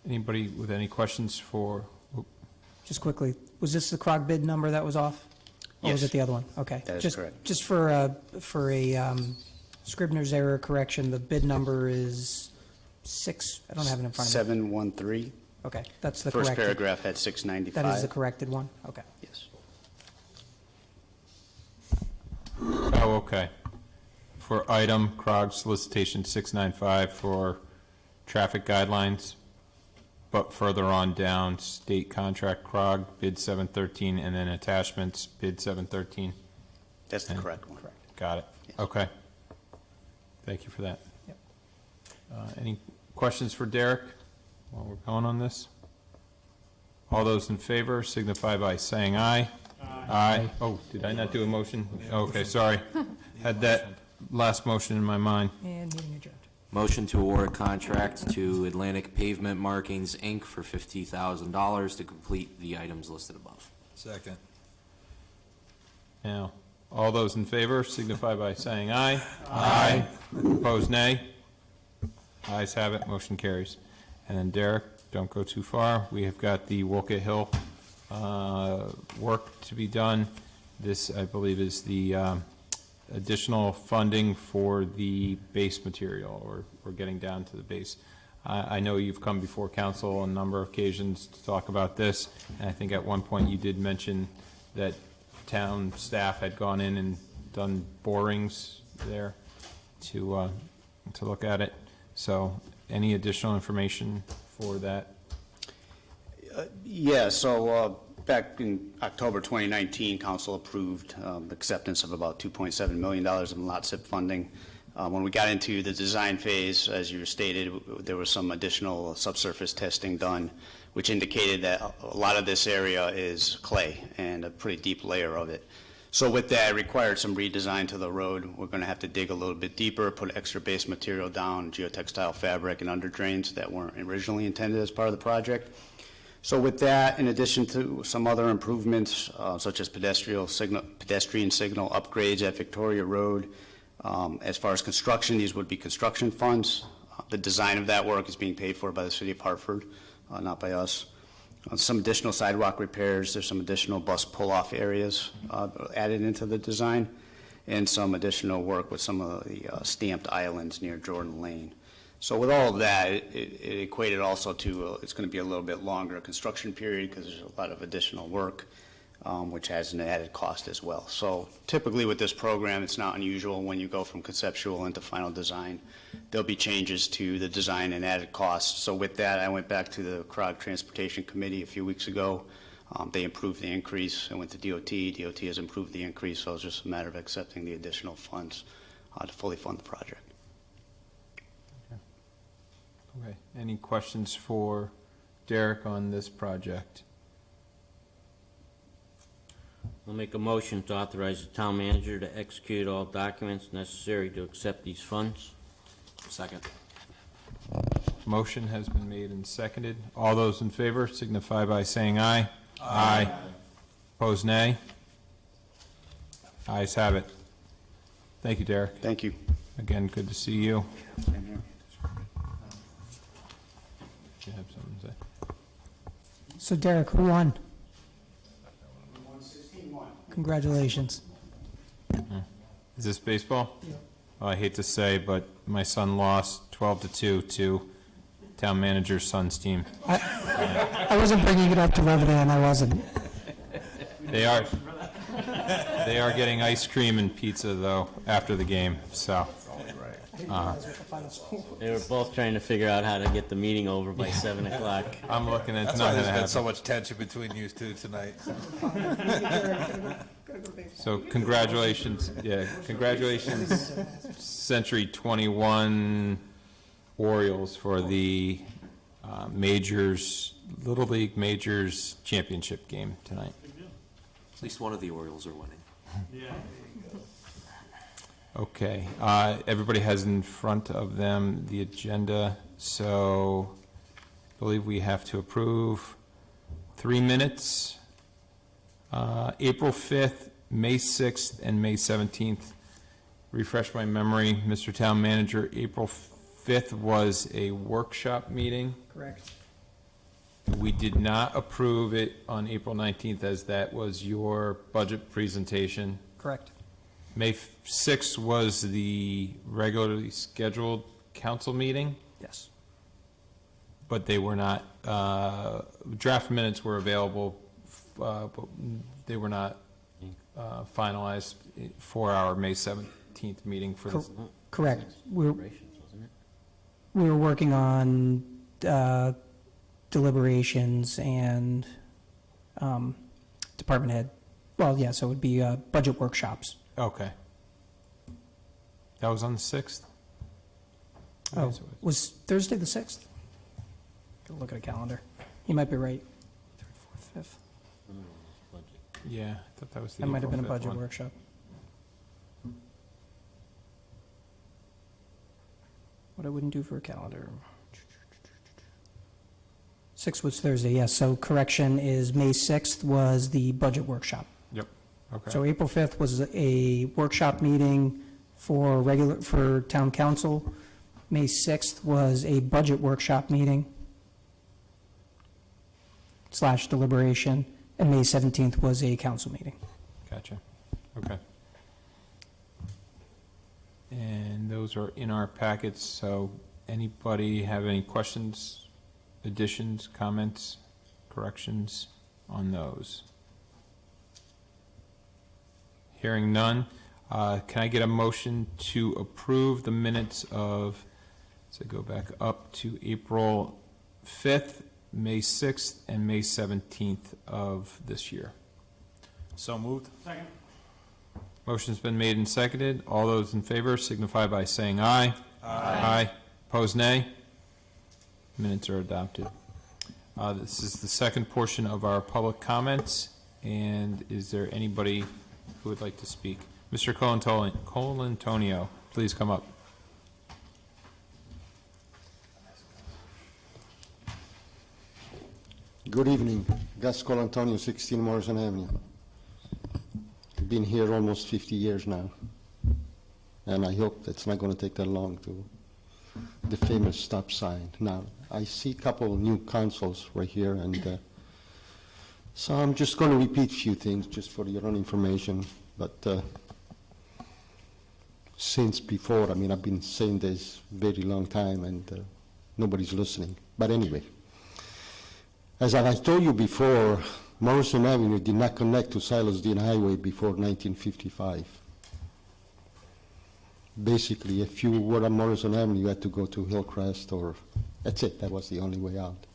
Anybody with any questions for, Just quickly, was this the CROG bid number that was off? Or was Yes. it the other one? Okay. That is Just- correct. Just for a Scribner's error correction, the bid number is 6, I don't have it in front of me. 713. Okay, that's the First corrected. paragraph had 695. That is the corrected one? Okay. Yes. oh, okay. For item CROG solicitation 695 for traffic guidelines, but further on down, state contract CROG bid 713, and then attachments bid 713. That's the correct one. Got it. Yes. Okay. Thank you for that. Yep. Any questions for Derek while we're going on this? All those in favor signify by saying aye. Aye. Oh, did I not do a motion? Okay, sorry. Had that last motion in my mind. And meeting adjourned. Motion to award a contract to Atlantic Pavement Markings, Inc. for $50,000 to complete the items listed above. Second. Now, all those in favor signify by saying aye. Aye. Opposed, nay. Ayes have it, motion carries. And then Derek, don't go too far. We have got the Wolcott Hill work to be done. This, I believe, is the additional funding for the base material, or we're getting down to the base. I know you've come before council on a number of occasions to talk about this, and I think at one point you did mention that town staff had gone in and done borings there to look at it. So any additional information for that? Yeah, so back in October 2019, council approved acceptance of about $2.7 million in LOTCIP funding. When we got into the design phase, as you stated, there was some additional subsurface testing done, which indicated that a lot of this area is clay and a pretty deep layer of it. So with that, it required some redesign to the road. We're going to have to dig a little bit deeper, put extra base material down, geotextile fabric and under drains that weren't originally intended as part of the project. So with that, in addition to some other improvements, such as pedestrian signal upgrades at Victoria Road, as far as construction, these would be construction funds. The design of that work is being paid for by the city of Hartford, not by us. Some additional sidewalk repairs, there's some additional bus pull-off areas added into the design, and some additional work with some of the stamped islands near Jordan Lane. So with all of that, it equated also to, it's going to be a little bit longer construction period because there's a lot of additional work, which has an added cost as well. So typically with this program, it's not unusual when you go from conceptual into final design. There'll be changes to the design and added costs. So with that, I went back to the CROG Transportation Committee a few weeks ago. They approved the increase. I went to DOT. DOT has improved the increase, so it's just a matter of accepting the additional funds to fully fund the project. Okay, any questions for Derek on this project? I'll make a motion to authorize the town manager to execute all documents necessary to accept these funds. Second. Motion has been made and seconded. All those in favor signify by saying aye. Aye. Opposed, nay. Ayes have it. Thank you, Derek. Thank you. Again, good to see you. Do you have something to say? So Derek, who won? Congratulations. Is this baseball? Oh, I hate to say, but my son lost 12-2 to town manager's son's team. I wasn't bringing it up to Lebanon, I wasn't. They are getting ice cream and pizza, though, after the game, so. They were both trying to figure out how to get the meeting over by 7 o'clock. I'm looking at, it's That's not why gonna there's been so happen. much tension between you two tonight. So congratulations, congratulations, Century 21 Orioles for the Majors, Little League Majors Championship game tonight. At least one of the Orioles are winning. Okay, everybody has in front of them the agenda, so I believe we have to approve 3 minutes. April 5th, May 6th, and May 17th. Refresh my memory, Mr. Town Manager, April 5th was a workshop meeting. Correct. We did not approve it on April 19th, as that was your budget presentation. Correct. May 6th was the regularly scheduled council meeting, Yes. but they were not, draft minutes were available, but they were not finalized for our May 17th meeting for this. Correct. We Operations, wasn't it? were working on deliberations and department head, well, yeah, so it would be budget workshops. Okay. That was on the 6th? Oh, was Thursday the 6th? Gotta look at a calendar. You might be right. 3rd, 4th, 5th. Yeah, I thought that was the That might have April been a 5th budget one. workshop. What I wouldn't do for a calendar. 6th was Thursday, yes, so correction is May 6th was the budget workshop. Yep, okay. So April 5th was a workshop meeting for town council. May 6th was a budget workshop meeting / deliberation, and May 17th was a council meeting. Gotcha, okay. And those are in our packets, so anybody have any questions, additions, comments, corrections on those? Hearing none, can I get a motion to approve the minutes of, so go back up to April 5th, May 6th, and May 17th of this year? So moved? Second. Motion's been made and seconded. All those in favor signify by saying aye. Aye. Opposed, nay. Minutes are adopted. This is the second portion of our public comments, and is there anybody who would like to speak? Mr. Colantonio, please come up. Good evening. Gus Colantonio, 16 Morrison Avenue. I've been here almost 50 years now, and I hope it's not going to take that long to the famous stop sign. Now, I see a couple new councils right here, and so I'm just going to repeat a few things just for your own information, but since before, I mean, I've been saying this very long time, and nobody's listening. But anyway, as I told you before, Morrison Avenue did not connect to Silas Dean Highway before 1955. Basically, if you were on Morrison Avenue, you had to go to Hillcrest, or that's it. That was the only way out.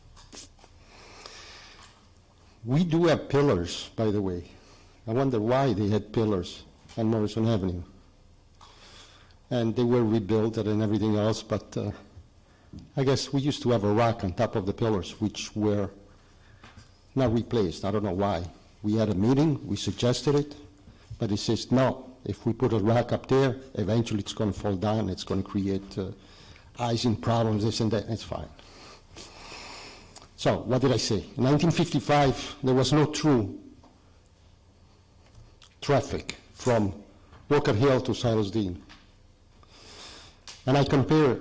We do have pillars, by the way. I wonder why they had pillars on Morrison Avenue. And they were rebuilt and everything else, but I guess we used to have a rock on top of the pillars, which were not replaced. I don't know why. We had a meeting, we suggested it, but it says, no, if we put a rock up there, eventually it's going to fall down, it's going to create icing problems, this and that, it's fine. So, what did I say? In 1955, there was no true traffic from Walker Hill to Silas Dean. And I compare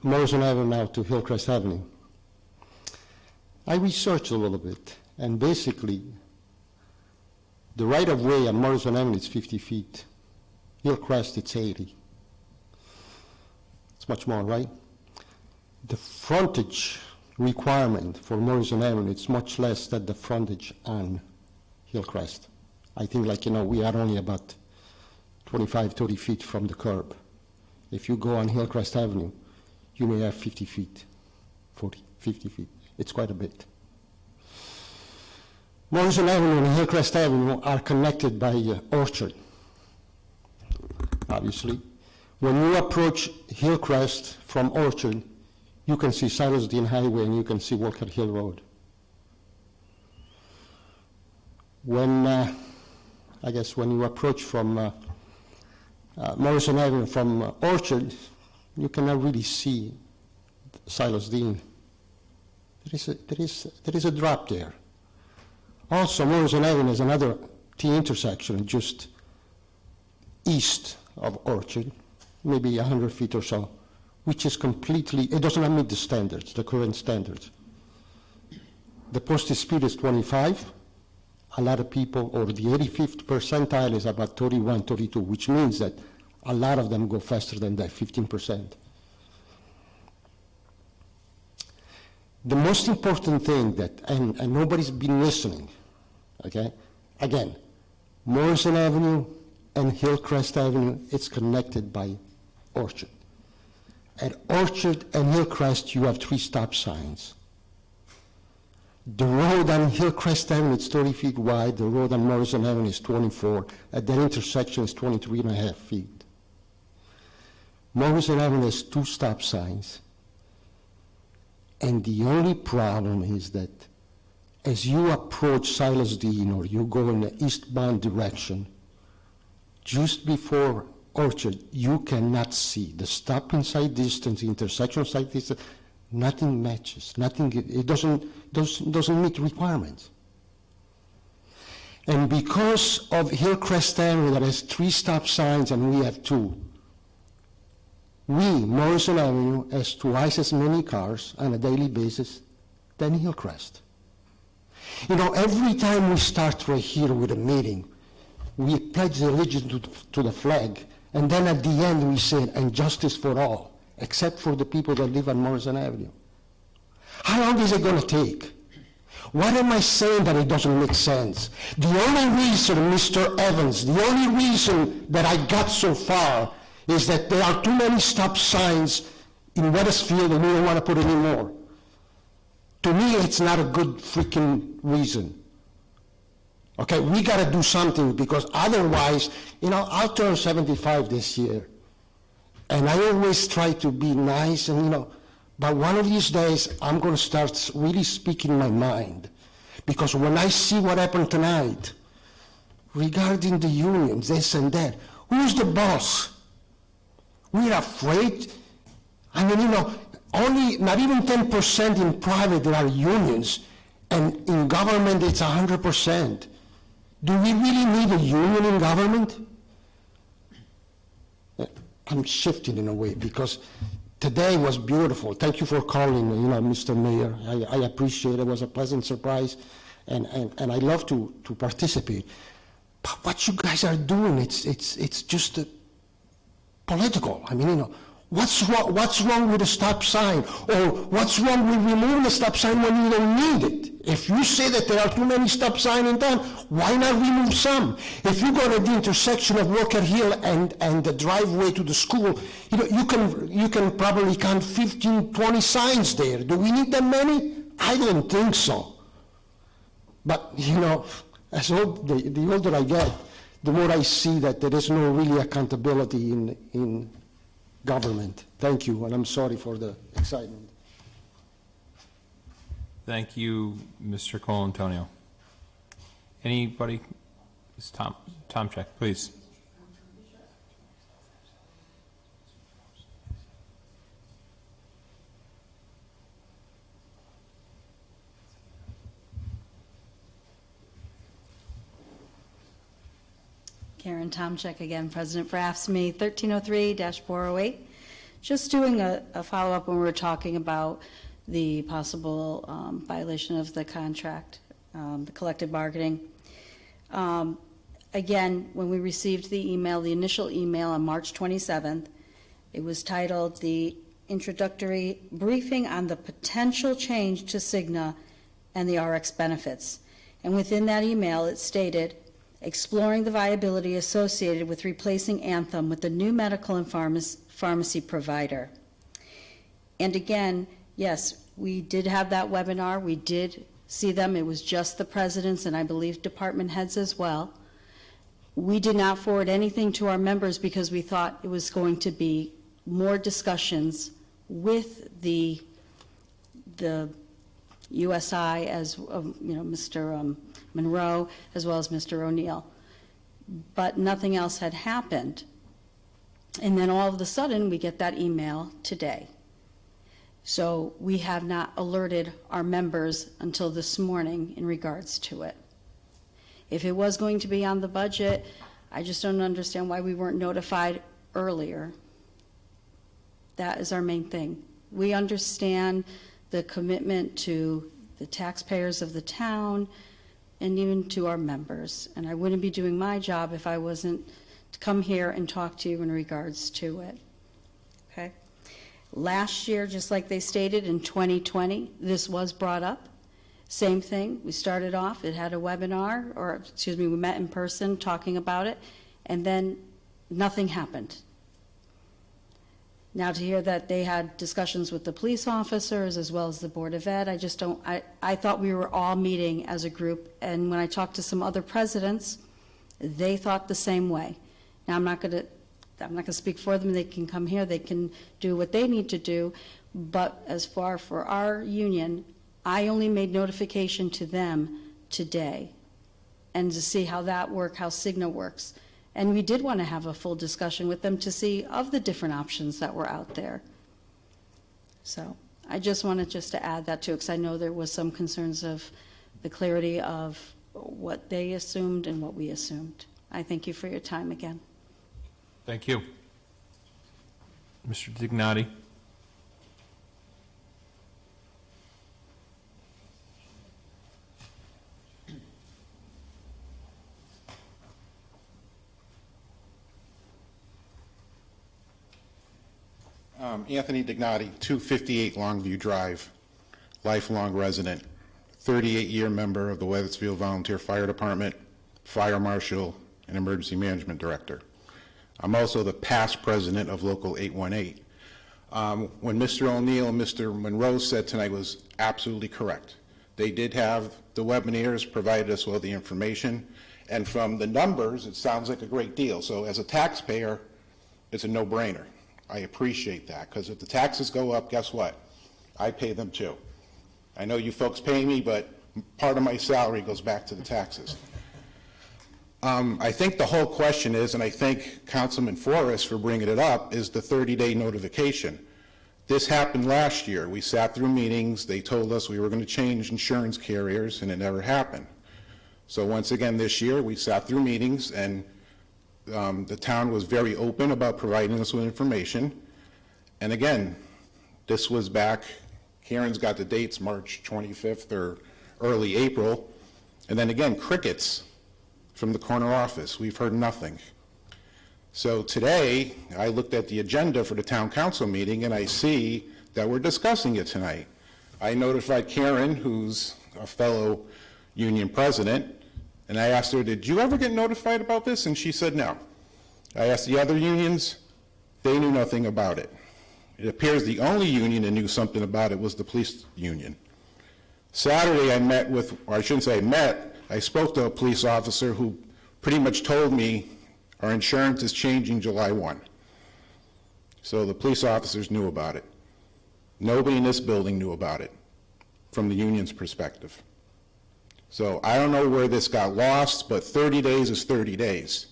Morrison Avenue now to Hillcrest Avenue. I researched a little bit, and basically, the right-of-way on Morrison Avenue is 50 feet. Hillcrest, it's 80. It's much more, right? The frontage requirement for Morrison Avenue, it's much less than the frontage on Hillcrest. I think, like, we are only about 25, 30 feet from the curb. If you go on Hillcrest Avenue, you may have 50 feet, 40, 50 feet. It's quite a bit. Morrison Avenue and Hillcrest Avenue are connected by Orchard, obviously. When you approach Hillcrest from Orchard, you can see Silas Dean Highway and you can see Wolcott Hill Road. When, I guess when you approach from Morrison Avenue from Orchard, you cannot really see Silas Dean. There is a drop there. Also, Morrison Avenue is another T intersection just east of Orchard, maybe 100 feet or so, which is completely, it does not meet the standards, the current standards. The posted speed is 25. A lot of people, or the 85th percentile is about 31, 32, which means that a lot of them go faster than that, 15%. The most important thing that, and nobody's been listening, okay? Again, Morrison Avenue and Hillcrest Avenue, it's connected by Orchard. At Orchard and Hillcrest, you have 3 stop signs. The road on Hillcrest Avenue is 30 feet wide. The road on Morrison Avenue is 24. At that intersection is 23.5 feet. Morrison Avenue has 2 stop signs. And the only problem is that as you approach Silas Dean or you go in the eastbound direction, just before Orchard, you cannot see the stop inside distance, intersection side distance. Nothing matches. Nothing. It doesn't meet requirements. And because of Hillcrest Avenue that has 3 stop signs and we have 2, Morrison Avenue, has twice as many cars on a daily basis than Hillcrest. Every time we start right here with a meeting, we pledge allegiance to the flag, and then at the end we say, and justice for all, except for the people that live on Morrison Avenue. How long is it going to take? What am I saying that it doesn't make sense? The only reason, Mr. Evans, the only reason that I got so far is that there are too many stop signs in Wethersfield and we don't want to put any more. To me, it's not a good freaking reason. Okay, we got to do something because otherwise, I'll turn 75 this year. And I always try to be nice and, but one of these days, I'm going to start really speaking my mind. Because when I see what happened tonight, regarding the unions, this and that, who's the boss? We're afraid. Only, not even 10% in private there are unions, and in government it's 100%. Do we really need a union in government? I'm shifting in a way because today was beautiful. Thank you for calling, Mr. Mayor. I appreciate it. It was a pleasant surprise, and I love to participate. But what you guys are doing, it's just political. What's wrong with a stop sign? Or what's wrong with removing the stop sign when you don't need it? If you say that there are too many stop signs in town, why not remove some? If you go to the intersection of Walker Hill and the driveway to the school, you can probably count 15, 20 signs there. Do we need that many? I don't think so. But, as the older I get, the more I see that there is no really accountability in government. Thank you, and I'm sorry for the excitement. Thank you, Mr. Colantonio. Anybody? It's Tom Check, please. Karen Tomczyk again, President for AFSCME 1303-408. Just doing a follow-up when we were talking about the possible violation of the contract, the collective bargaining. Again, when we received the email, the initial email on March 27th, it was titled "The Introductory Briefing on the Potential Change to Cigna and the RX Benefits." And within that email, it stated, "Exploring the viability associated with replacing Anthem with a new medical and pharmacy provider." And again, yes, we did have that webinar. We did see them. It was just the presidents and I believe department heads as well. We did not forward anything to our members because we thought it was going to be more discussions with the USI, as Mr. Monroe, as well as Mr. O'Neill. But nothing else had happened. And then all of a sudden, we get that email today. So we have not alerted our members until this morning in regards to it. If it was going to be on the budget, I just don't understand why we weren't notified earlier. That is our main thing. We understand the commitment to the taxpayers of the town and even to our members. And I wouldn't be doing my job if I wasn't to come here and talk to you in regards to it. Okay? Last year, just like they stated, in 2020, this was brought up. Same thing, we started off, it had a webinar, we met in person talking about it, and then nothing happened. Now to hear that they had discussions with the police officers as well as the Board of Ed, I thought we were all meeting as a group, and when I talked to some other presidents, they thought the same way. Now I'm not going to speak for them, they can come here, they can do what they need to do, but as far for our union, I only made notification to them today, and to see how that works, how Cigna works. And we did want to have a full discussion with them to see of the different options that were out there. So I just wanted to add that too, because I know there was some concerns of the clarity of what they assumed and what we assumed. I thank you for your time again. Thank you. Mr. Dignati. Anthony Dignati, 258 Longview Drive, lifelong resident, 38-year member of the Weathersfield Volunteer Fire Department, Fire Marshal, and Emergency Management Director. I'm also the past president of Local 818. When Mr. O'Neill and Mr. Monroe said tonight was absolutely correct. They did have the webinars, provided us with the information, and from the numbers, it sounds like a great deal. So as a taxpayer, it's a no-brainer. I appreciate that, because if the taxes go up, guess what? I pay them too. I know you folks pay me, but part of my salary goes back to the taxes. I think the whole question is, and I thank Councilman Forrest for bringing it up, is the 30-day notification. This happened last year. We sat through meetings. They told us we were going to change insurance carriers, and it never happened. So once again this year, we sat through meetings, and the town was very open about providing us with information. And again, this was back, Karen's got the dates, March 25th or early April. And then again, crickets from the corner office. We've heard nothing. So today, I looked at the agenda for the town council meeting, and I see that we're discussing it tonight. I notified Karen, who's a fellow union president, and I asked her, did you ever get notified about this? And she said no. I asked the other unions, they knew nothing about it. It appears the only union that knew something about it was the police union. Saturday I met with, or I shouldn't say met, I spoke to a police officer who pretty much told me our insurance is changing July 1. So the police officers knew about it. Nobody in this building knew about it from the union's perspective. So I don't know where this got lost, but 30 days is 30 days.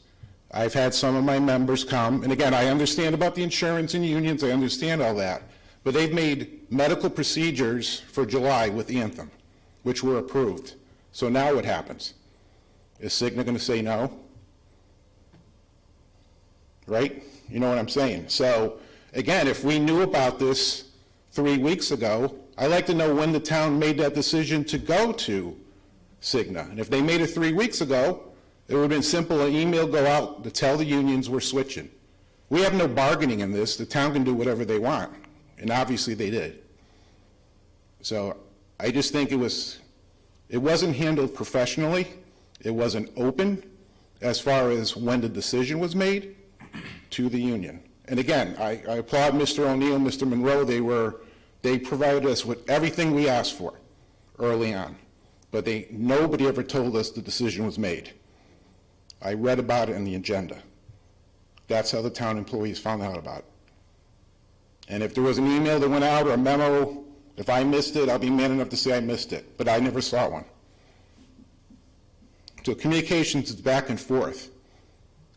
I've had some of my members come, and again, I understand about the insurance and unions, I understand all that, but they've made medical procedures for July with Anthem, which were approved. So now what happens? Is Cigna going to say no? right? You know what I'm saying? So, again, if we knew about this 3 weeks ago, I'd like to know when the town made that decision to go to Cigna. And if they made it 3 weeks ago, it would have been simple, an email go out to tell the unions we're switching. We have no bargaining in this. The town can do whatever they want, and obviously they did. So I just think it wasn't handled professionally. It wasn't open as far as when the decision was made to the union. And again, I applaud Mr. O'Neill, Mr. Monroe. They provided us with everything we asked for early on, but nobody ever told us the decision was made. I read about it in the agenda. That's how the town employees found out about it. And if there was an email that went out or a memo, if I missed it, I'll be man enough to say I missed it, but I never saw one. So communications is back and forth.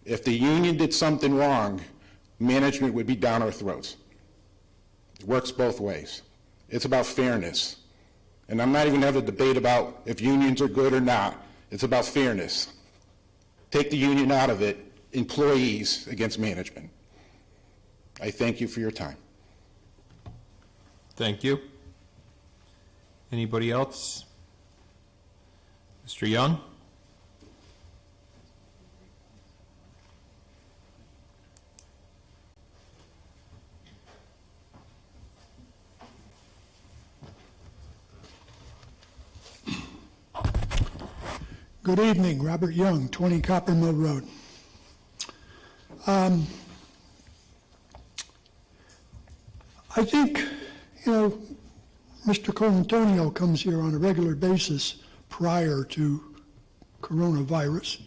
If the union did something wrong, management would be down our throats. It works both ways. It's about fairness. And I'm not even having a debate about if unions are good or not. It's about fairness. Take the union out of it, employees against management. I thank you for your time. Thank you. Anybody else? Mr. Young? Good evening, Robert Young, 20 Copper Mill Road. I think, Mr. Colantonio comes here on a regular basis prior to coronavirus,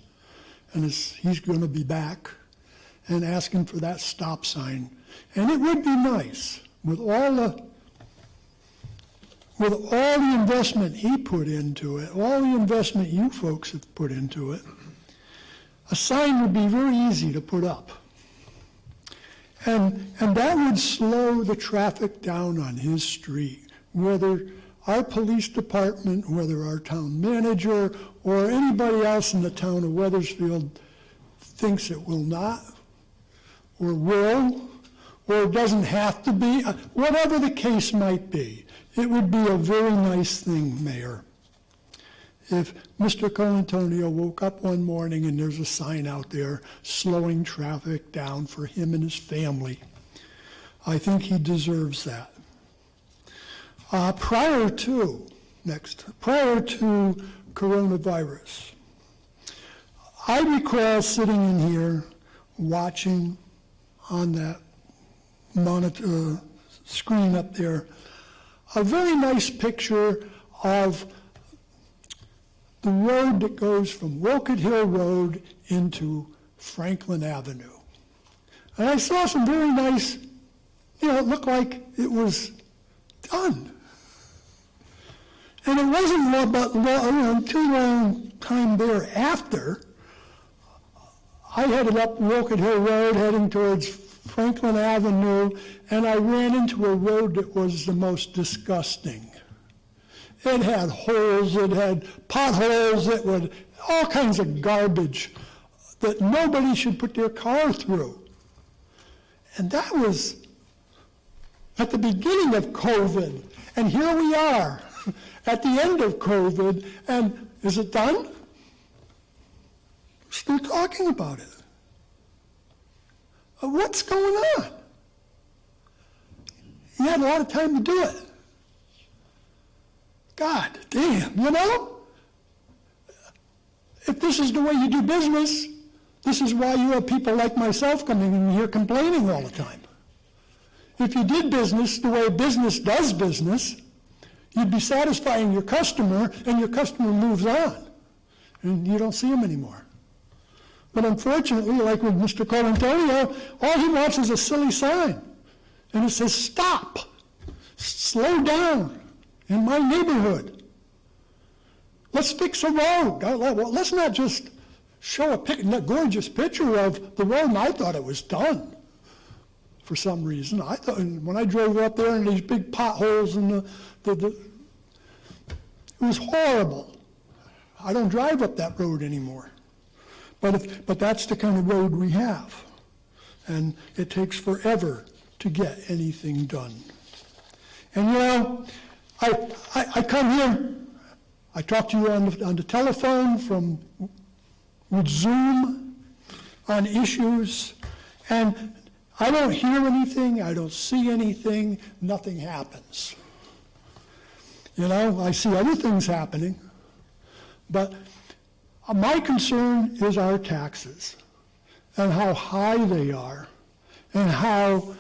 and he's going to be back and asking for that stop sign. And it would be nice, with all the investment he put into it, all the investment you folks have put into it, a sign would be very easy to put up. And that would slow the traffic down on his street, whether our police department, whether our town manager, or anybody else in the town of Weathersfield thinks it will not, or will, or doesn't have to be, whatever the case might be. It would be a very nice thing, Mayor, if Mr. Colantonio woke up one morning and there's a sign out there slowing traffic down for him and his family. I think he deserves that. Prior to coronavirus, I recall sitting in here watching on that monitor screen up there a very nice picture of the road that goes from Wolcott Hill Road into Franklin Avenue. And I saw some very nice, it looked like it was done. And it wasn't too long time thereafter, I headed up Wolcott Hill Road heading towards Franklin Avenue, and I ran into a road that was the most disgusting. It had holes, it had potholes, it had all kinds of garbage that nobody should put their car through. And that was at the beginning of COVID, and here we are at the end of COVID, and is it done? We're still talking about it. What's going on? You had a lot of time to do it. God damn, if this is the way you do business, this is why you have people like myself coming in here complaining all the time. If you did business the way business does business, you'd be satisfying your customer, and your customer moves on, and you don't see him anymore. But unfortunately, like with Mr. Colantonio, all he wants is a silly sign. And it says, stop, slow down in my neighborhood. Let's fix a road. Let's not just show a gorgeous picture of the road, and I thought it was done for some reason. I thought, when I drove up there and these big potholes and it was horrible. I don't drive up that road anymore. But that's the kind of road we have. and it takes forever to get anything done. And you know, I come here, I talk to you on the telephone, with Zoom, on issues, and I don't hear anything, I don't see anything, nothing happens. You know, I see other things happening, but my concern is our taxes and how high they are and how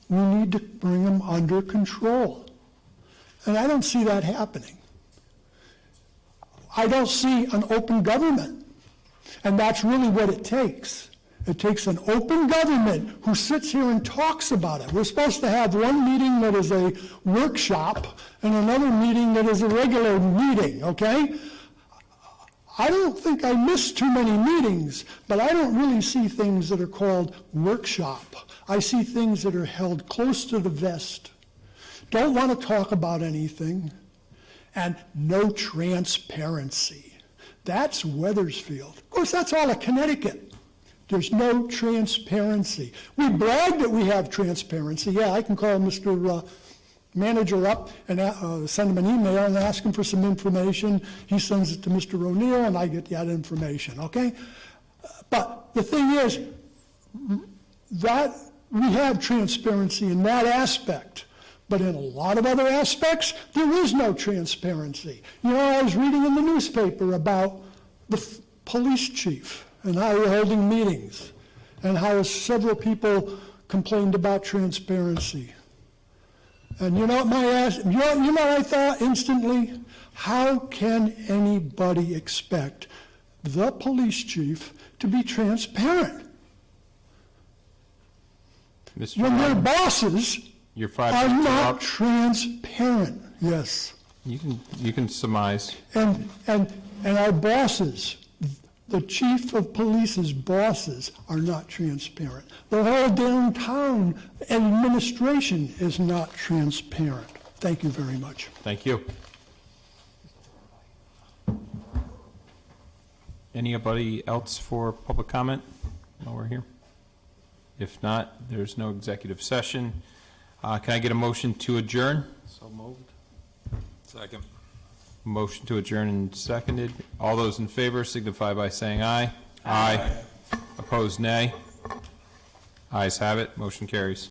we need to bring them under control. And I don't see that happening. I don't see an open government, and that's really what it takes. It takes an open government who sits here and talks about it. We're supposed to have one meeting that is a workshop and another meeting that is a regular meeting, okay? I don't think I missed too many meetings, but I don't really see things that are called workshop. I see things that are held close to the vest, don't want to talk about anything, and no transparency. That's Wethersfield. Of course, that's all of Connecticut. There's no transparency. We brag that we have transparency. Yeah, I can call Mr. Manager up and send him an email and ask him for some information. He sends it to Mr. O'Neill, and I get that information, okay? But the thing is that we have transparency in that aspect, but in a lot of other aspects, there is no transparency. You know, I was reading in the newspaper about the police chief and how we're holding meetings, and how several people complained about transparency. And you know what you know what I thought instantly? How can anybody expect the police chief to be transparent Mr. when their Brown, bosses you're 5 are minutes not up. transparent? Yes. You can surmise. And our bosses, the chief of police's bosses, are not transparent. The whole downtown administration is not transparent. Thank you very much. Thank you. Anybody else for public comment while we're here? If not, there's no executive session. Can I get a motion to adjourn? So moved. Second. Motion to adjourn and seconded. All those in favor signify by saying aye. Aye. Opposed, nay. Ayes have it. Motion carries.